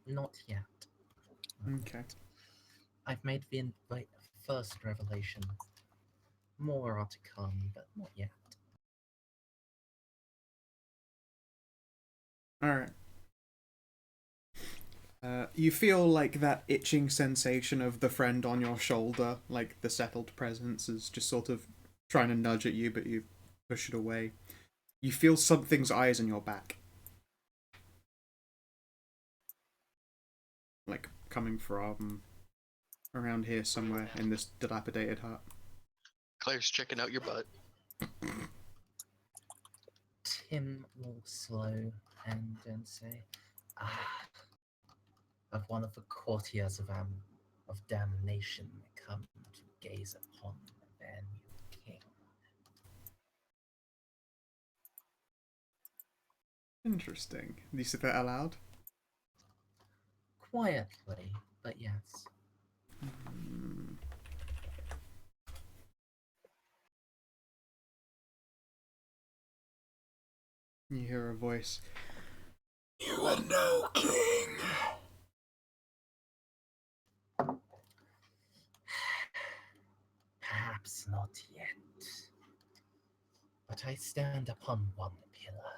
Not yet. Okay. I've made the first revelation. More are to come, but not yet. Alright. You feel like that itching sensation of the friend on your shoulder, like the settled presence is just sort of trying to nudge at you, but you push it away. You feel something's eyes in your back. Like, coming from around here somewhere in this dilapidated hut. Claire's checking out your butt. Tim will slow and say, of one of the courtiers of damnation come to gaze upon their new king. Interesting. Do you say that aloud? Quietly, but yes. You hear a voice. You are no king. Perhaps not yet. But I stand upon one pillar,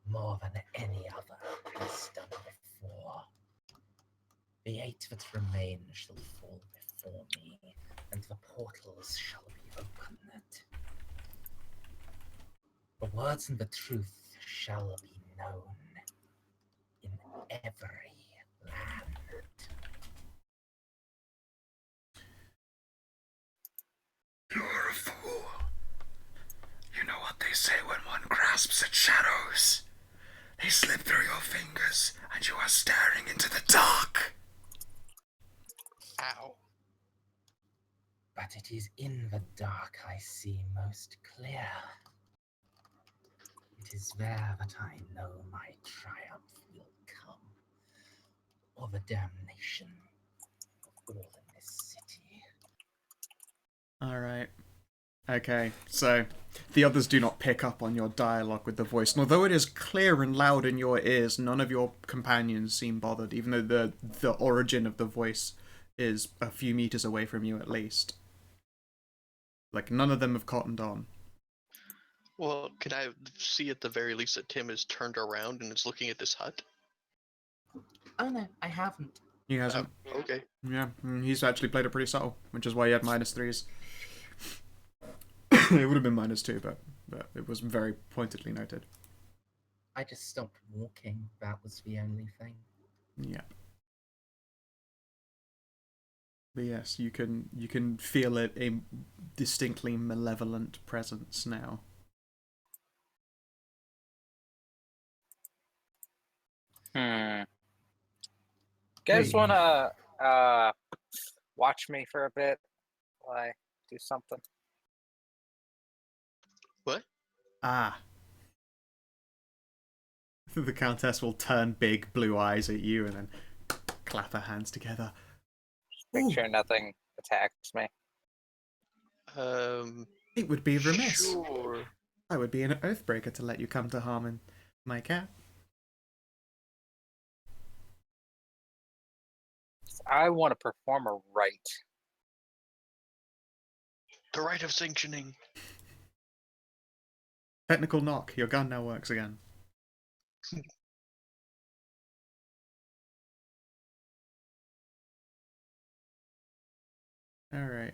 more than any other has done before. The 8 that remain shall fall before me, and the portals shall be opened. The words and the truth shall be known in every land. You're a fool. You know what they say when one grasps at shadows. They slip through your fingers, and you are staring into the dark. Ow. But it is in the dark I see most clear. It is there that I know my triumph will come, or the damnation of all in this city. Alright. Okay, so the others do not pick up on your dialogue with the voice, and although it is clear and loud in your ears, none of your companions seem bothered, even though the origin of the voice is a few meters away from you at least. Like, none of them have cottoned on. Well, can I see at the very least that Tim is turned around and is looking at this hut? Oh no, I haven't. He hasn't. Okay. Yeah, he's actually played it pretty subtle, which is why he had -3s. It would have been -2, but it was very pointedly noted. I just stopped walking. That was the only thing. Yeah. But yes, you can feel it, a distinctly malevolent presence now. You guys want to watch me for a bit while I do something? What? Ah. The Countess will turn big blue eyes at you and then clap her hands together. Make sure nothing attacks me. It would be remiss. Sure. I would be an oathbreaker to let you come to harm in my cat. I want to perform a rite. The rite of sanctioning. Technical knock. Your gun now works again. Alright.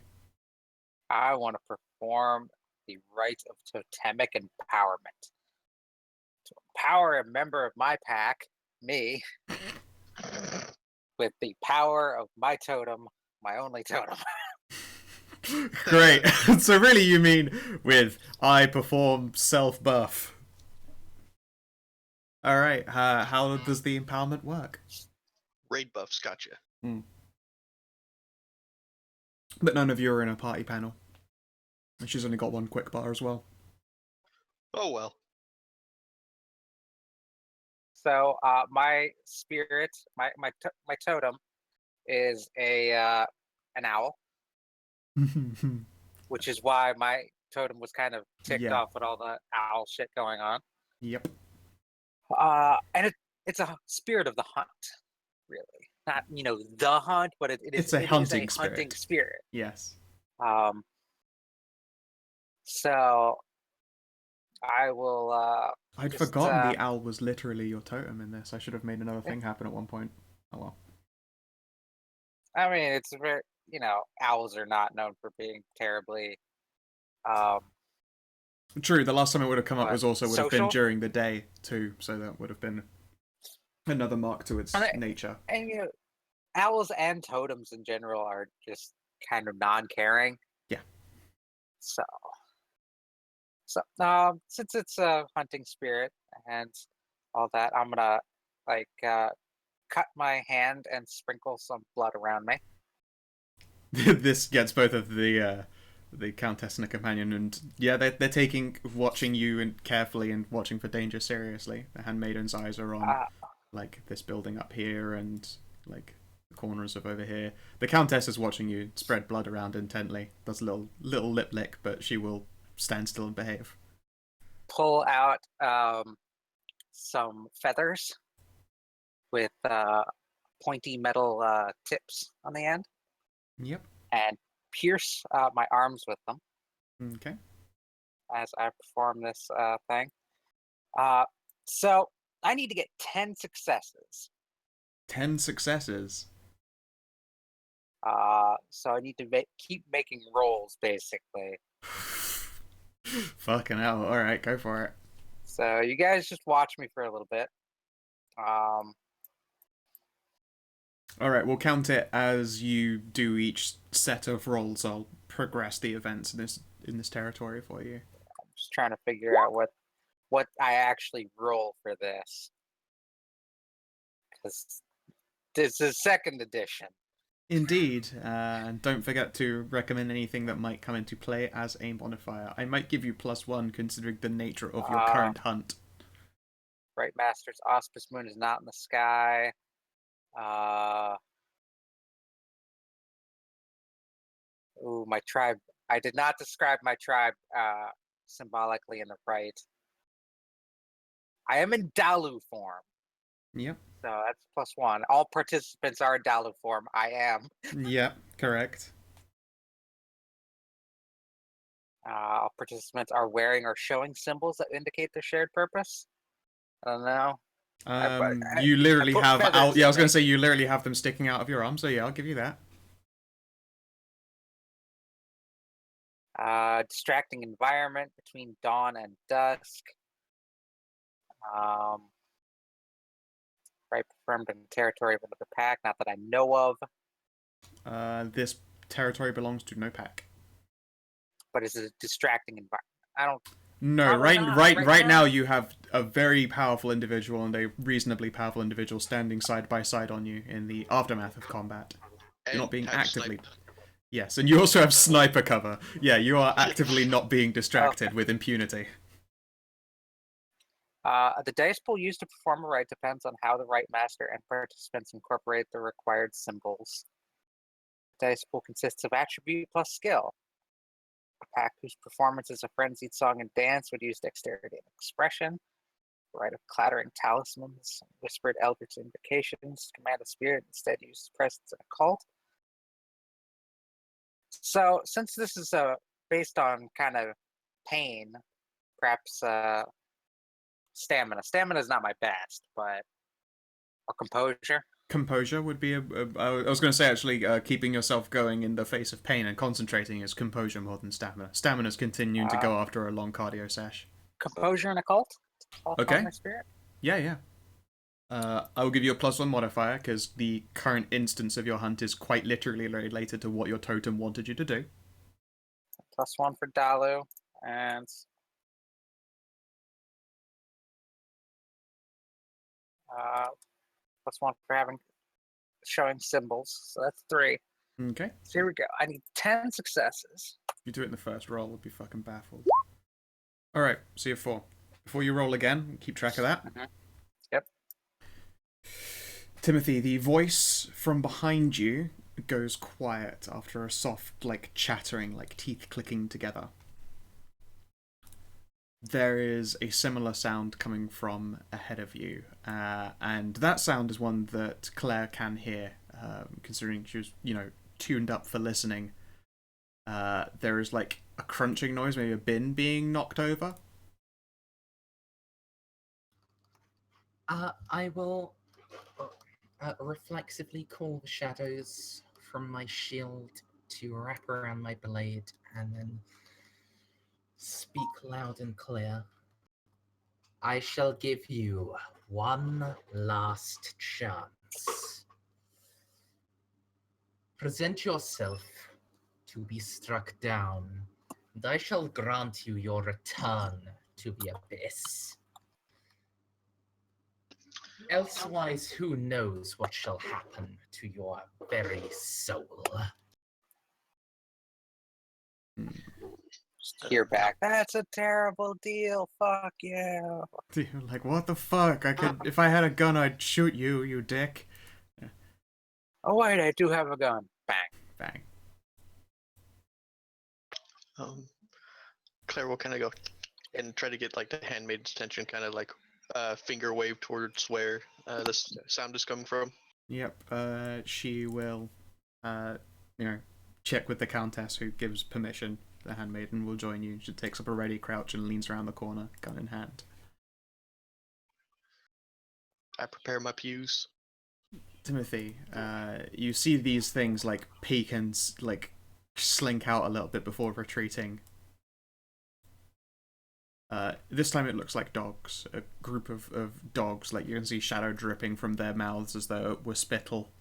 I want to perform the rite of totemic empowerment. To empower a member of my pack, me, with the power of my totem, my only totem. Great. So really you mean with I perform self-buff. Alright, how does the empowerment work? Raid buffs, gotcha. But none of you are in a party panel. And she's only got one quick bar as well. Oh well. So my spirit, my totem, is an owl, which is why my totem was kind of ticked off with all the owl shit going on. Yep. And it's a spirit of the hunt, really. Not the hunt, but it's a hunting spirit. Yes. So I will. I'd forgotten the owl was literally your totem in this. I should have made another thing happen at one point. Oh well. I mean, it's very owls are not known for being terribly. True. The last time it would have come up was also would have been social? during the day too, so that would have been another mark to its nature. And owls and totems in general are just kind of non-caring. Yeah. So since it's a hunting spirit and all that, I'm gonna cut my hand and sprinkle some blood around me. This gets both of the Countess and the companion, and yeah, they're watching you and carefully and watching for danger seriously. The handmaiden's eyes are on like this building up here and like the corners of over here. The Countess is watching you spread blood around intently. Does a little lip lick, but she will stand still and behave. Pull out some feathers with pointy metal tips on the end. Yep. And pierce my arms with them. Okay. As I perform this thing. So I need to get 10 successes. 10 successes? So I need to keep making rolls, basically. Fucking hell. Alright, go for it. So you guys just watch me for a little bit. Alright, we'll count it as you do each set of rolls. I'll progress the events in this territory for you. I'm just trying to figure out what I actually roll for this. Because this is 2nd edition. Indeed, and don't forget to recommend anything that might come into play as a modifier. I might give you +1 considering the nature of your current hunt. Bright Master's Auspice Moon is not in the sky. My tribe. I did not describe my tribe symbolically in the right. I am in Dalu form. Yep. So that's +1. All participants are in Dalu form. I am. Yep, correct. All participants are wearing or showing symbols that indicate their shared purpose. I don't know. You literally have feathers I was going to say you literally have them sticking out of your arm, so yeah, I'll give you that. Distracting environment between dawn and dusk. Right, confirmed in territory of another pack, not that I know of. This territory belongs to no pack. But it's a distracting environment. I don't. No, right now you have a very powerful individual and a reasonably powerful individual standing side by side on you in the aftermath of combat. You're not being have actively... snipe. Yes, and you also have sniper cover. Yeah, you are actively not being distracted with impunity. The dice pool used to perform a rite depends on how the rite master and participants incorporate the required symbols. The dice pool consists of attribute plus skill. A pack whose performance is a frenzied song and dance would use dexterity and expression. The rite of clattering talismans, whispered eldritch invocations, command a spirit, instead uses presence in a cult. So, since this is based on kind of pain, perhaps stamina. Stamina is not my best, but or composure. Composure would be I was going to say, actually, keeping yourself going in the face of pain and concentrating is composure more than stamina. Stamina's continuing to go after a long cardio sesh. Composure and occult. Okay. My spirit. Yeah. I will give you a +1 modifier, because the current instance of your hunt is quite literally related to what your totem wanted you to do. +1 for Dalu, and +1 for showing symbols. So that's 3. Okay. So here we go. I need 10 successes. If you do it in the first roll, would be fucking baffled. Alright, so you have 4. Before you roll again, keep track of that. Mm-hmm. Yep. Timothy, the voice from behind you goes quiet after a soft, like, chattering, like teeth clicking together. There is a similar sound coming from ahead of you, and that sound is one that Claire can hear, considering she was, tuned up for listening. There is, like, a crunching noise, maybe a bin being knocked over. I will reflexively call the shadows from my shield to wrap around my blade and then speak loud and clear. I shall give you one last chance. Present yourself to be struck down, and I shall grant you your return to the abyss. Elsewise, who knows what shall happen to your very soul. Hear back. That's a terrible deal. Fuck you. Like, what the fuck? If I had a gun, I'd shoot you, you dick. Oh wait, I do have a gun. Bang. Bang. Claire will kind of go and try to get like the handmaid's attention, kind of like finger wave towards where this sound is coming from. Yep. She will, check with the Countess, who gives permission. The handmaiden will join you. She takes up a ready crouch and leans around the corner, gun in hand. I prepare my pews. Timothy, you see these things like peek and like slink out a little bit before retreating. This time it looks like dogs. A group of dogs, like you can see shadow dripping from their mouths as though it were spittle,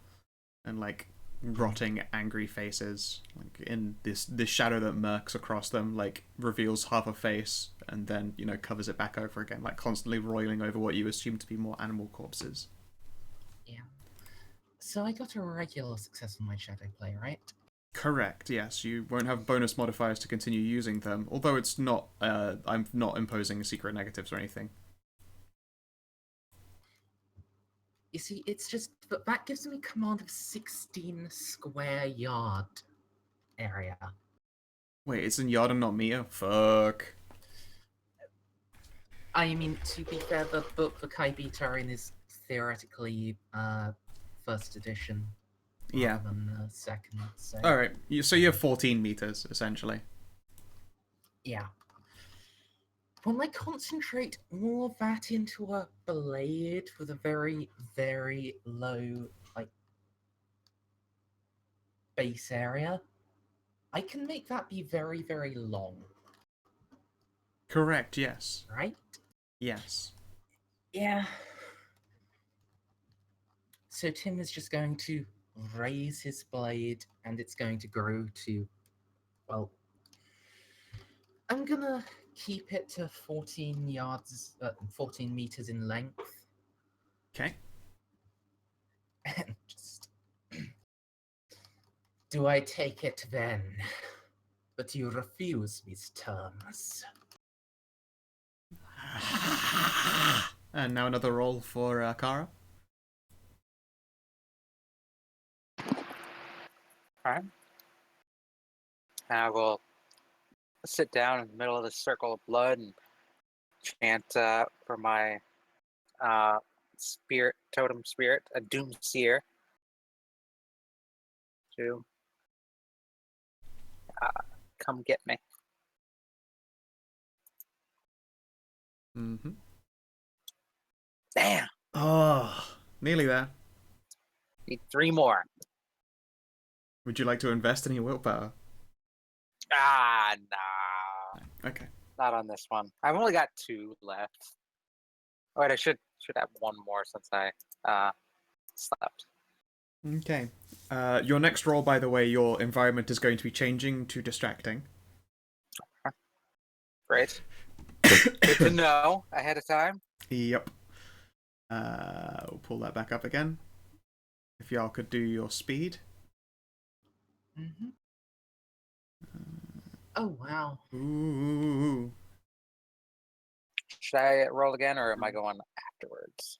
and like rotting, angry faces. Like in this shadow that murks across them, like reveals half a face and then covers it back over again, like constantly roiling over what you assume to be more animal corpses. Yeah. So I got a regular success on my shadow play, right? Correct, yes. You won't have bonus modifiers to continue using them, although it's not, I'm not imposing secret negatives or anything. You see, it's just that gives me command of 16 square yard area. Wait, it's in yard and not meter? Fuck. I mean, to be fair, the book for Kai Bitarin is theoretically first edition. Yeah. Rather than second. So. Alright, so you have 14 meters, essentially. Yeah. When I concentrate all of that into a blade with a very, very low, base area, I can make that be very, very long. Correct, yes. Right? Yes. Yeah. So Tim is just going to raise his blade, and it's going to grow to, well, I'm gonna keep it to 14 yards, 14 meters in length, Okay. and just. Do I take it then? But you refuse these terms. And now another roll for Kara. Alright. I will sit down in the middle of this circle of blood and chant for my spirit, totem spirit, a doomseer, to come get me. Mm-hmm. Damn! Oh, nearly there. Need 3 more. Would you like to invest any willpower? Ah, nah. Okay. Not on this one. I've only got 2 left. Oh, wait, I should have 1 more since I slept. Okay. Your next roll, by the way, your environment is going to be changing to distracting. Great. Good to know ahead of time. Yep. We'll pull that back up again. If y'all could do your speed. Mm-hmm. Oh, wow. Ooh. Should I roll again, or am I going afterwards?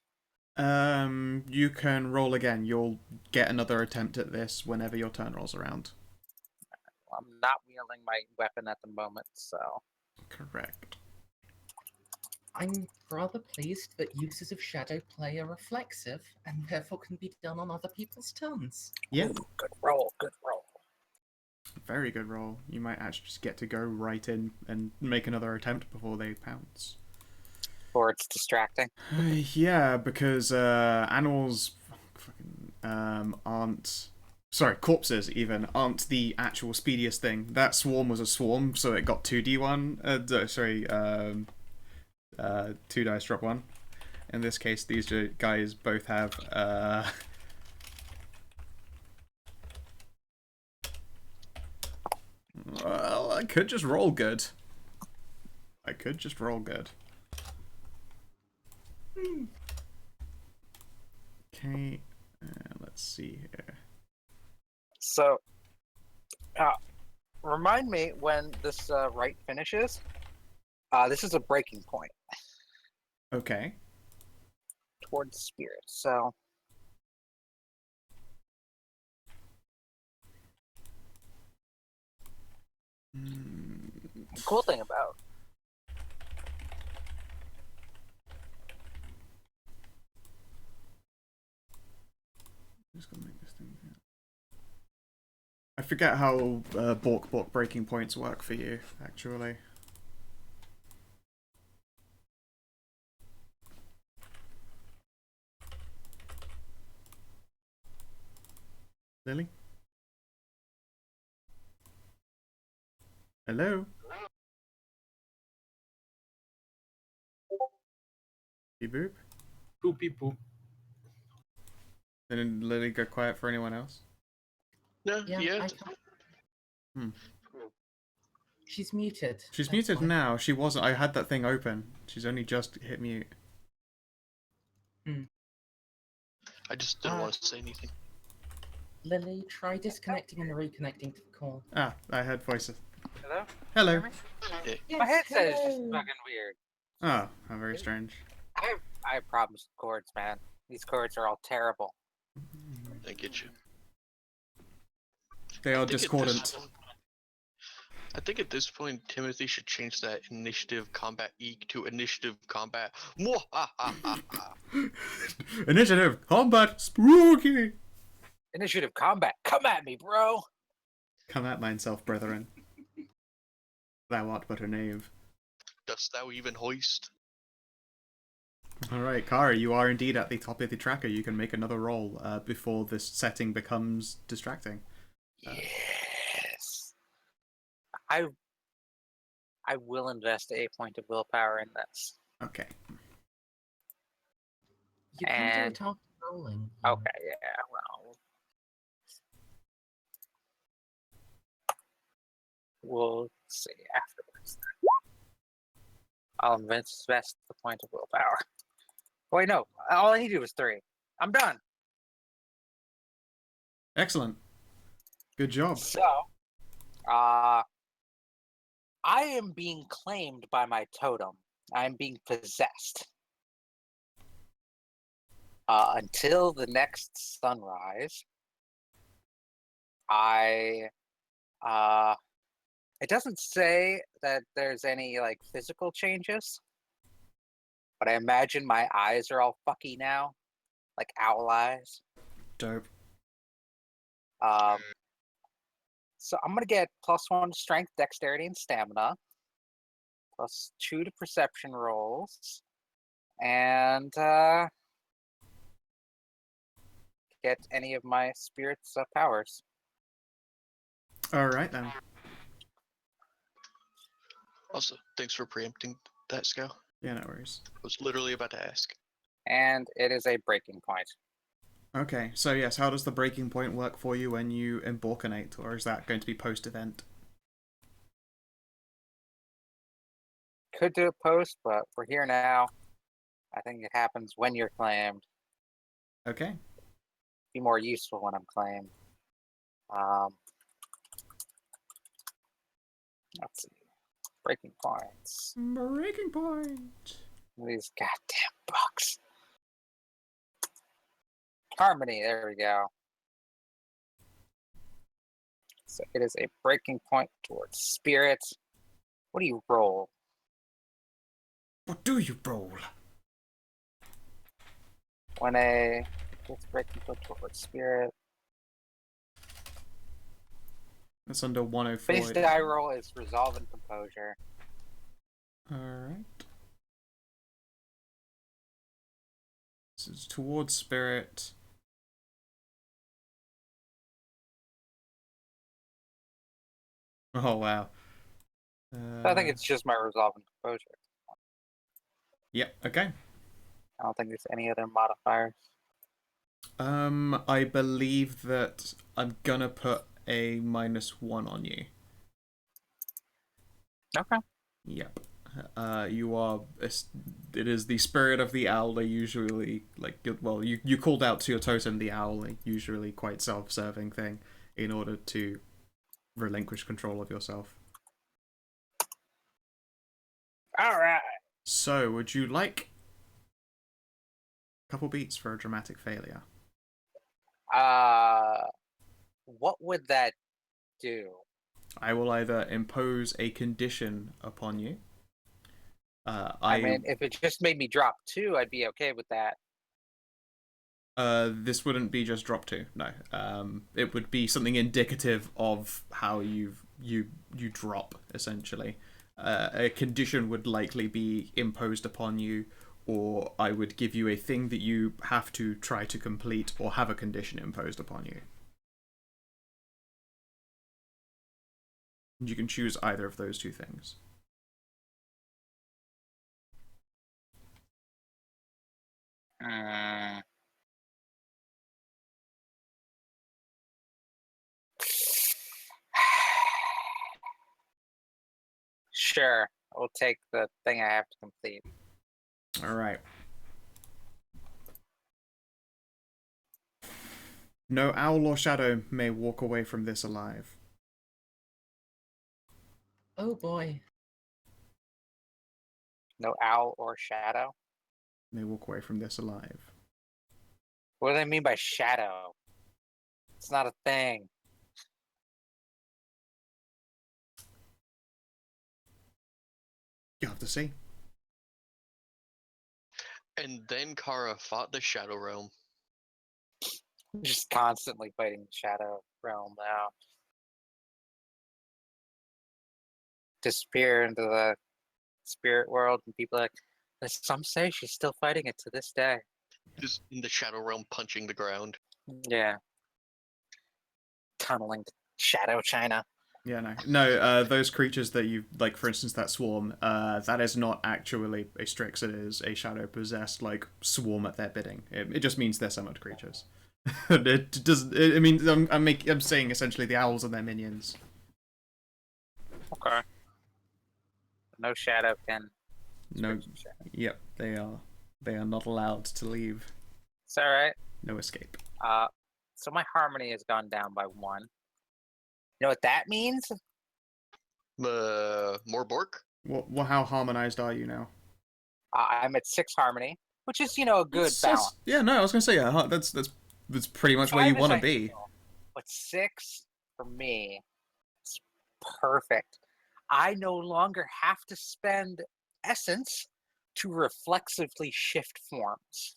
You can roll again. You'll get another attempt at this whenever your turn rolls around. Well, I'm not wielding my weapon at the moment, so... Correct. I'm rather pleased that uses of shadow play are reflexive and therefore can be done on other people's turns. Yeah. Ooh, good roll, good roll. Very good roll. You might actually just get to go right in and make another attempt before they pounce. Or it's distracting. Yeah, because animals aren't... Sorry, corpses even aren't the actual speediest thing. That swarm was a swarm, so it got 2d1. 2 dice drop 1. In this case, these guys both have... Well, I could just roll good. Okay, let's see here. So, remind me when this rite finishes. This is a breaking point Okay. towards spirit. So, the cool thing about Just gonna make this thing. I forget how Bork breaking points work for you, actually. Lily? Hello? Beep boop? Boop beep boop. Did Lily go quiet for anyone else? No, Yeah, yeah. I can't. Hmm. She's muted. She's That's muted fine. now. She wasn't. I had that thing open. She's only just hit mute. I just didn't want to say anything. Lily, try disconnecting and reconnecting to the call. Ah, I heard voices. hello. Hello. Hear me? Yeah. My headset is just hello. fucking weird. Oh, how very strange. I have problems with cords, man. These cords are all terrible. I get you. They are I think at this discordant. point- I think at this point, Timothy should change that initiative combat E to initiative combat. Mwahahaha. Initiative, combat, spooky. Initiative combat. Come at me, bro. Come at myself, brethren. Thou art but a knave. Dost thou even hoist? Alright, Kara, you are indeed at the top of the tracker. You can make another roll before this setting becomes distracting. Yes. I will invest a point of willpower in this. Okay. You can do And- it after rolling. Okay, yeah, well. We'll see afterwards. I'll invest the point of willpower. Wait, no. All I need to do is 3. I'm done. Excellent. Good job. So, I am being claimed by my totem. I'm being possessed. Until the next sunrise, it doesn't say that there's any like physical changes, but I imagine my eyes are all fucky now, like owl eyes. Dope. So I'm gonna get +1 to strength, dexterity, and stamina, +2 to perception rolls, and get any of my spirit's powers. All right then. Also, thanks for preempting that, Scout. Yeah, no worries. I was literally about to ask. And it is a breaking point. Okay, so yes, how does the breaking point work for you when you emborcanate, or is that going to be post-event? Could do it post, but we're here now. I think it happens when you're claimed. Okay. Be more useful when I'm claimed. Let's see. Breaking points. Breaking point. These goddamn books. Harmony, there we go. So it is a breaking point towards spirit. What do you roll? What do you roll? When a gets breaking point towards spirit. That's under 104. Base die roll is resolve and composure. Alright. This is towards spirit. Oh, wow. I think it's just my resolve and composure. Yep, okay. I don't think there's any other modifiers. I believe that I'm gonna put a -1 on you. Okay. Yep. You are. It is the spirit of the owl. They usually well, you called out to your totem the owl. Usually quite self-serving thing in order to relinquish control of yourself. All right. So, would you like a couple beats for a dramatic failure? What would that do? I will either impose a condition upon you. I mean, if it just made me drop 2, I'd be okay with that. This wouldn't be just drop 2. No. It would be something indicative of how you drop, essentially. A condition would likely be imposed upon you, or I would give you a thing that you have to try to complete, or have a condition imposed upon you. You can choose either of those two things. Sure, I'll take the thing I have to complete. Alright. No owl or shadow may walk away from this alive. Oh boy. No owl or shadow? May walk away from this alive. What do they mean by shadow? It's not a thing. You'll have to see. And then Kara fought the Shadow Realm. Just constantly fighting the shadow realm now. Disappear into the spirit world, and people are like, some say she's still fighting it to this day. Just in the Shadow Realm punching the ground. Yeah. Tunneling to Shadow China. Yeah, no, those creatures that you, like, for instance, that swarm, that is not actually a Strix, it is a shadow-possessed, like, swarm at their bidding. It just means they're summoned creatures. It doesn't, I mean, I'm saying essentially the owls are their minions. Okay. No shadow can No. Yep, they are. They are not allowed to leave. It's all right. No escape. So my harmony has gone down by 1. You know what that means? More Bork? What? How harmonized are you now? I'm at 6 harmony, which is, a good balance. Yeah, no, I was gonna say that's pretty much where 5 you is want to be. ideal, but 6 for me is perfect. I no longer have to spend essence to reflexively shift forms.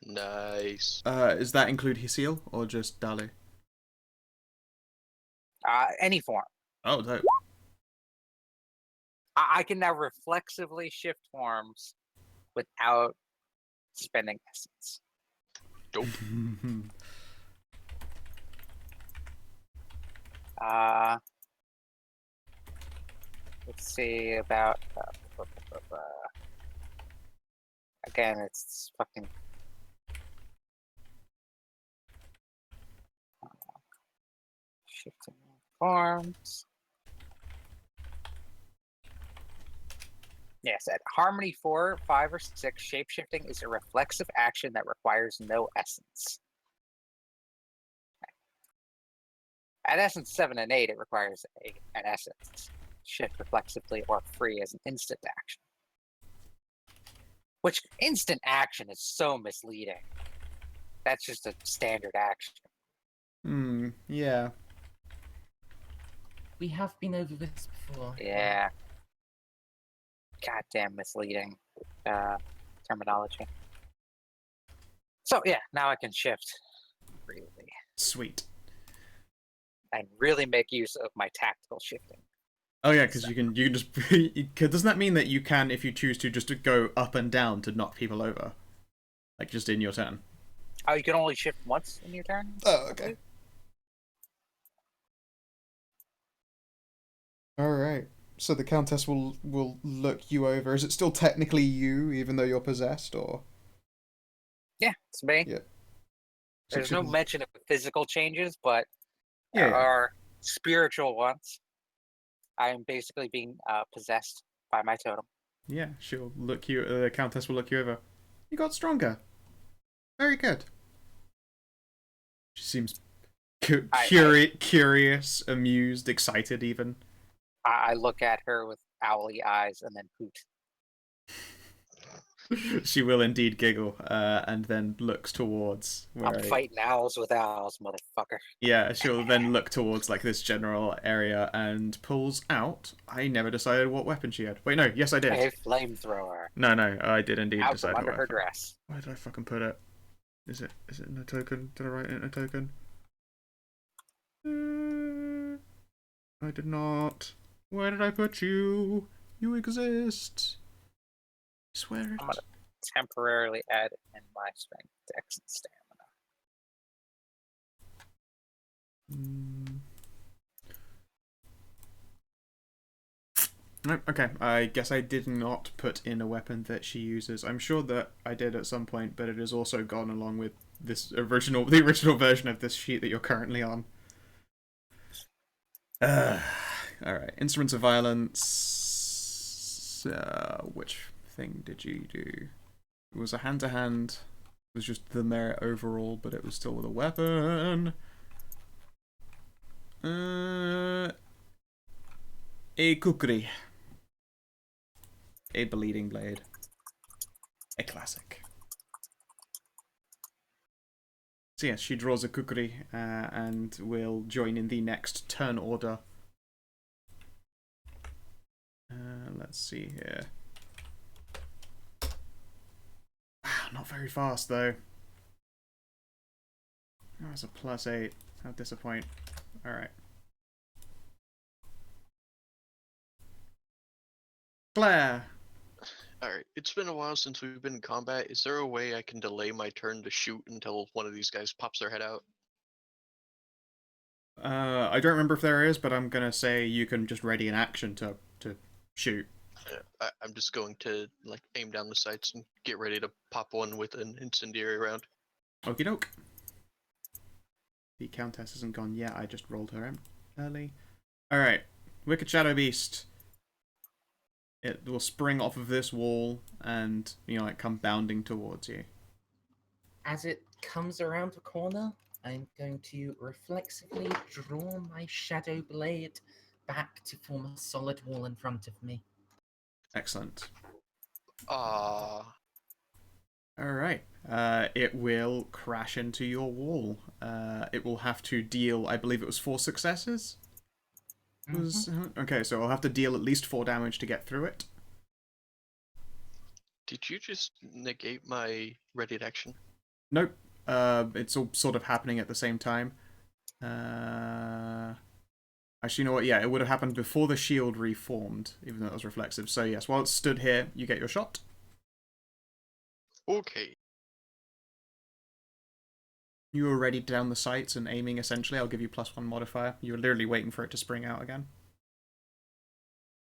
Nice. Does that include Hisil or just Dali? Any form. Oh, dope. I can now reflexively shift forms without spending essence. Dope. Let's see about. Again, it's fucking. Shifting forms. Yes, at Harmony 4, 5, or 6, shapeshifting is a reflexive action that requires no essence. At Essence 7 and 8, it requires an essence. Shift reflexively or free as an instant action. Which, instant action is so misleading. That's just a standard action. Yeah. We have been over this before. Yeah. Goddamn misleading terminology. So yeah, now I can shift freely Sweet. and really make use of my tactical shifting. Oh yeah, because you can just. Doesn't that mean that you can, if you choose to, just to go up and down to knock people over, like just in your turn? Oh, you can only shift once in your turn? Oh, okay. All right. So the Countess will look you over. Is it still technically you, even though you're possessed, or? Yeah, it's me. Yeah. There's no mention of physical changes, but Yeah. there are spiritual ones. I am basically being possessed by my totem. Yeah, she'll look you. The Countess will look you over. You got stronger. Very good. She seems curious, amused, excited, even. I look at her with owly eyes and then hoot. She will indeed giggle, and then looks towards where I'm fighting owls with owls, motherfucker. Yeah, she'll then look towards like this general area and pulls out. I never decided what weapon she had. Wait, no, yes I did. A flamethrower. No, I did indeed Out decide from under what her weapon. dress. Where did I fucking put it? Is it in a token? Did I write it in a token? I did not. Where did I put you? You exist. I swear it. I'm gonna temporarily add in my strength, dex, and stamina. Nope, okay, I guess I did not put in a weapon that she uses. I'm sure that I did at some point, but it has also gone along with the original version of this sheet that you're currently on. Alright, instruments of violence. Which thing did you do? It was a hand-to-hand. It was just the merit overall, but it was still with a weapon. A kukri. A bleeding blade. A classic. So yes, she draws a kukri and will join in the next turn order. Let's see here. Wow, not very fast though. Oh, it's a +8. How disappoint. Alright. Claire! Alright, it's been a while since we've been in combat. Is there a way I can delay my turn to shoot until one of these guys pops their head out? I don't remember if there is, but I'm gonna say you can just ready an action to shoot. I'm just going to like aim down the sights and get ready to pop one with an incendiary round. Okie doke. The Countess isn't gone yet, I just rolled her in early. Alright, Wicked Shadow Beast. It will spring off of this wall and, like, come bounding towards you. As it comes around the corner, I'm going to reflexively draw my shadow blade back to form a solid wall in front of me. Excellent. Ah, Alright. It will crash into your wall. It will have to deal, I believe it was 4 successes? Okay, so it'll have to deal at least 4 damage to get through it. did you just negate my ready action? Nope. It's all sort of happening at the same time. Actually, you know what? Yeah, it would have happened before the shield reformed, even though it was reflexive. So yes, while it's stood here, you get your shot. Okay. You were ready down the sights and aiming, essentially. I'll give you +1 modifier. You were literally waiting for it to spring out again.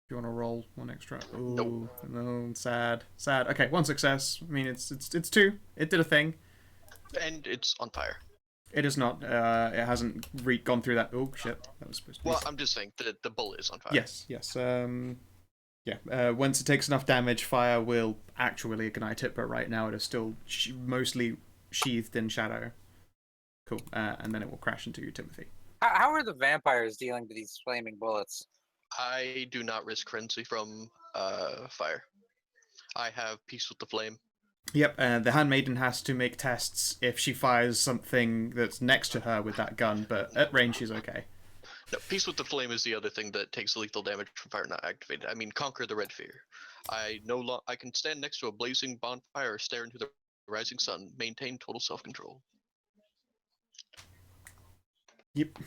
Do you want to roll 1 extra? Ooh, Nope. no, sad. Sad. Okay, 1 success. I mean, it's 2. It did a thing. And it's on fire. It is not. It hasn't gone through that. Oh, shit. That was supposed to be... Well, I'm just saying that the bullet is on fire. Yes. Yeah. Once it takes enough damage, fire will actually ignite it, but right now it is still mostly sheathed in shadow. Cool. And then it will crash into you, Timothy. How are the vampires dealing with these flaming bullets? I do not risk frenzy from fire. I have peace with the flame. Yep, the handmaiden has to make tests if she fires something that's next to her with that gun, but at range she's okay. No, peace with the flame is the other thing that takes lethal damage from fire not activated. I mean, conquer the red fear. I can stand next to a blazing bonfire or stare into the rising sun. Maintain total self-control. Yep.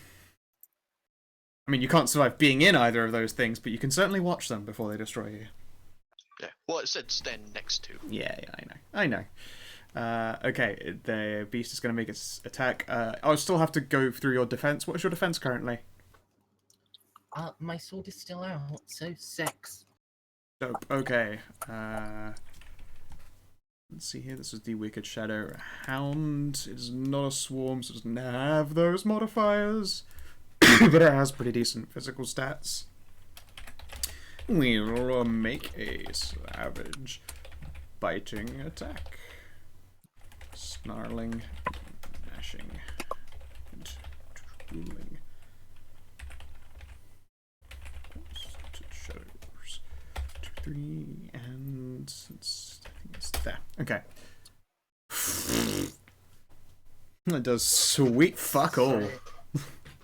I mean, you can't survive being in either of those things, but you can certainly watch them before they destroy you. Yeah. Well, it said stand next to. Yeah, I know. Okay, the beast is going to make its attack. I'll still have to go through your defense. What's your defense currently? My sword is still out, so 6. Dope. Okay. Let's see here. This is the Wicked Shadow Hound. It is not a swarm, so it doesn't have those modifiers. But it has pretty decent physical stats. We'll make a savage biting attack. Snarling, gnashing, and drooling. Shadows. 2, 3, and I think it's there. Okay. That does sweet fuck all. So,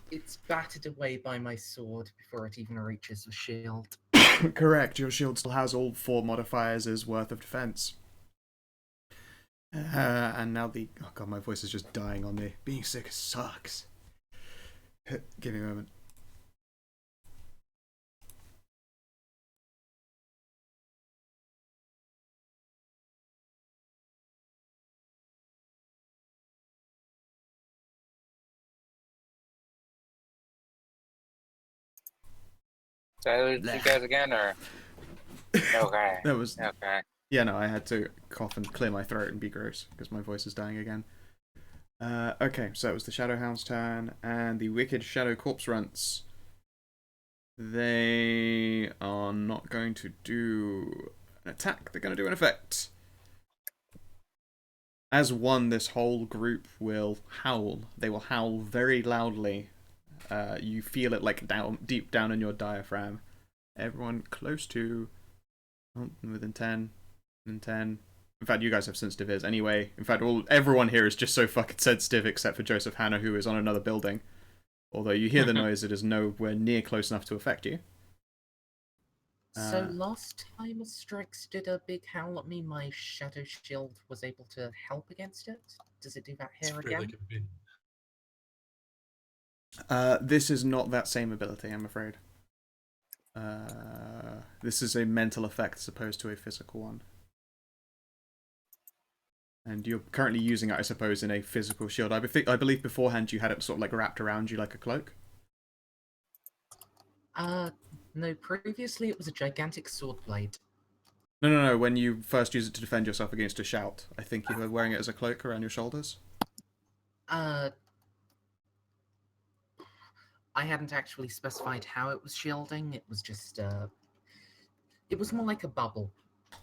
it's battered away by my sword before it even reaches the shield. Correct, your shield still has all 4 modifiers' worth of defense. And now the... Oh god, my voice is just dying on me. Being sick sucks. Give me a moment. So I lose you guys again, or okay? That was... Okay. Yeah, no, I had to cough and clear my throat and be gross, because my voice is dying again. Okay, so it was the Shadowhound's turn, and the Wicked Shadow Corpse Runts. They are not going to do an attack, they're going to do an effect. As one, this whole group will howl. They will howl very loudly. You feel it like deep down in your diaphragm. Everyone close to... Oh, within 10. In 10. In fact, you guys have sensitive ears anyway. In fact, everyone here is just so fucking sensitive except for Joseph Hanna, who is on another building. Although you hear the noise, it is nowhere near close enough to affect you. So last time a Strix did a big howl at me, my Shadow Shield was able to help against it. Does it do that It's here really again? convenient. This is not that same ability, I'm afraid. This is a mental effect as opposed to a physical one. And you're currently using it, I suppose, in a physical shield. I believe beforehand you had it sort of like wrapped around you like a cloak. No, previously it was a gigantic sword blade. No. When you first use it to defend yourself against a shout, I think you were wearing it as a cloak around your shoulders. I hadn't actually specified how it was shielding. It was just It was more like a bubble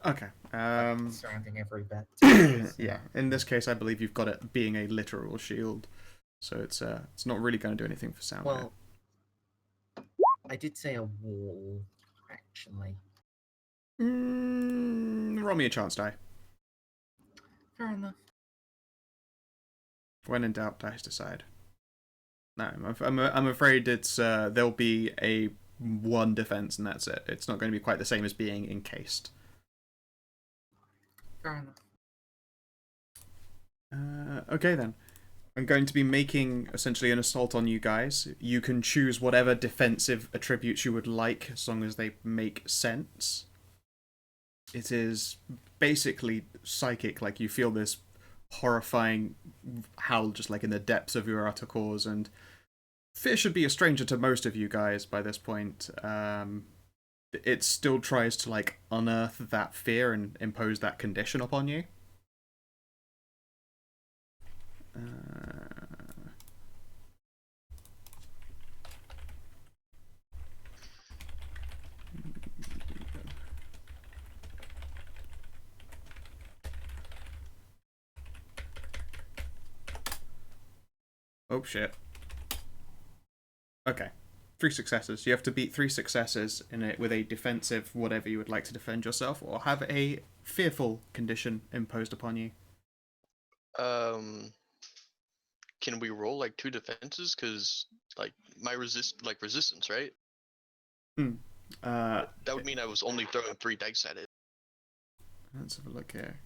Okay. surrounding every bed. Yeah. In this case, I believe you've got it being a literal shield, so it's not really going to do anything for sound. Well, I did say a wall, actually. Roll me a chance die. Fair enough. When in doubt, dice decide. No, I'm afraid it's there'll be a one defense and that's it. It's not going to be quite the same as being encased. Fair enough. Okay then. I'm going to be making essentially an assault on you guys. You can choose whatever defensive attributes you would like as long as they make sense. It is basically psychic, like you feel this horrifying howl just like in the depths of your outer cores, and fear should be a stranger to most of you guys by this point. It still tries to like unearth that fear and impose that condition upon you. Oh shit. Okay. 3 successes. You have to beat 3 successes in it with a defensive whatever you would like to defend yourself, or have a fearful condition imposed upon you. Can we roll like 2 defenses? Cause like my resistance, right? That would mean I was only throwing 3 dice at it. Let's have a look here.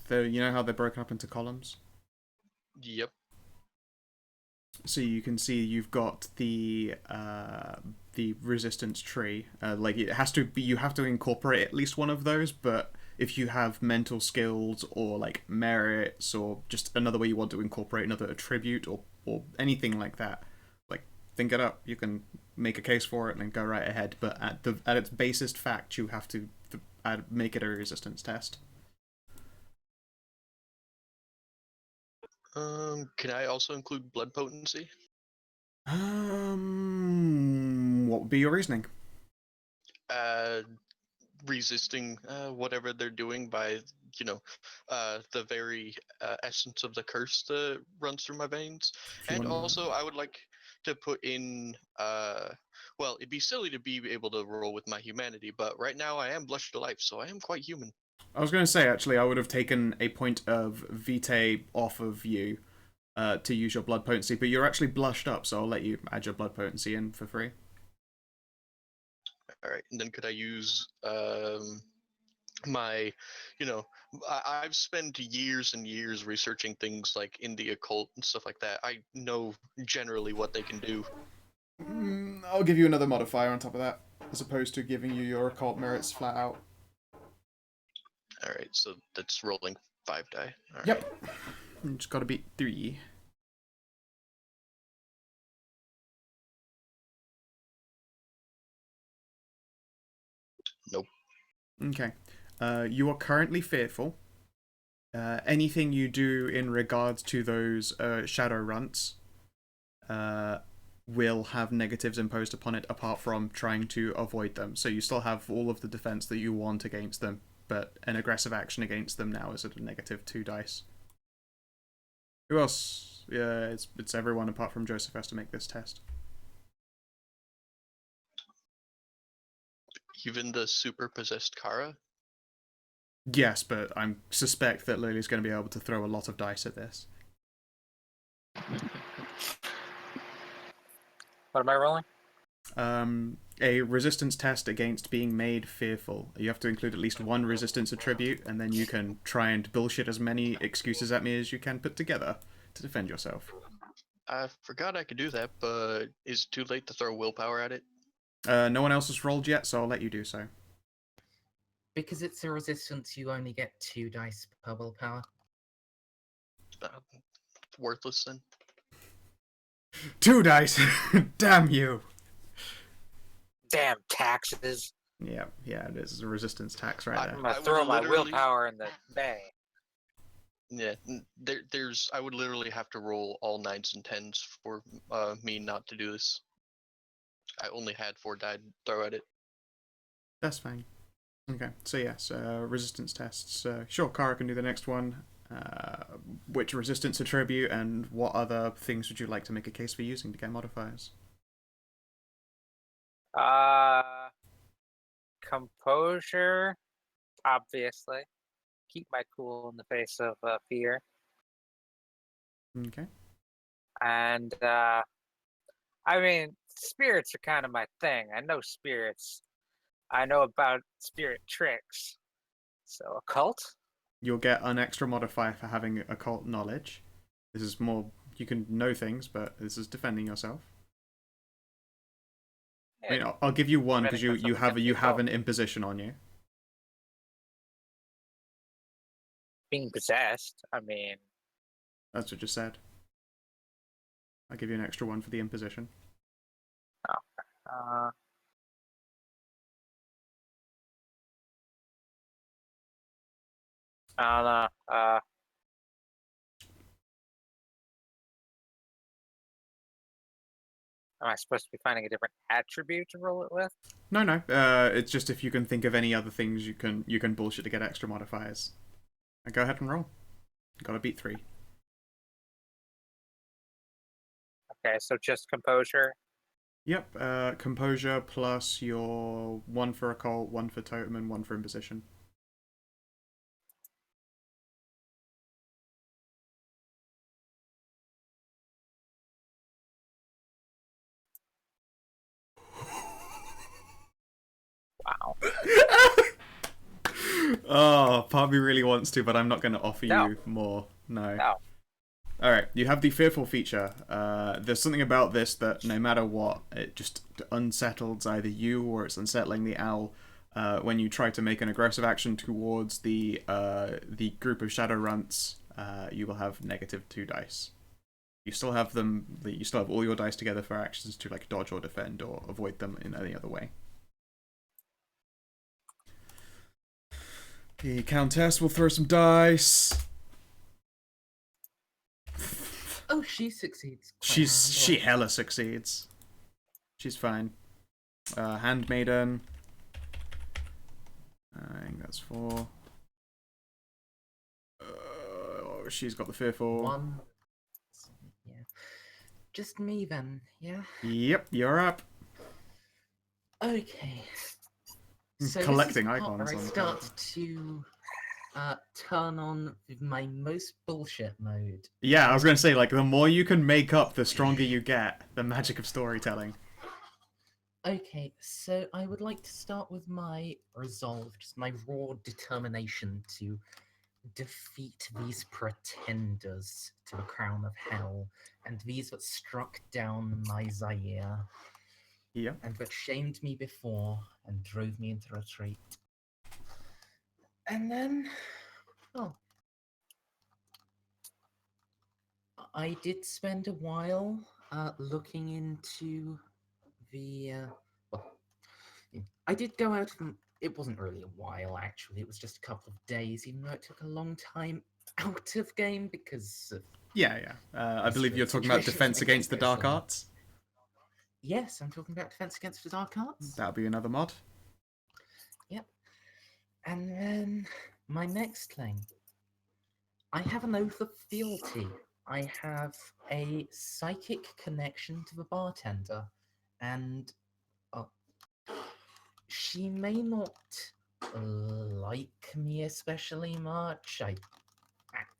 You know how they're broken up into columns? Yep. So you can see you've got the resistance tree. Like it has to be, you have to incorporate at least one of those. But if you have mental skills or like merits or just another way you want to incorporate another attribute or anything like that, like think it up. You can make a case for it and then go right ahead. But at its basest fact, you have to make it a resistance test. Can I also include blood potency? What would be your reasoning? Resisting whatever they're doing by, the very essence of the curse that runs through my veins. And also, I would like to put in, well, it'd be silly to be able to roll with my humanity, but right now I am blushed to life, so I am quite human. I was going to say, actually, I would have taken a point of vitae off of you to use your blood potency, but you're actually blushed up, so I'll let you add your blood potency in for free. All right, and then could I use my, I've spent years and years researching things like in the occult and stuff like that. I know generally what they can do. I'll give you another modifier on top of that, as opposed to giving you your occult merits flat out. All right, so that's rolling 5 die. All right. Yep. You just got to beat 3. Nope. Okay. You are currently fearful. Anything you do in regards to those shadow runts will have negatives imposed upon it, apart from trying to avoid them. So you still have all of the defense that you want against them, but an aggressive action against them now is at a -2 dice. Who else? Yeah, it's everyone apart from Joseph has to make this test. Even the super possessed Kara? Yes, but I suspect that Lily's going to be able to throw a lot of dice at this. What am I rolling? A resistance test against being made fearful. You have to include at least one resistance attribute, and then you can try and bullshit as many excuses at me as you can put together to defend yourself. I forgot I could do that, but is it too late to throw willpower at it? No one else has rolled yet, so I'll let you do so. Because it's a resistance, you only get 2 dice per willpower. Worthless then. 2 dice! Damn you! Damn taxes. Yeah, it is a resistance tax right I'm there. gonna I would throw my literally- willpower in the bay. Yeah, there's. I would literally have to roll all 9s and 10s for me not to do this. I only had 4 die to throw at it. That's fine. Okay, so yes, resistance tests. Sure, Kara can do the next one. Which resistance attribute and what other things would you like to make a case for using to get modifiers? Composure, obviously. Keep my cool in the face of fear. Okay. And I mean, spirits are kind of my thing. I know spirits. I know about spirit tricks. So occult? You'll get an extra modifier for having occult knowledge. This is more, you can know things, but this is defending yourself. I mean, I'll give you one because Defending you myself have against an occult. imposition on you. Being possessed. I mean, That's what you said. I'll give you an extra one for the imposition. uh, I don't know. Am I supposed to be finding a different attribute to roll it with? No. It's just if you can think of any other things you can bullshit to get extra modifiers. Go ahead and roll. Gotta beat 3. Okay, so just composure. Yep. Composure plus your 1 for occult, 1 for totem, and 1 for imposition. Wow. Oh, part of me really wants to, but I'm not going to offer No. you more. No. No. Alright, you have the fearful feature. There's something about this that no matter what, it just unsettles either you or it's unsettling the owl. When you try to make an aggressive action towards the group of shadow runts, you will have -2 dice. You still have them. You still have all your dice together for actions to like dodge or defend or avoid them in any other way. The Countess will throw some dice. Oh, she succeeds. quite She handily. hella succeeds. She's fine. Handmaiden. I think that's 4. She's got the fearful. 1. Yeah. Just me then, yeah? Yep, you're up. Okay. So Collecting this is the part icons where I on the start card. to turn on my most bullshit mode. Yeah, I was going to say, like, the more you can make up, the stronger you get. The magic of storytelling. Okay, so I would like to start with my resolve, just my raw determination to defeat these pretenders to the crown of hell, and these that struck down my Zaire, Yep. and that shamed me before and drove me into retreat. And then, well, I did spend a while looking into the. Well, I did go out of. It wasn't really a while, actually. It was just a couple of days, even though it took a long time out of game because of. Yeah. I believe you're talking about Situations Defense make Against it the go Dark slow. Arts. Yes, I'm talking about Defense Against the Dark Arts. That'll be another mod. Yep. And then my next thing. I have an oath of fealty. I have a psychic connection to the bartender, and she may not like me especially much.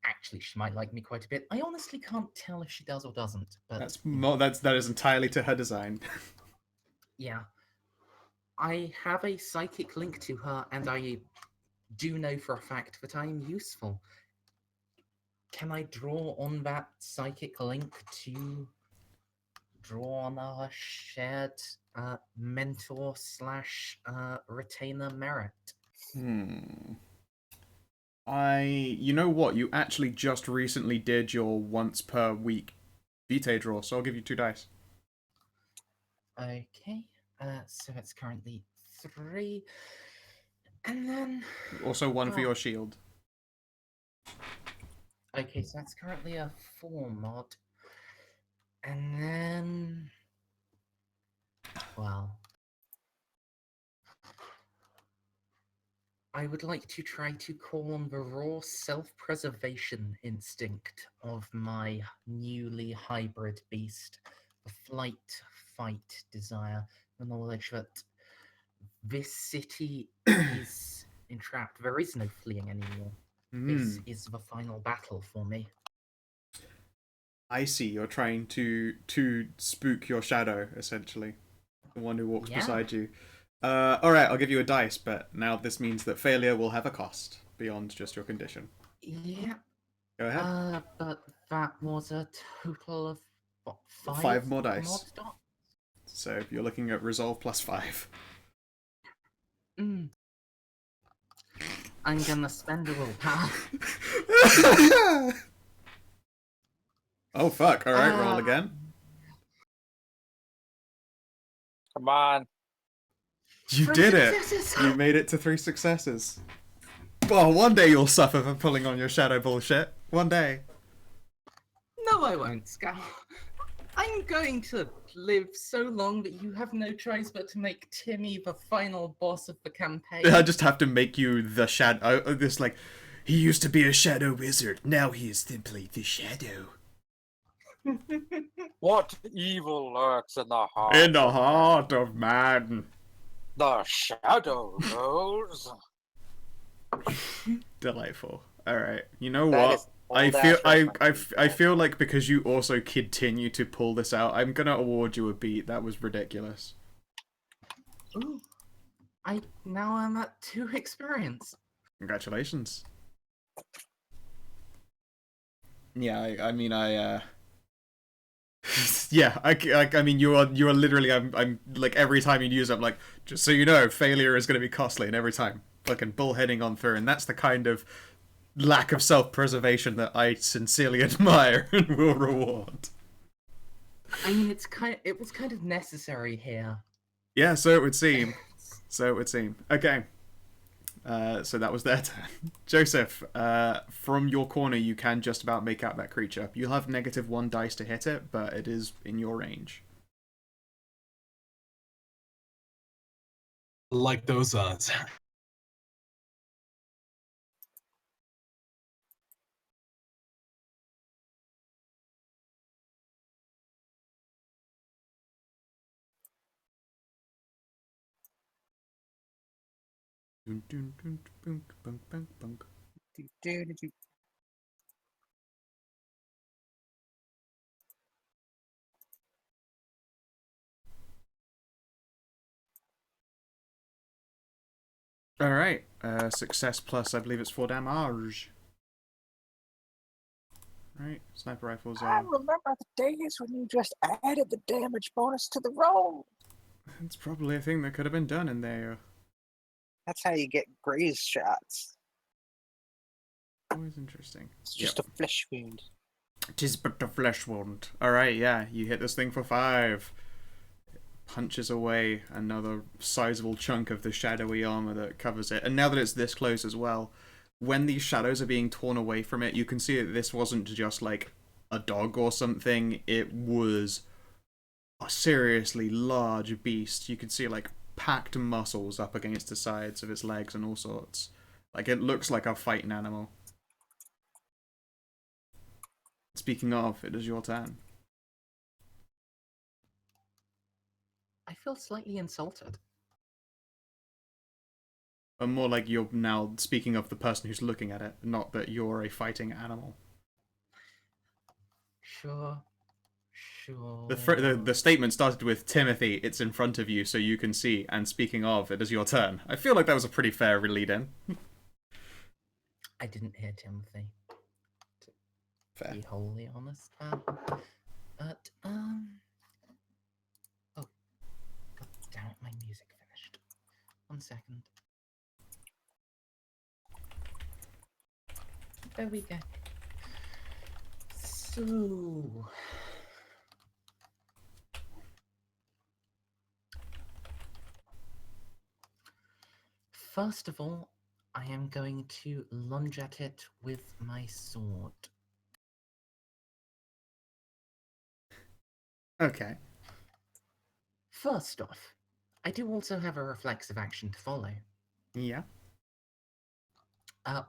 Actually, she might like me quite a bit. I honestly can't tell if she does or doesn't. But That is entirely to her design. yeah, I have a psychic link to her, and I do know for a fact that I am useful. Can I draw on that psychic link to draw on our shared mentor slash retainer merit? You know what? You actually just recently did your once per week vitae draw, so I'll give you 2 dice. Okay, so it's currently 3. And then. Also 1 for Oh. your shield. Okay, so that's currently a 4 mod. And then. Well. I would like to try to call on the raw self-preservation instinct of my newly hybrid beast, the flight-fight desire, the knowledge that this city is entrapped. There is no fleeing anymore. This is the final battle for me. I see. You're trying to spook your shadow, essentially, the one who walks Yeah. beside you. All right, I'll give you a dice, but now this means that failure will have a cost beyond just your condition. Yeah. Go ahead. But that was a total of what, 5 more dice. dots? So you're looking at resolve plus 5. I'm gonna spend a willpower. Oh fuck! All right, roll again. Come on. You 3 did it. successes! You made it to 3 successes. Well, one day you'll suffer for pulling on your shadow bullshit. One day. No, I won't, Scout. I'm going to live so long that you have no choice but to make Timmy the final boss of the campaign. I just have to make you the shadow. This like, he used to be a shadow wizard. Now he is simply the shadow. What evil lurks in the heart? In the heart of man. The shadow knows. Delightful. All right. You know That what? is I old-ass feel reference. I feel like because you also continue to pull this out, I'm gonna award you a beat. That was ridiculous. Ooh. Now I'm at 2 experience. Congratulations. Yeah, I mean, yeah, I mean, you are literally, I'm like, every time you use it, I'm like, just so you know, failure is going to be costly, and every time, fucking bullheading on through, and that's the kind of lack of self-preservation that I sincerely admire and will reward. I mean, it was kind of necessary here. Yeah, so it would seem. Okay. So that was their turn. Joseph, from your corner, you can just about make out that creature. You'll have -1 dice to hit it, but it is in your range. Like those odds. Dun, dun, dun, bunk, bunk, bunk, bunk. All right. Success plus, I believe it's 4 damage. Right. Sniper rifles I are. remember the days when you just added the damage bonus to the roll. It's probably a thing that could have been done in there. That's how you get graze shots. Always interesting. It's just a flesh wound. 'Tis but a flesh wound. Alright, yeah, you hit this thing for 5. Punches away another sizable chunk of the shadowy armor that covers it. And now that it's this close as well, when these shadows are being torn away from it, you can see that this wasn't just like a dog or something. It was a seriously large beast. You can see like packed muscles up against the sides of its legs and all sorts. Like, it looks like a fighting animal. Speaking of, it is your turn. I feel slightly insulted. Or more like you're now speaking of the person who's looking at it, not that you're a fighting animal. Sure. The statement started with, Timothy, it's in front of you so you can see, and speaking of, it is your turn. I feel like that was a pretty fair lead-in. I didn't hear Timothy. Fair. Be wholly honest. But oh, God damn it! My music finished. 1 second. There we go. So, first of all, I am going to lunge at it with my sword. Okay. First off, I do also have a reflexive action to follow. Yeah.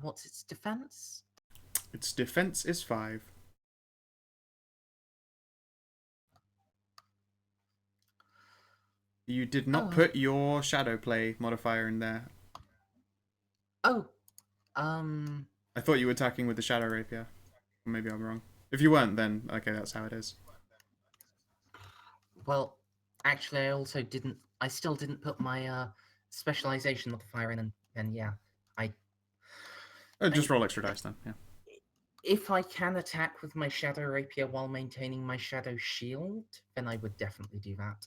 What's its defense? Its defense is 5. You did not Oh. put your shadow play modifier in there. Oh, I thought you were attacking with the shadow rapier. Or maybe I'm wrong. If you weren't, then okay, that's how it is. well, actually, I also didn't. I still didn't put my specialization modifier in, and yeah, Just roll extra dice then. Yeah. if I can attack with my shadow rapier while maintaining my shadow shield, then I would definitely do that.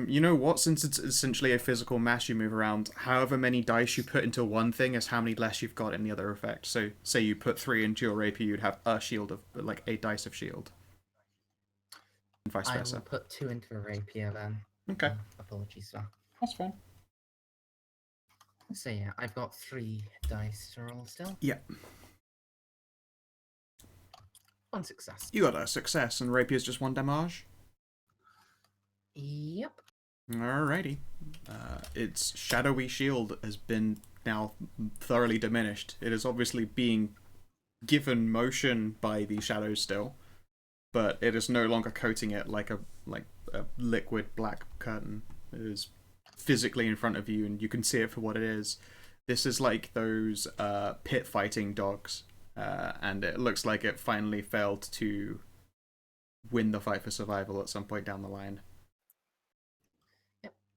You know what? Since it's essentially a physical mass you move around, however many dice you put into one thing is how many less you've got in the other effect. So, say you put 3 into your rapier, you'd have a shield of like 8 dice of shield, and vice I versa. will put 2 into the rapier then. Okay, Apologies, sir. that's fine. So yeah, I've got 3 dice to roll still. Yeah, 1 success. you got a success, and rapier's just 1 damage. Yep. Alrighty. Its shadowy shield has been now thoroughly diminished. It is obviously being given motion by the shadows still, but it is no longer coating it like a liquid black curtain. It is physically in front of you, and you can see it for what it is. This is like those pit fighting dogs, and it looks like it finally failed to win the fight for survival at some point down the line.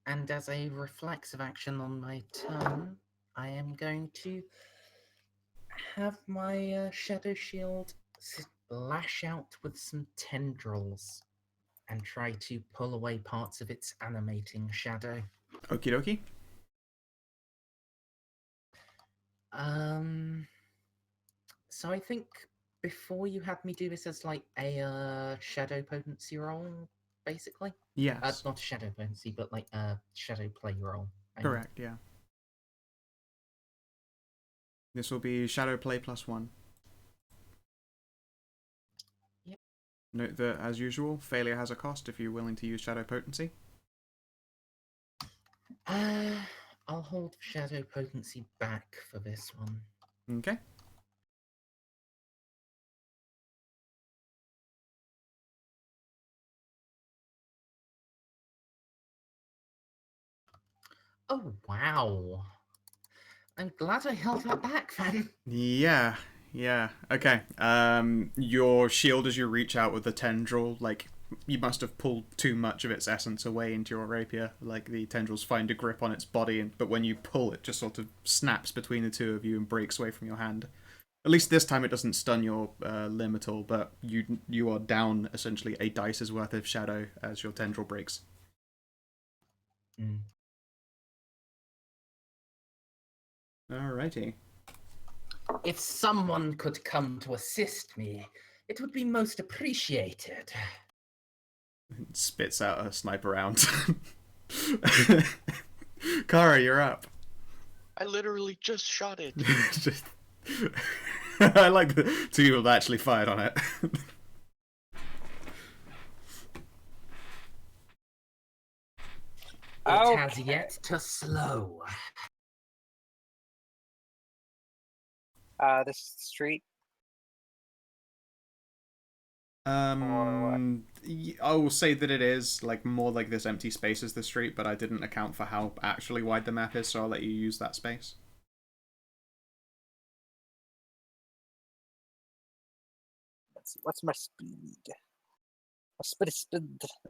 And as a reflexive action on my turn, I am going to have my shadow shield lash out with some tendrils and try to pull away parts of its animating shadow. Okie dokie. So I think before you had me do this as like a shadow potency roll, basically. Yes. Not a shadow potency, but like a shadow play roll. Correct, yeah. This will be shadow play +1. Yep. Note that, as usual, failure has a cost if you're willing to use shadow potency. I'll hold shadow potency back for this one. Okay. Oh, wow. I'm glad I held that back then. Yeah. Okay. Your shield, as you reach out with the tendril, like, you must have pulled too much of its essence away into your rapier. Like, the tendrils find a grip on its body, but when you pull, it just sort of snaps between the two of you and breaks away from your hand. At least this time it doesn't stun your limb at all, but you are down essentially a dice's worth of shadow as your tendril breaks. Mm. Alrighty. If someone could come to assist me, it would be most appreciated. It spits out a sniper round. Kara, you're up. I literally just shot it. I like the 2 people that actually fired on it. It has yet to slow. This street. I will say that it is like more like this empty space as the street, but I didn't account for how actually wide the map is, so I'll let you use that space. Let's see, what's my speed? My speed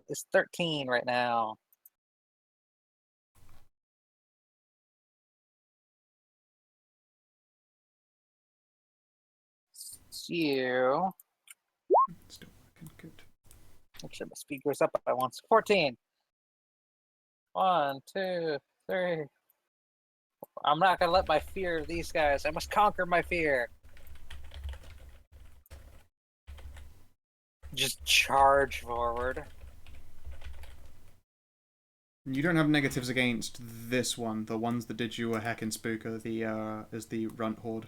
is 13 right now. So, Still working good. make sure my speed goes up by once. 14. 1, 2, 3. I'm not gonna let my fear of these guys. I must conquer my fear. Just charge forward. You don't have negatives against this one. The ones that did you a heckin' spook are the runt horde.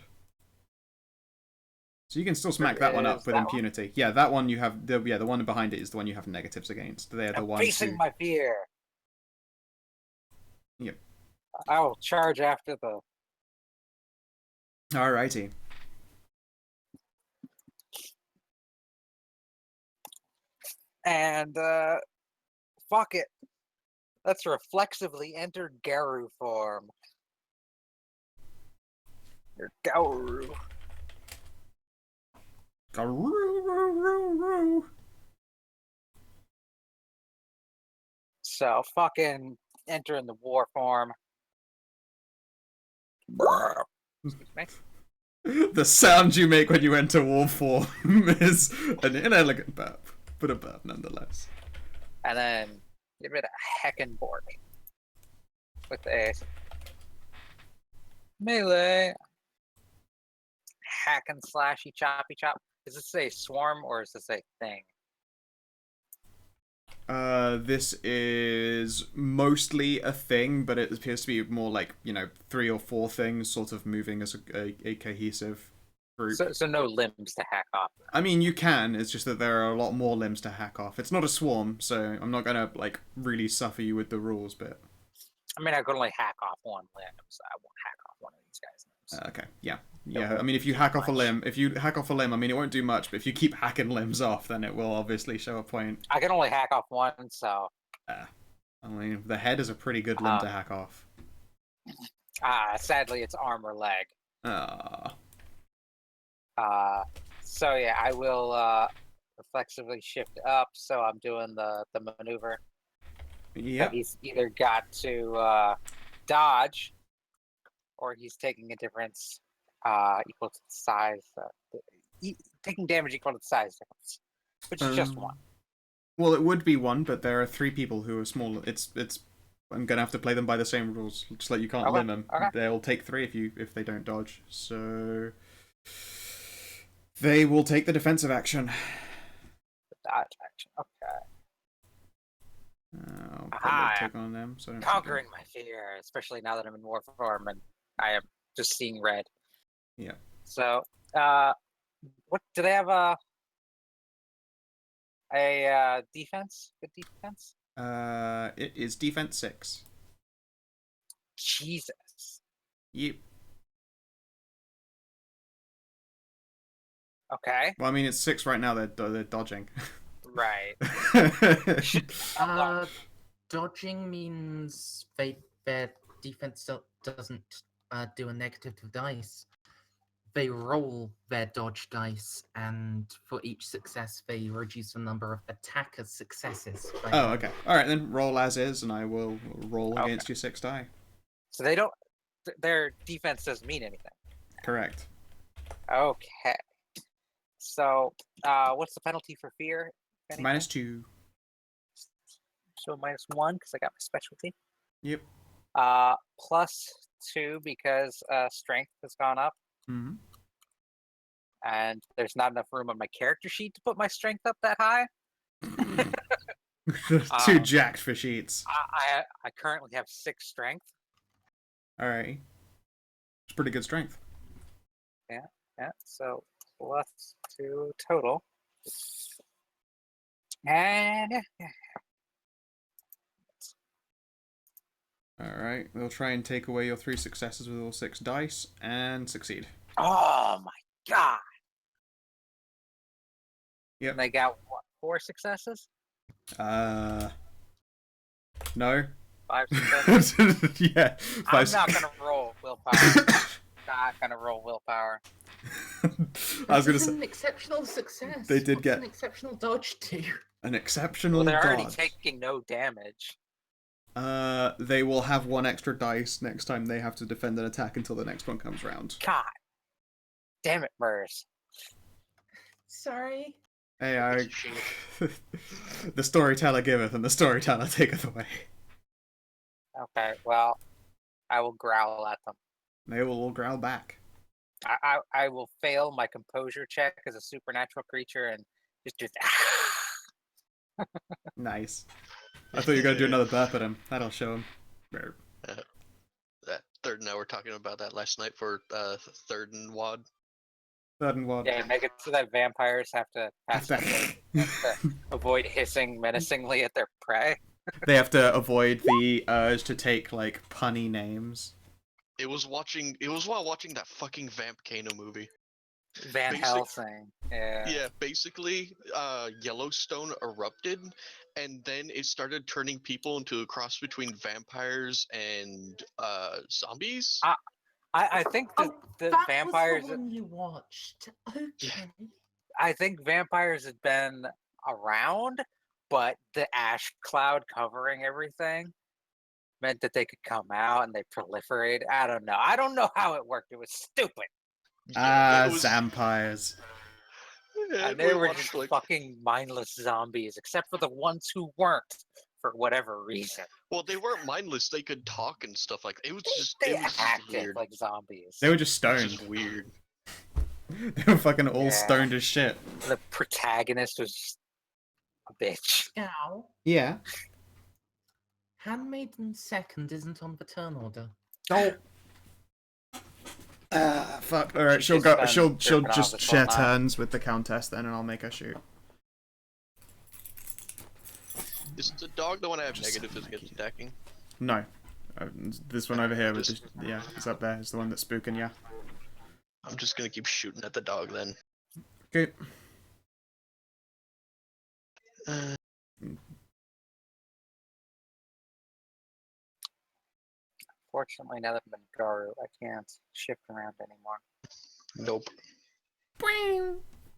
So you can still smack that one up with impunity. One? Yeah, that one you have. The one behind it is the one you have negatives against. They're the ones facing my fear. Yep. I will charge after the Alrighty. And fuck it. Let's reflexively enter Garu form. Or Gauru. So fucking enter in the war form. Excuse me. The sound you make when you enter war form is an inelegant burp, but a burp nonetheless. And then give it a Heckenborg with a melee hack and slashy choppy chop. Is this a swarm or is this a thing? This is mostly a thing, but it appears to be more like, 3 or 4 things sort of moving as a cohesive group. So no limbs to hack off. I mean, you can, it's just that there are a lot more limbs to hack off. It's not a swarm, so I'm not gonna, really suffer you with the rules, but... I mean, I could only hack off one limb, so I won't hack off one of these guys' limbs. Okay, yeah. Yeah, I mean, if you hack off a limb, I mean, it won't do much, but if you keep hacking limbs off, then it will obviously show a point. I can only hack off one, so... I mean, the head is a pretty good limb to hack off. Sadly, it's arm or leg. So yeah, I will reflexively shift up, so I'm doing the maneuver. Yeah. He's either got to dodge, or he's taking a difference equal to the size. Taking damage equal to the size difference, which is just one. Well, it would be one, but there are 3 people who are small. It's. I'm gonna have to play them by the same rules, just like you can't limb them. Okay. They'll take 3 if they don't dodge. So they will take the defensive action. Dodge action. Okay. I'll probably take on them. So I don't Conquering my fear, especially now that I'm in war form and I am just seeing red. Yeah. So, what do they have? A defense? Good defense? It is defense 6. Jesus. Yep. Okay. Well, I mean, it's 6 right now. They're dodging. Right. Dodging means their defense doesn't do a negative to dice. They roll their dodge dice, and for each success, they reduce the number of attackers' successes. Oh, okay. All right, then roll as is, and I will roll against your 6 die. So they don't. Their defense doesn't mean anything. Correct. Okay. So, what's the penalty for fear? -2. So -1 because I got my specialty. Yep. +2 because strength has gone up. Mm-hmm. And there's not enough room on my character sheet to put my strength up that high. Too jacked for sheets. I currently have 6 strength. Alright. It's pretty good strength. Yeah. So +2 total. And Alright, we'll try and take away your 3 successes with all 6 dice, and succeed. oh my god. Yep. And they got what, 4 successes? No. 5 successes? Yeah. I'm not gonna roll willpower. Not gonna roll willpower. I was gonna say an exceptional success. They did get an exceptional dodge too. an exceptional Well, they're already dodge. taking no damage. They will have 1 extra dice next time they have to defend an attack until the next one comes round. God damn it, Murs. Sorry. Hey, the storyteller giveth and the storyteller taketh away. Okay, well, I will growl at them. They will all growl back. I will fail my composure check as a supernatural creature and just Nice. I thought you were going to do another burp at him. That'll show him. That third now we're talking about that last night for third and wad. Third and wad. yeah, make it so that vampires have to avoid hissing menacingly at their prey. They have to avoid the urge to take, punny names. It was while watching that fucking Vampcano movie. Van Basic- Helsing. Yeah. Yeah, basically, Yellowstone erupted, and then it started turning people into a cross between vampires and zombies. I think the that vampires. was the one you watched. Okay. I think vampires had been around, but the ash cloud covering everything meant that they could come out and they proliferate. I don't know. I don't know how it worked. It was stupid. Yeah, it was. Vampires. Yeah, And they we were watched just like. fucking mindless zombies, except for the ones who weren't, for whatever reason. Well, they weren't mindless. They could talk and stuff like that. It was just. They It was just acted weird. like zombies. They were just It was stoned. just weird. They were fucking all Yeah. stoned as shit. The protagonist was a bitch. Ow. Yeah. Handmaiden Second isn't on the turn order. Oh. Fuck. All right, She she'll just go. been She'll jerking off just as share well now. turns with the countess then, and I'll make her shoot. Is the dog the one I have Just negative something against like attacking? No. This one over here, Just- yeah, it's up there. It's the one that's spooking. Yeah. I'm just gonna keep shooting at the dog then. Okay. Uh, Fortunately, now that I'm in Garu, I can't shift around anymore. nope.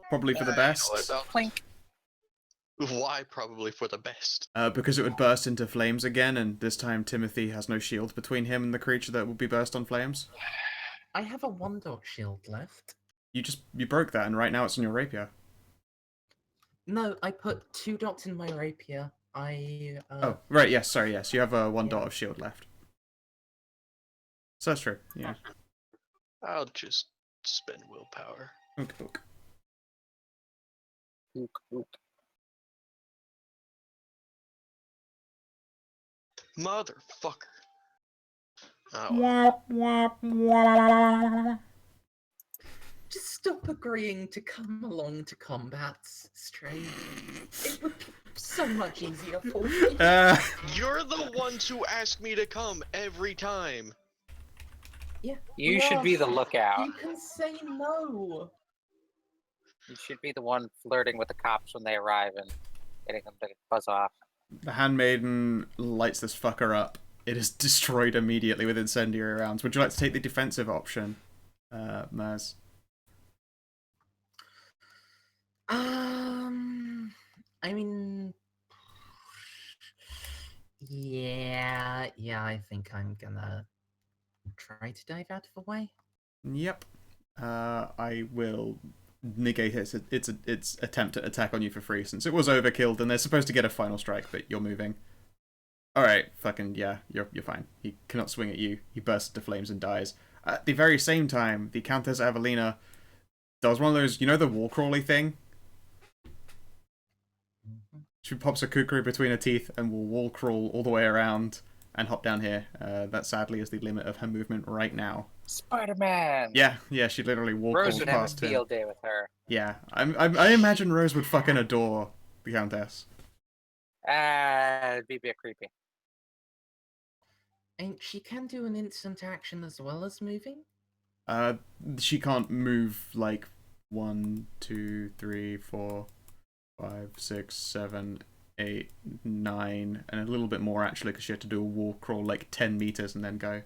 Probably for the best. Plink. Why? Probably for the best. Because it would burst into flames again, and this time Timothy has no shield between him and the creature that will be burst on flames. I have a 1-dot shield left. You broke that, and right now it's on your rapier. No, I put 2 dots in my rapier. Oh, right, yes, sorry, yes. You have a 1 dot of shield left. So that's true, yeah. I'll just spend willpower. Okay, okay. Ook, ook. Motherfucker. Oh, Just stop agreeing to come along to combats, Stray. It would be so much easier for me. you're the ones who ask me to come every time. Yeah. You should be the lookout. You can say no. You should be the one flirting with the cops when they arrive and getting them to buzz off. The handmaiden lights this fucker up. It is destroyed immediately with incendiary rounds. Would you like to take the defensive option, Maz? I mean, yeah, I think I'm gonna try to dive out of the way. Yep. I will negate its attempt at attack on you for free, since it was overkilled and they're supposed to get a final strike, but you're moving. Alright, fucking yeah, you're fine. He cannot swing at you. He bursts into flames and dies. At the very same time, the Countess Evelina does one of those, you know, the wall crawly thing? She pops a kukri between her teeth and will wall crawl all the way around and hop down here. That sadly is the limit of her movement right now. Spider-Man! Yeah, she literally wall Rose crawls would have a past him. field day with her. Yeah, I imagine Rose would fucking adore the Countess. It'd be a bit creepy. And she can do an instant action as well as moving. She can't move like 1, 2, 3, 4, 5, 6, 7, 8, 9, and a little bit more actually, because she had to do a wall crawl like 10 meters and then go.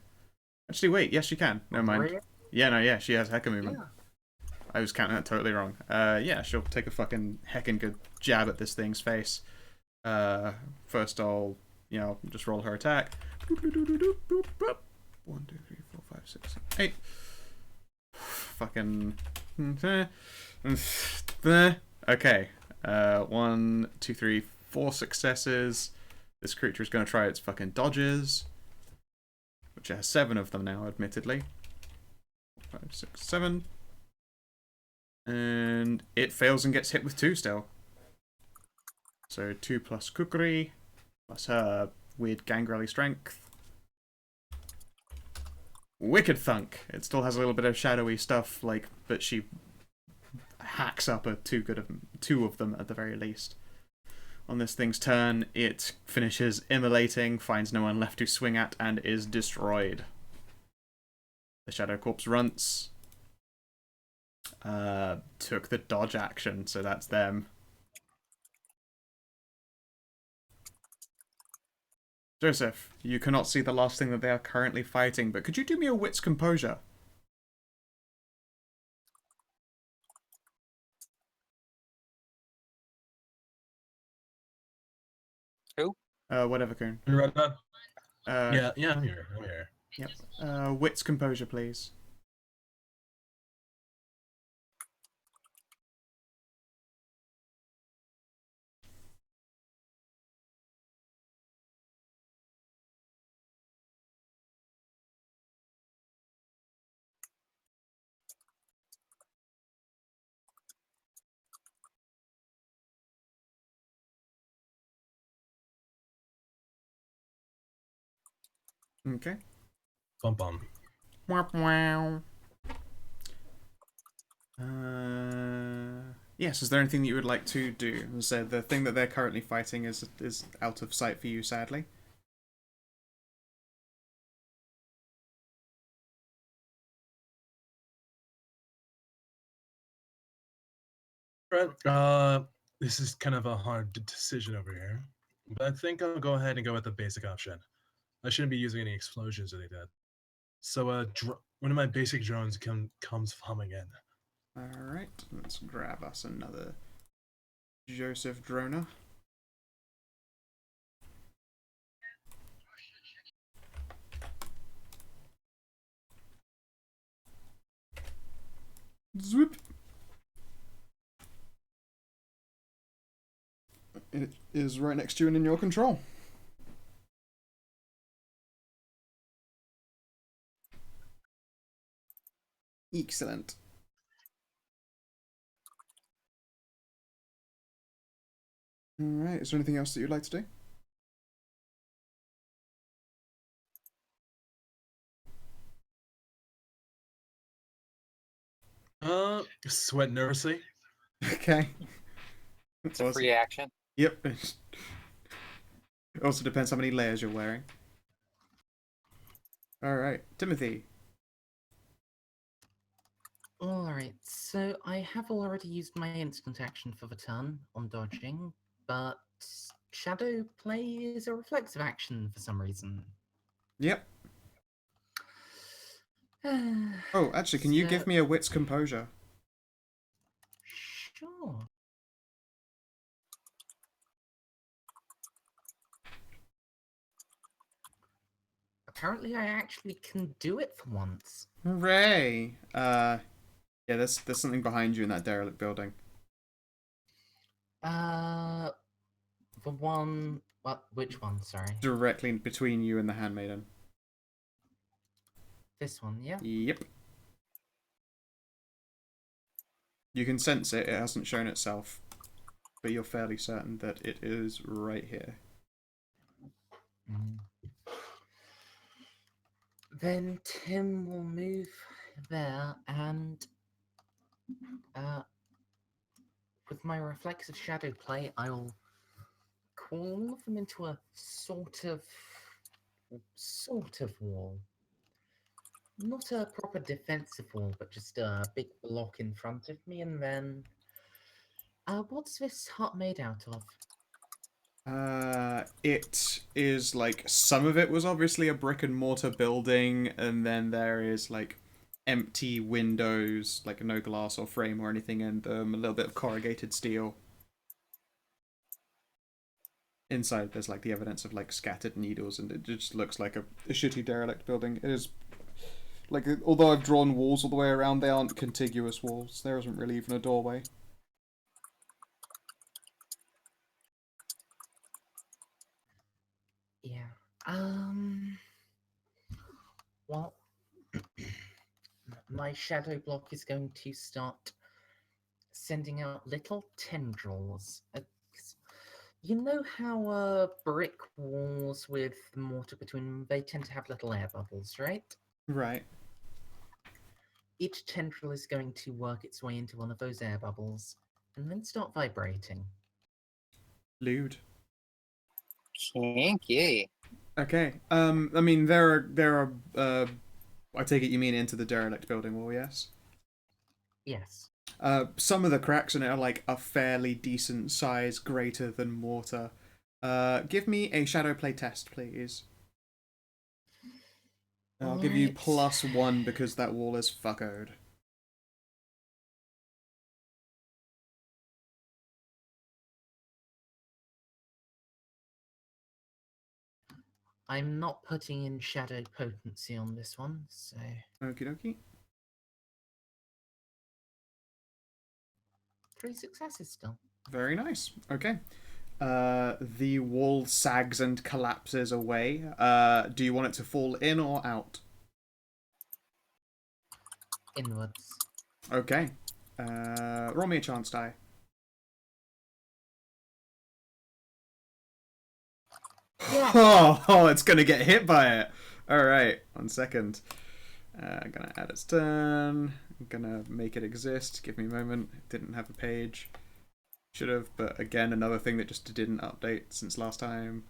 Actually, wait, yes, she can. Never mind. Really? Yeah, she has hecka movement. Yeah. I was counting that totally wrong. Yeah, she'll take a fucking heckin' good jab at this thing's face. First I'll, just roll her attack. 1, 2, 3, 4, 5, 6, 7, 8. Fucking. Okay. 1, 2, 3, 4 successes. This creature is going to try its fucking dodges, which has 7 of them now, admittedly. 5, 6, 7. And it fails and gets hit with 2 still. So 2 plus kukri, plus her weird gangrelly strength. Wicked thunk. It still has a little bit of shadowy stuff, but she hacks up 2 of them at the very least. On this thing's turn, it finishes immolating, finds no one left to swing at, and is destroyed. The Shadow Corpse runts. Took the dodge action, so that's them. Joseph, you cannot see the last thing that they are currently fighting, but could you do me a wit's composure? Who? Whatever, Coon. You read that? Uh, Yeah, I'm here. I'm here. Yep. Wit's composure, please. Okay. Bum bum. Wow. Yes, is there anything that you would like to do? So the thing that they're currently fighting is out of sight for you, sadly. Right. This is kind of a hard decision over here, but I think I'll go ahead and go with the basic option. I shouldn't be using any explosions or like that. So, one of my basic drones comes humming in. Alright, let's grab us another Joseph Droner. Zwip! It is right next to you and in your control. Excellent. Alright, is there anything else that you'd like to do? Sweat nervously. Okay. It's a free action. Yep. It also depends how many layers you're wearing. Alright, Timothy. Alright, so I have already used my instant action for the turn on dodging, but Shadow Play is a reflexive action for some reason. Yep. Oh, actually, can you give me a wit's composure? Sure. Apparently I actually can do it for once. Hooray! Yeah, there's something behind you in that derelict building. The one... What? Which one? Sorry. Directly between you and the handmaiden. This one, yeah? Yep. You can sense it, it hasn't shown itself. But you're fairly certain that it is right here. Mm. Then Tim will move there and... with my reflexive shadow play, I'll call all of them into a sort of wall. Not a proper defensive wall, but just a big block in front of me, and then... what's this hut made out of? It is like, some of it was obviously a brick and mortar building, and then there is like empty windows, like no glass or frame or anything in them, a little bit of corrugated steel. Inside there's like the evidence of like scattered needles, and it just looks like a shitty derelict building. It is like, although I've drawn walls all the way around, they aren't contiguous walls. There isn't really even a doorway. Yeah. Well, my shadow block is going to start sending out little tendrils. You know how brick walls with mortar between them, they tend to have little air bubbles, right? Right. Each tendril is going to work its way into one of those air bubbles and then start vibrating. Lewd. Kinky. Okay. I mean, there are I take it you mean into the derelict building wall, yes? Yes. Some of the cracks in it are like a fairly decent size, greater than mortar. Give me a shadow play test, please. I'll give you Alright. +1 because that wall is fuckoed. I'm not putting in shadow potency on this one, so Okie dokie. 3 successes still. Very nice. Okay. The wall sags and collapses away. Do you want it to fall in or out? Inwards. Okay. Roll me a chance die. Yeah. Oh, it's gonna get hit by it. Alright, 1 second. Gonna add its turn. I'm gonna make it exist. Give me a moment. It didn't have a page. Should have, but again, another thing that just didn't update since last time.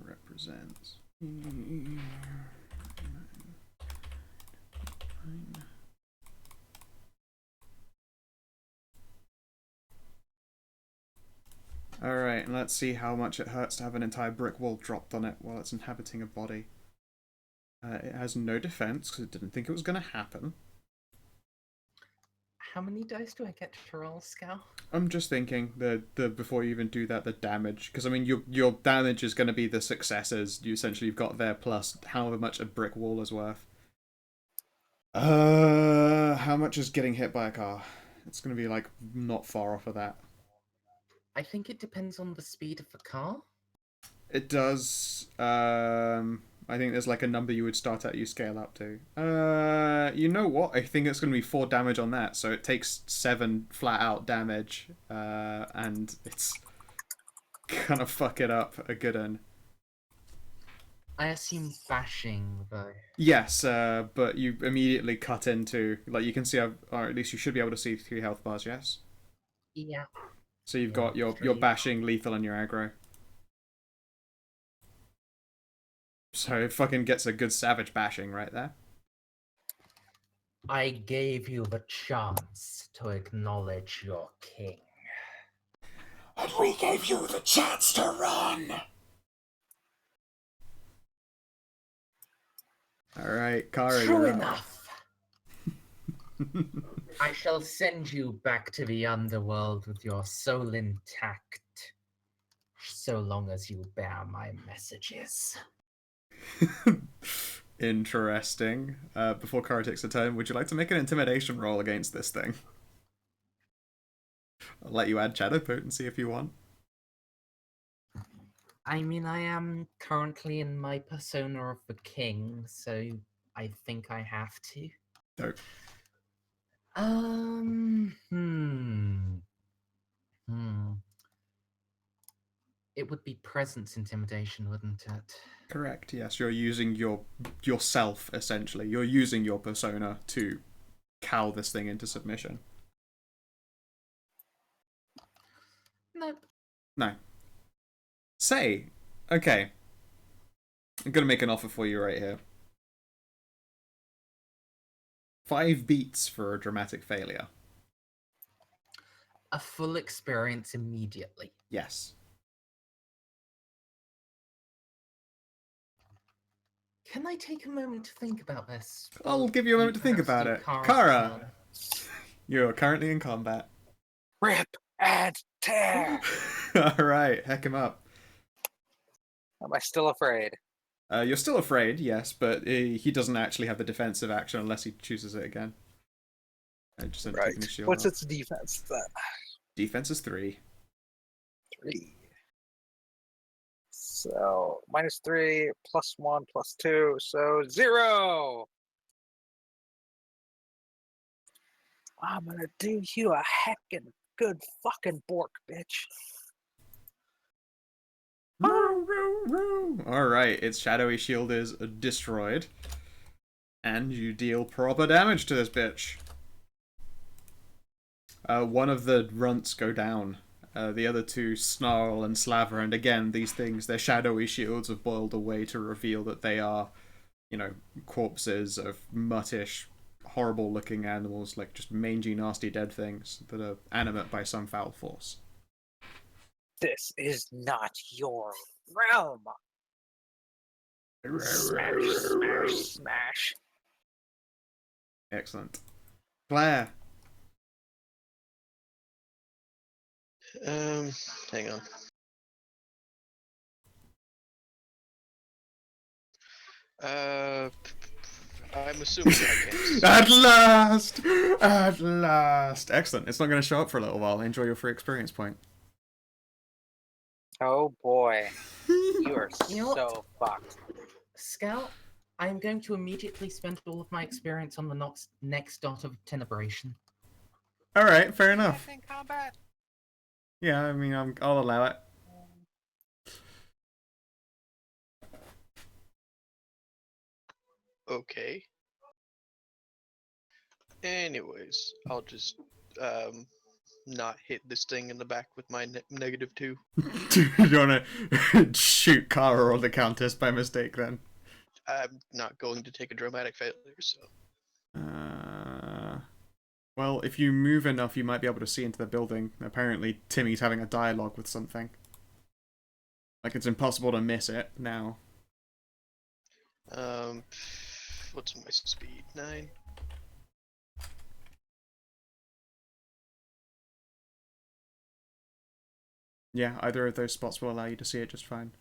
Represents. Alright, and let's see how much it hurts to have an entire brick wall dropped on it while it's inhabiting a body. It has no defense because it didn't think it was going to happen. How many dice do I get to roll, Scout? I'm just thinking the before you even do that, the damage, because I mean your damage is going to be the successes you've got there plus however much a brick wall is worth. How much is getting hit by a car? It's going to be like not far off of that. I think it depends on the speed of the car. It does. I think there's like a number you would start at, you scale up to. You know what? I think it's going to be 4 damage on that, so it takes 7 flat out damage, and it's gonna fuck it up a good one. I assume bashing, though. Yes, but you immediately cut into, like, you can see, or at least you should be able to see 3 health bars, yes? Yeah. So you've Yeah, got your 3. bashing, lethal, and your aggro. So it fucking gets a good savage bashing right there. I gave you the chance to acknowledge your king. And we gave you the chance to run! Alright, Kara, True you're up. enough. I shall send you back to the underworld with your soul intact, so long as you bear my messages. Interesting. Before Kara takes a turn, would you like to make an intimidation roll against this thing? I'll let you add shadow potency if you want. I mean, I am currently in my persona of the king, so I think I have to. Dope. It would be presence intimidation, wouldn't it? Correct, yes. You're using yourself, essentially. You're using your persona to cow this thing into submission. Nope. No. Say, okay. I'm gonna make an offer for you right here. 5 beats for a dramatic failure. A full experience immediately. Yes. Can I take a moment to think about this? I'll Or give you a moment to think perhaps about do it. Kara's Kara! turn? You're currently in combat. Rip and tear. Alright, heck him up. Am I still afraid? You're still afraid, yes, but he doesn't actually have the defensive action unless he chooses it again. I just ended up taking his shield What's off. its defense then? Defense is 3. 3. So -3, +1, +2, so 0. I'm gonna do you a heckin' good fucking bork, bitch. Alright, its shadowy shield is destroyed. And you deal proper damage to this bitch. One of the runts go down. The other two snarl and slaver, and again, these things, their shadowy shields have boiled away to reveal that they are, corpses of muttish, horrible-looking animals, like just mangy, nasty, dead things that are animate by some foul force. This is not your realm. Smash, smash, smash. Excellent. Claire. Hang on. I'm assuming I can't. At last! At last! Excellent. It's not going to show up for a little while. Enjoy your free experience point. Oh boy, you are You know what? so fucked. Scout, I'm going to immediately spend all of my experience on the next dot of Tenebration. Alright, fair enough. In combat. Yeah, I mean, I'll allow it. Okay. Anyways, I'll just not hit this thing in the back with my -2. Do you want to shoot Kara or the Countess by mistake then? I'm not going to take a dramatic failure, so. Well, if you move enough, you might be able to see into the building. Apparently, Timmy's having a dialogue with something. Like, it's impossible to miss it now. What's my speed? 9? Yeah, either of those spots will allow you to see it just fine.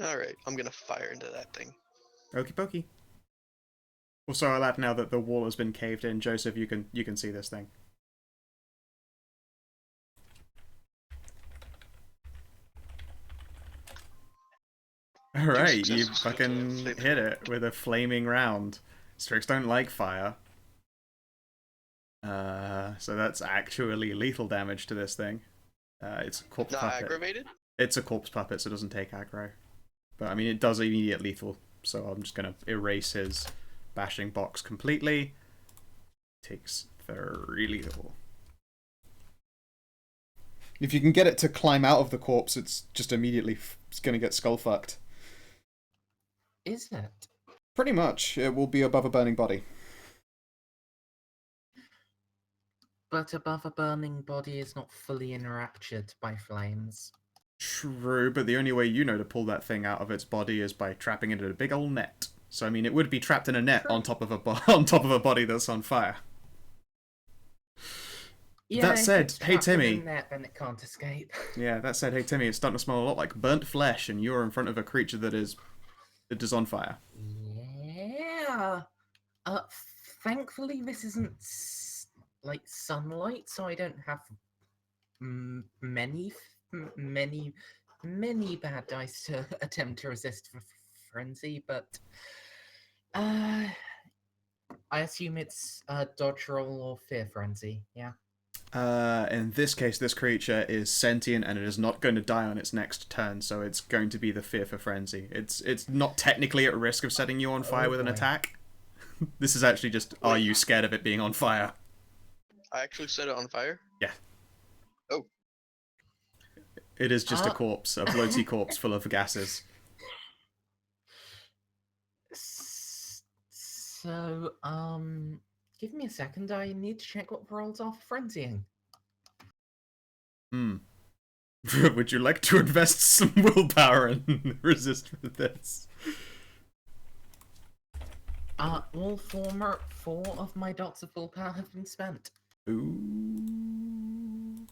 Alright, I'm gonna fire into that thing. Okie dokie. Also, I'll add now that the wall has been caved in. Joseph, you can see this thing. Alright, you fucking hit it with a flaming round. Strix don't like fire. So that's actually lethal damage to this thing. It's a corpse Not puppet. aggravated? It's a corpse puppet, so it doesn't take aggro. But I mean, it does immediate lethal, so I'm just gonna erase his bashing box completely. Takes 3 lethal. If you can get it to climb out of the corpse, it's just immediately it's gonna get skull fucked. Is it? Pretty much, it will be above a burning body. But above a burning body is not fully enraptured by flames. True, but the only way you know to pull that thing out of its body is by trapping it in a big old net. So I mean, it would be trapped in a net True. on top of a body that's on fire. Yeah, That if said, it's hey, trapped in a Timmy. net, then it can't escape. Yeah, that said, hey Timmy, it's starting to smell a lot like burnt flesh, and you're in front of a creature that is on fire. Yeah. Thankfully, this isn't like sunlight, so I don't have many bad dice to attempt to resist frenzy. But I assume it's dodge roll or fear frenzy. Yeah. In this case, this creature is sentient and it is not going to die on its next turn, so it's going to be the fear for frenzy. It's not technically at risk of setting you on fire with an boy. attack. This is actually just, are you scared of it being on fire? I actually set it on fire? Yeah. Oh. It is just a corpse, a bloaty corpse full of gases. So, give me a second. I need to check what rolls are for frenzying. Would you like to invest some willpower and resist with this? All four of my dots of willpower have been spent. Ooh.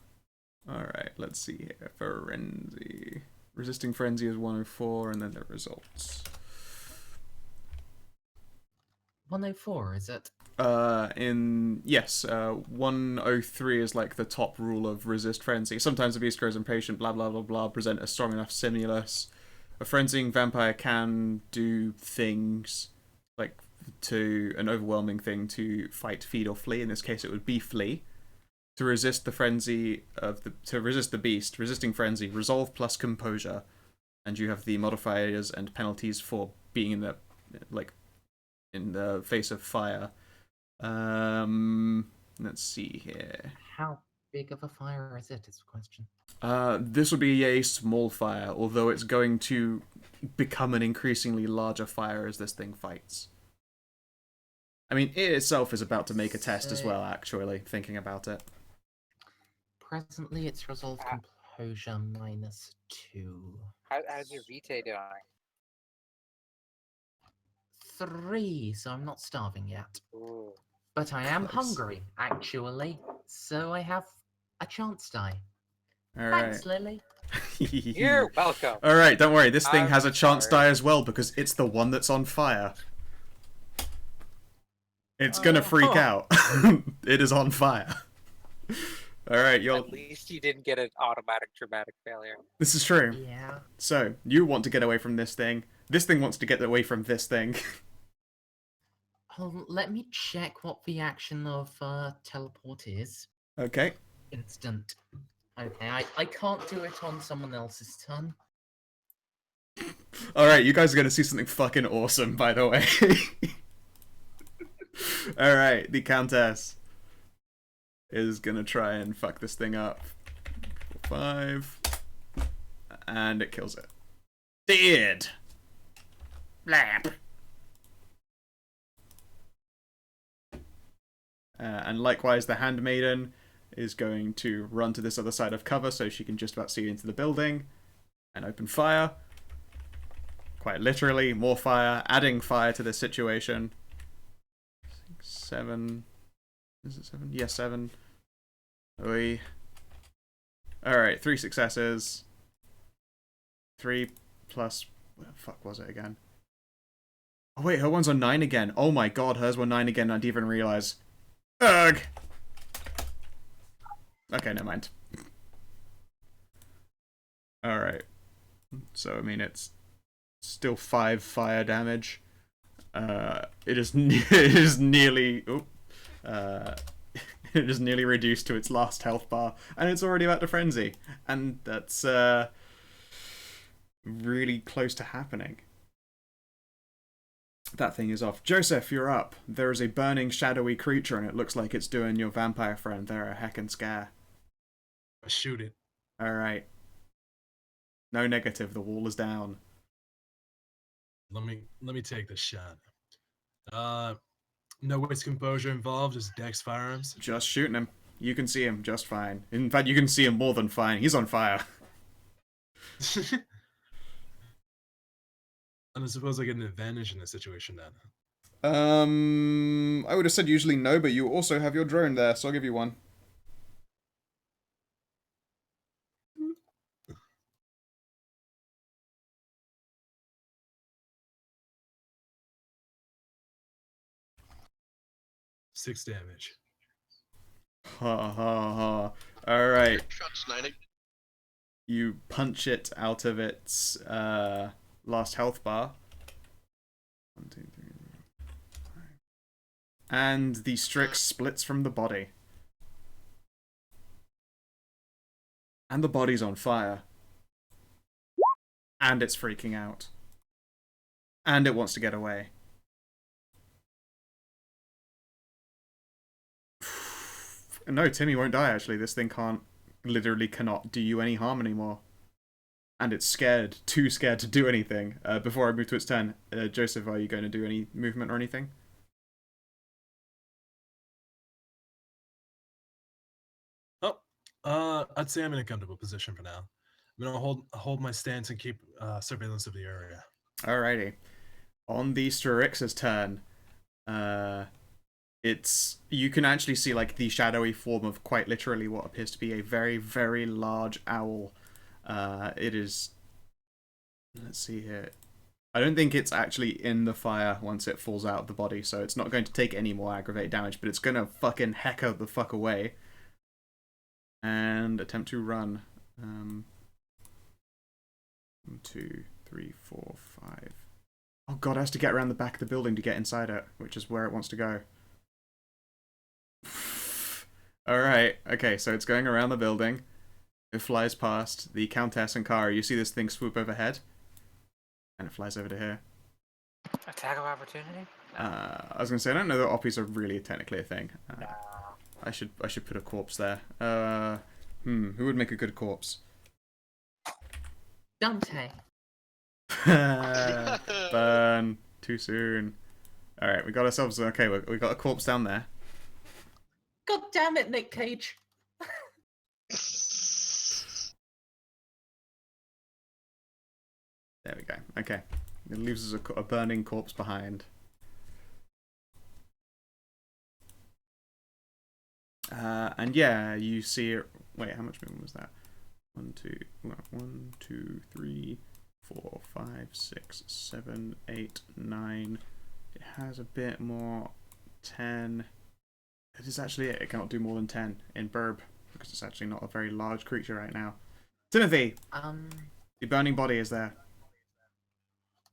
Alright, let's see here. Frenzy. Resisting Frenzy is 104, and then the results. 104, is it? 103 is like the top rule of resist frenzy. Sometimes the beast grows impatient, blah blah blah blah, present a strong enough stimulus. A frenzying vampire can do things like to an overwhelming thing to fight, feed, or flee. In this case, it would be flee. To resist the frenzy of to resist the beast, resisting frenzy, resolve plus composure, and you have the modifiers and penalties for being in the in the face of fire. Let's see here. How big of a fire is it? Is the question. This would be a small fire, although it's going to become an increasingly larger fire as this thing fights. I mean, it itself is about to make a test as well, actually, thinking about it. Presently, it's resolve composure -2. How's your Vitae doing? 3, so I'm not starving yet. Ooh. But I am Close. hungry, actually, so I have a chance die. Alright. Thanks, Lily. You're welcome. Alright, don't worry, this thing I'm has a chance sorry. die as well, because it's the one that's on fire. It's gonna freak out. It is on fire. Alright, you're... At least you didn't get an automatic dramatic failure. This is true. Yeah. So, you want to get away from this thing. This thing wants to get away from this thing. Let me check what the action of teleport is. Okay. Instant. Okay, I can't do it on someone else's turn. Alright, you guys are gonna see something fucking awesome, by the way. Alright, the Countess is gonna try and fuck this thing up. 5. And it kills it. Dead! Blap! And likewise, the Handmaiden is going to run to this other side of cover so she can just about see into the building and open fire. Quite literally, more fire, adding fire to this situation. 7. Is it 7? Yes, 7. Oi. Alright, 3 successes. 3 plus... What the fuck was it again? Oh wait, her one's on 9 again. Oh my god, hers were 9 again, I didn't even realise. Ugh! Okay, never mind. Alright. So, I mean, it's still 5 fire damage. It is nearly... Oh, it is nearly reduced to its last health bar, and it's already about to frenzy. And that's, really close to happening. That thing is off. Joseph, you're up. There is a burning, shadowy creature, and it looks like it's doing your vampire friend there a heckin' scare. Shoot it. Alright. No negative, the wall is down. Let me take this shot. No waste composure involved, just dex firearms. Just shooting him. You can see him just fine. In fact, you can see him more than fine. He's on fire. And I suppose I get an advantage in this situation then. I would have said usually no, but you also have your drone there, so I'll give you one. Six damage. Ha ha ha. Alright. Shots 90. You punch it out of its last health bar. 1, 2, 3, 4, 5. And the Strix splits from the body. And the body's on fire. And it's freaking out. And it wants to get away. No, Timmy won't die, actually. This thing literally cannot do you any harm anymore. And it's scared, too scared to do anything. Before I move to its turn, Joseph, are you going to do any movement or anything? I'd say I'm in a comfortable position for now. I'm gonna hold my stance and keep surveillance of the area. Alrighty. On the Strix's turn, you can actually see like the shadowy form of quite literally what appears to be a very, very large owl. It is... Let's see here. I don't think it's actually in the fire once it falls out of the body, so it's not going to take any more aggravated damage, but it's gonna fucking hecker the fuck away. And attempt to run. 1, 2, 3, 4, 5. Oh god, it has to get around the back of the building to get inside it, which is where it wants to go. Alright, okay, so it's going around the building. It flies past the Countess and Kara. You see this thing swoop overhead. And it flies over to here. Attack of opportunity? I was gonna say I don't know that oppies are really technically a thing. No. I should put a corpse there. Who would make a good corpse? Dante. Burn. Too soon. Alright, we got ourselves... Okay, we got a corpse down there. God damn it, Nick Cage. There we go. Okay. It leaves us a burning corpse behind. And yeah, you see it... Wait, how much movement was that? 1, 2, 3, 4, 5, 6, 7, 8, 9. It has a bit more. 10. It is actually it. It cannot do more than 10 in Burb because it's actually not a very large creature right now. Timothy, the burning body is there.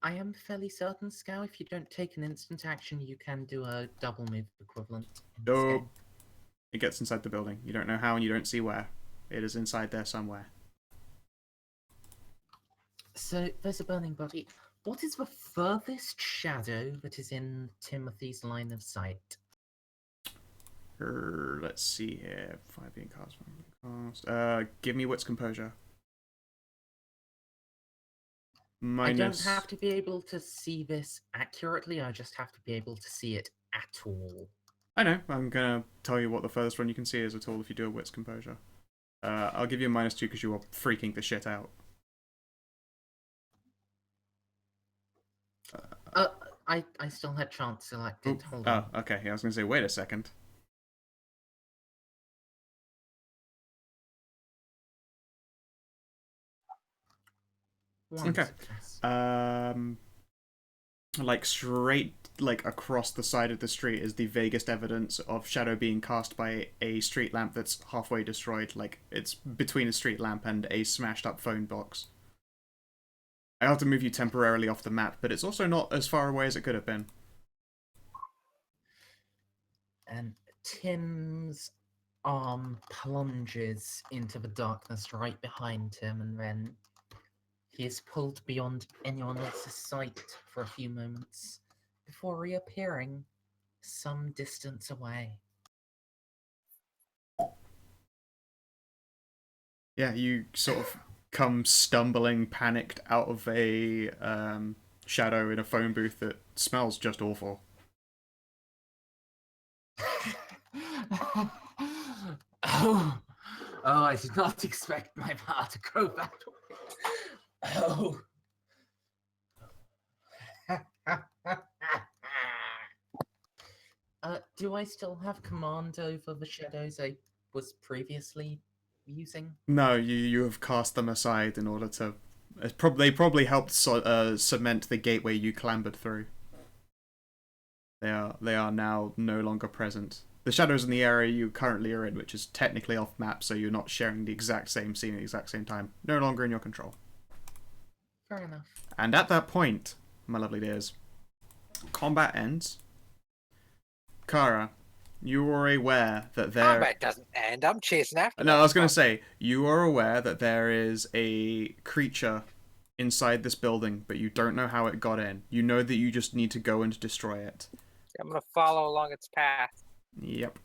I am fairly certain, Scow, if you don't take an instant action, you can do a double move equivalent. In this Nope. game. It gets inside the building. You don't know how and you don't see where. It is inside there somewhere. So there's a burning body. What is the furthest shadow that is in Timothy's line of sight? Let's see here. 5 being cast. Give me wits composure. Minus... I don't have to be able to see this accurately, I just have to be able to see it at all. I know. I'm gonna tell you what the furthest one you can see is at all if you do a wits composure. I'll give you a -2 because you are freaking the shit out. I still had chance selected. Hold on. Oh, okay. Yeah, I was gonna say, wait a second. One Okay. success. Like straight, like across the side of the street is the vaguest evidence of shadow being cast by a street lamp that's halfway destroyed. Like it's between a street lamp and a smashed up phone box. I have to move you temporarily off the map, but it's also not as far away as it could have been. And Tim's arm plunges into the darkness right behind him, and then he is pulled beyond anyone else's sight for a few moments before reappearing some distance away. Yeah, you sort of come stumbling, panicked out of a shadow in a phone booth that smells just awful. Oh, I did not expect my power to go that way. Oh. Do I still have command over the shadows I was previously using? No, you have cast them aside in order to... They probably helped cement the gateway you clambered through. They are now no longer present. The shadows in the area you currently are in, which is technically off map, so you're not sharing the exact same scene at the exact same time, no longer in your control. Fair enough. And at that point, my lovely dears, combat ends. Kara, you are aware that there... Combat doesn't end. I'm chasing after No, that I was going to fucker. say, you are aware that there is a creature inside this building, but you don't know how it got in. You know that you just need to go and destroy it. I'm gonna follow along its path. Yep.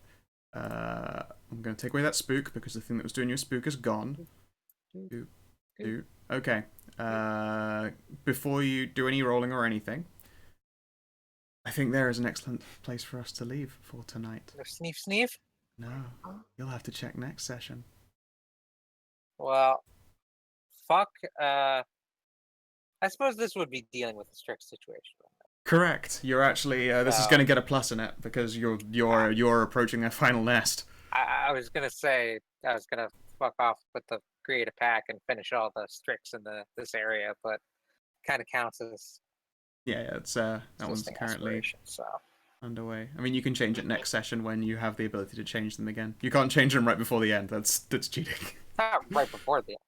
I'm going to take away that spook, because the thing that was doing your spook is gone. Okay. Before you do any rolling or anything, I think there is an excellent place for us to leave for tonight. No sneef sneef. No, you'll have to check next session. Well, fuck. I suppose this would be dealing with a strict situation. Correct. You're actually this is going to get a plus in it because you're approaching a final nest. I was gonna say I was gonna fuck off with the create a pack and finish all the stricts in this area, but kind of counts as Yeah, it's that one's existing currently aspiration, so. underway. I mean, you can change it next session when you have the ability to change them again. You can't change them right before the end. That's cheating. Not right before the end,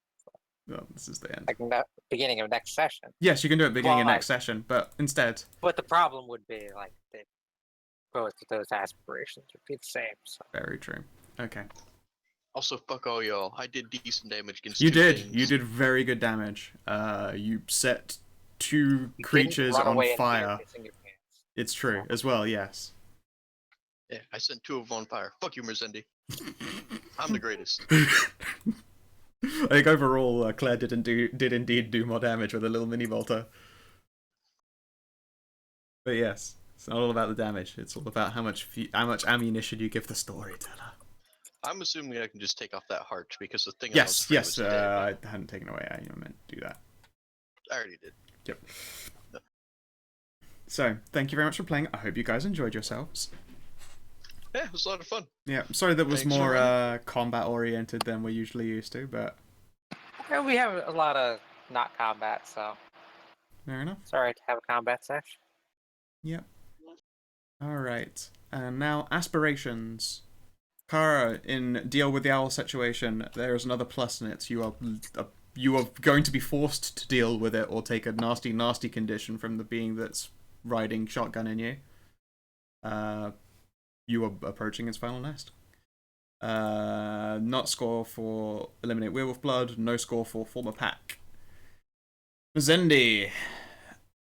Well, this is the end. like the beginning of next session. Yes, you can do it at the beginning of Why? next session, but instead, But the problem would be like that both of those aspirations would be the same. So very true. Okay. Also, fuck all y'all. I did decent damage against You two did. things. You did very good damage. You set two You didn't creatures run on away in fear fire. pissing your pants. It's true as well. Yes. Yeah, I sent 2 of them on fire. Fuck you, Merzendi. I'm the greatest. I think overall, Claire did indeed do more damage with a little mini bolter. But yes, it's not all about the damage. It's all about how much ammunition you give the storyteller. I'm assuming I can just take off that heart because the thing I was Yes, afraid yes. was dead. I hadn't taken away. I meant to do that. I already did. Yep. So, thank you very much for playing. I hope you guys enjoyed yourselves. Yeah, it was a lot of fun. Yeah, sorry that was Thanks for more combat oriented than we're usually used to, but Yeah, we have a lot of not combat, so fair enough. sorry to have a combat section. Yep. Alright. And now, aspirations. Kara, in Deal with the Owl situation, there is another plus in it. You are going to be forced to deal with it or take a nasty, nasty condition from the being that's riding shotgun in you. You are approaching its final nest. Not score for Eliminate Werewolf Blood, no score for Form a Pack. Zendi.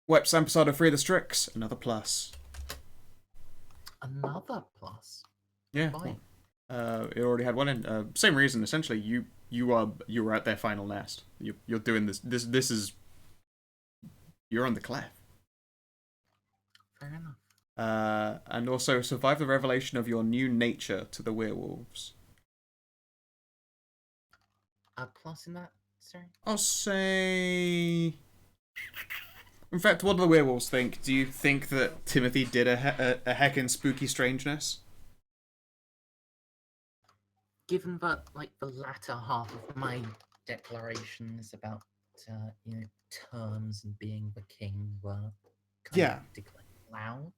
Wep Samposado Free the Strix, another plus. Another plus. Yeah. Why? It already had one in. Same reason, essentially. You are at their final nest. You're doing this. This is. You're on the clef. Fair enough. And also survive the revelation of your new nature to the werewolves. A plus in that, sorry? I'll say. In fact, what do the werewolves think? Do you think that Timothy did a heckin' spooky strangeness? Given that, like, the latter half of my declaration is about, terms and being the king were kind of declared loud.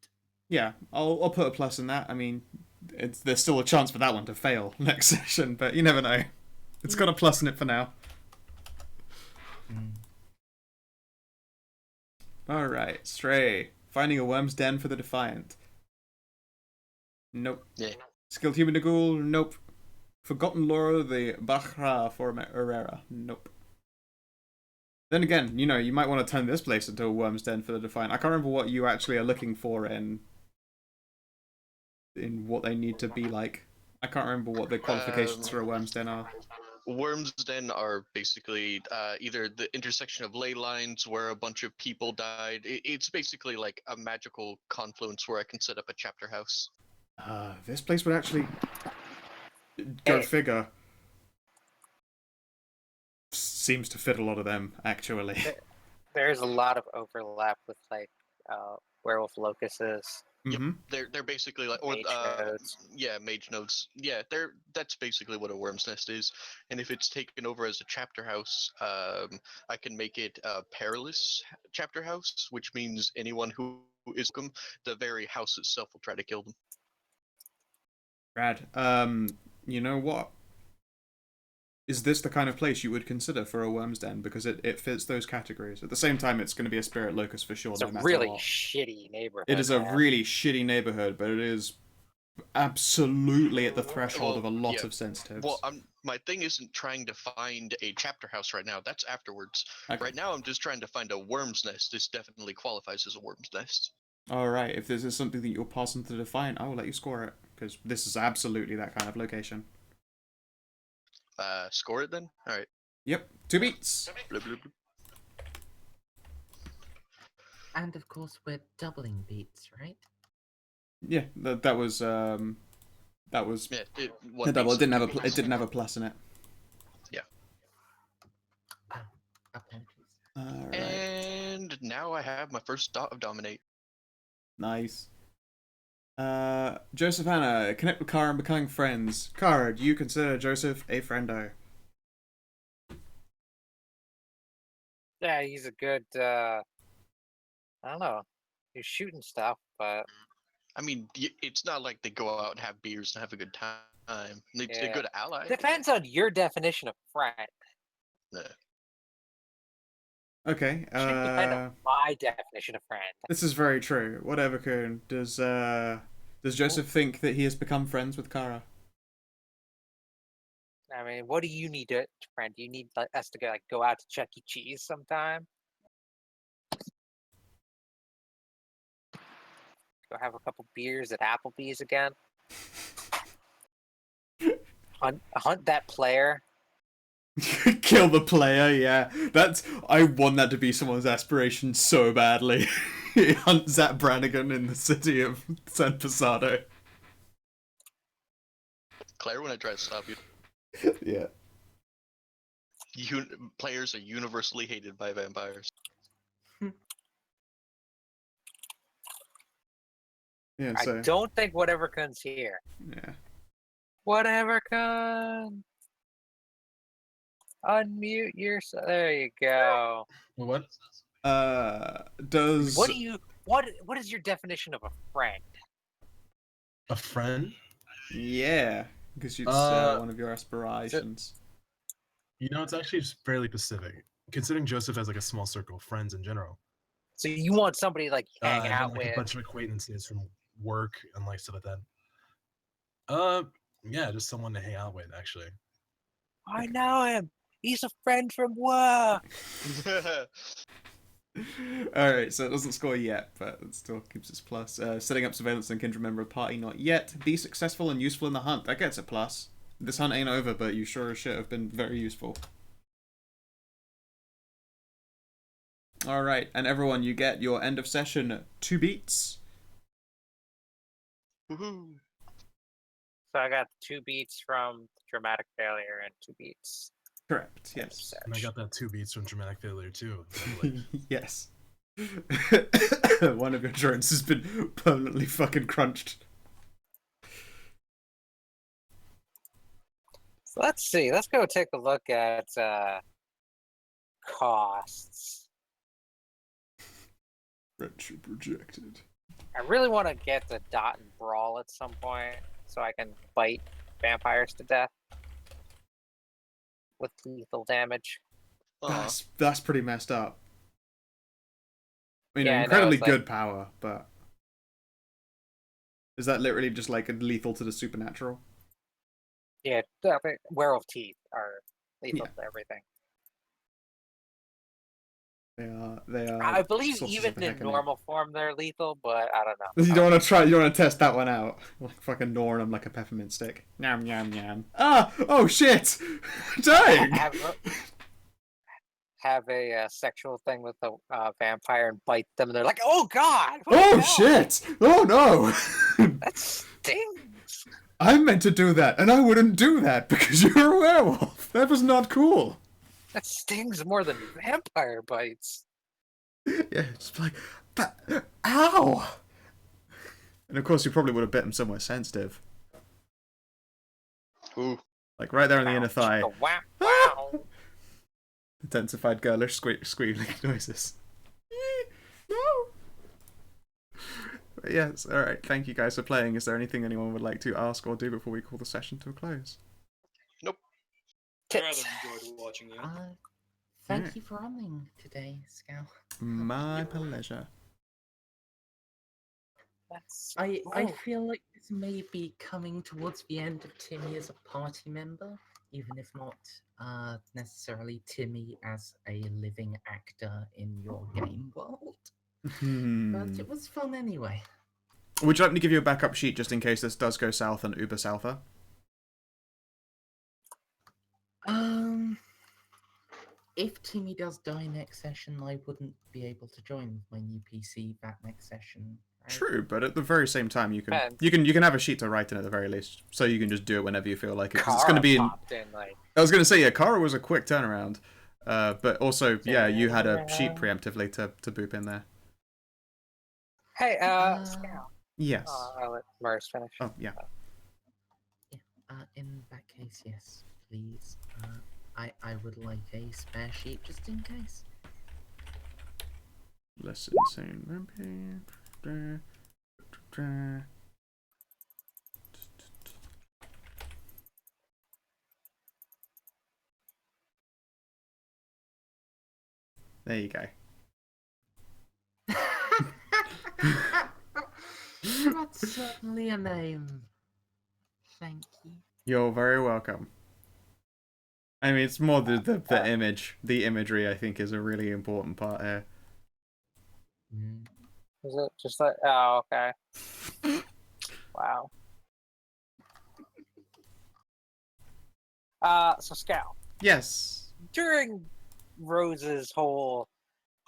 Yeah, I'll put a plus in that. I mean, there's still a chance for that one to fail next session, but you never know. It's got a plus in it for now. Alright, Stray. Finding a worm's den for the Defiant. Nope. Yeah. Skilled Human Nagul? Nope. Forgotten Lore, the Bahra for Herrera? Nope. Then again, you might want to turn this place into a worm's den for the Defiant. I can't remember what you actually are looking for in what they need to be like. I can't remember what the qualifications for a worm's den are. Worms Den are basically either the intersection of ley lines where a bunch of people died. It's basically like a magical confluence where I can set up a chapter house. This place would actually... Go figure. Seems to fit a lot of them, actually. There's a lot of overlap with like werewolf locusts. Mm-hmm. Yep, they're basically like, or Mage nodes. yeah, mage nodes. Yeah, that's basically what a worm's nest is. And if it's taken over as a chapter house, I can make it a perilous chapter house, which means anyone who is welcome, the very house itself will try to kill them. Rad. You know what? Is this the kind of place you would consider for a worm's den? Because it fits those categories. At the same time, it's going to be a spirit locust for sure. It's no a matter really what. shitty neighborhood. It is a man. really shitty neighborhood, but it is absolutely at the threshold of a lot of sensitives. Well, my thing isn't trying to find a chapter house right now. That's afterwards. Okay. Right now, I'm just trying to find a worm's nest. This definitely qualifies as a worm's nest. Alright, if this is something that you'll pass on to the Defiant, I will let you score it. Because this is absolutely that kind of location. Score it then? Alright. Yep, 2 beats. Blub, blub, blub. And of course, we're doubling beats, right? Yeah, that was Yeah, the double. It didn't have a plus in it. Yeah. Apologies. Alright. And now I have my first dot of dominate. Nice. Joseph Hanna, connect with Kara and becoming friends. Kara, do you consider Joseph a friendo? Yeah, he's a good. I don't know. He's shooting stuff, but I mean, it's not like they go out and have beers and have a good time. They're Yeah. good ally. depends on your definition of friend. Yeah. Okay. Should depend on my definition of friend. This is very true. Whatever, Kuhn. Does Joseph think that he has become friends with Kara? I mean, what do you need to friend? Do you need us to go out to Chuck E. Cheese sometime? Go have a couple beers at Applebee's again. Hunt that player. Kill the player, yeah. I want that to be someone's aspiration so badly. Hunt Zach Brannigan in the city of San Pasado. Claire, when I try to stop you, Yeah. players are universally hated by vampires. Yeah, I so don't think whatever comes here. yeah. Whatever comes. Unmute yourself. There you go. What? Does What is your definition of a friend? A friend? yeah, because it's one of your aspirations. You know, it's actually fairly specific, considering Joseph has like a small circle of friends in general. So you want somebody like hang And out like with? a bunch of acquaintances from work and like stuff like that. Yeah, just someone to hang out with, actually. I know him. He's a friend from work. Alright, so it doesn't score yet, but it still keeps its plus. Setting up surveillance on Kindred member of party, not yet. Be successful and useful in the hunt. That gets a plus. This hunt ain't over, but you sure as shit have been very useful. Alright, and everyone, you get your end of session 2 beats. Woohoo! So I got 2 beats from dramatic failure and 2 beats. Correct, yes. And I got that 2 beats from dramatic failure too. Yes. One of your drones has been permanently fucking crunched. So let's see. Let's go take a look at costs. Friendship rejected. I really want to get the dot and brawl at some point so I can bite vampires to death with lethal damage. That's pretty messed up. I mean, Yeah, I know, incredibly it's like- good power, but is that literally just like lethal to the supernatural? Yeah, werewolf teeth are lethal to everything. They are. I believe sources even of in heckin' normal form they're lethal, but I don't know. You don't want to try. You want to test that one out, like fucking gnawing them like a peppermint stick. Yum yum yum. Ah! Oh shit! Dang! Have a sexual thing with a vampire and bite them, and they're like, "Oh God! What the Oh hell? shit! Oh no! That stings!" I meant to do that, and I wouldn't do that because you're a werewolf. That was not cool. That stings more than vampire bites. Yeah, just like, ow! And of course, you probably would have bit him somewhere sensitive, Ooh. like right there on the inner thigh. Wow! Wow! Intensified girlish squealing noises. No. But yes, all right. Thank you guys for playing. Is there anything anyone would like to ask or do before we call the session to a close? Nope. I rather enjoyed watching you. Thank you for running today, Scout. My pleasure. I feel like this may be coming towards the end of Timmy as a party member, even if not necessarily Timmy as a living actor in your game world. But it was fun anyway. Would you like me to give you a backup sheet just in case this does go south and Uber Souther? If Timmy does die next session, I wouldn't be able to join with my new PC that next session. Right? True, but at the very same time, you Depends. can have a sheet to write in at the very least, so you can just do it whenever you feel like it. 'Cause it's Kara going to be in. popped in, like, I was going to say, yeah, Kara was a quick turnaround, but also, yeah, you had a sheet preemptively to boop in there. hey, Scout. Yes. I'll let Mars finish. Oh, yeah. In that case, yes, please. I would like a spare sheet just in case. Less insane rampage. There you go. That's certainly a name. Thank you. You're very welcome. I mean, it's more the image. The imagery, I think, is a really important part here. Is it just like? Oh, okay. Wow. So Scout, Yes. during Rose's whole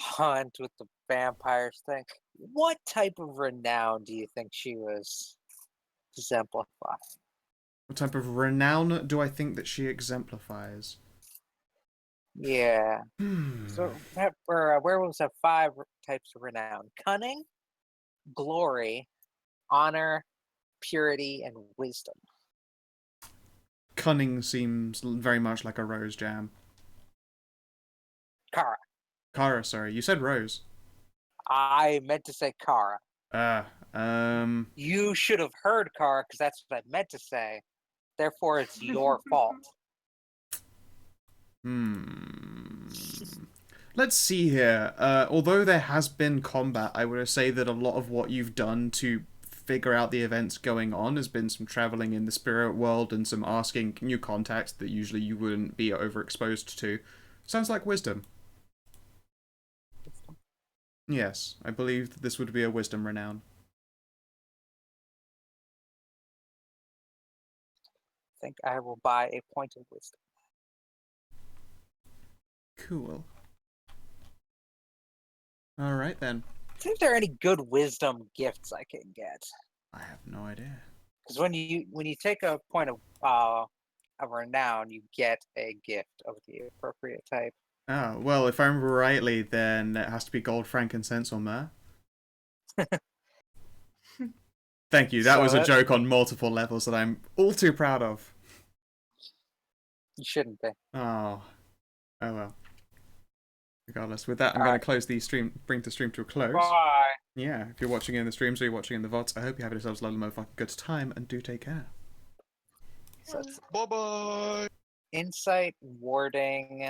hunt with the vampires thing, what type of renown do you think she was exemplifying? What type of renown do I think that she exemplifies? Yeah. Hmm. So werewolves have 5 types of renown: cunning, glory, honor, purity, and wisdom. Cunning seems very much like a Rose jam. Kara. Kara, sorry. You said Rose. I meant to say Kara. You should have heard Kara because that's what I meant to say. Therefore, it's your fault. Let's see here. Although there has been combat, I would say that a lot of what you've done to figure out the events going on has been some traveling in the spirit world and some asking new contacts that usually you wouldn't be overexposed to. Sounds like wisdom. Yes, I believe that this would be a wisdom renown. I think I will buy a point of wisdom. Cool. Alright then. See if there are any good wisdom gifts I can get. I have no idea. Because when you take a point of renown, you get a gift of the appropriate type. Oh, well, if I remember rightly, then it has to be gold, frankincense, or myrrh. Thank you. That So was a that- joke on multiple levels that I'm all too proud of. You shouldn't be. Oh. Oh well. Regardless, with that, I'm going to close the stream, bring the stream to a close. Bye. Yeah, if you're watching in the streams or you're watching in the VODs, I hope you have yourselves a lovely motherfucking good time, and do take care. So it's Bye bye. insight, warding,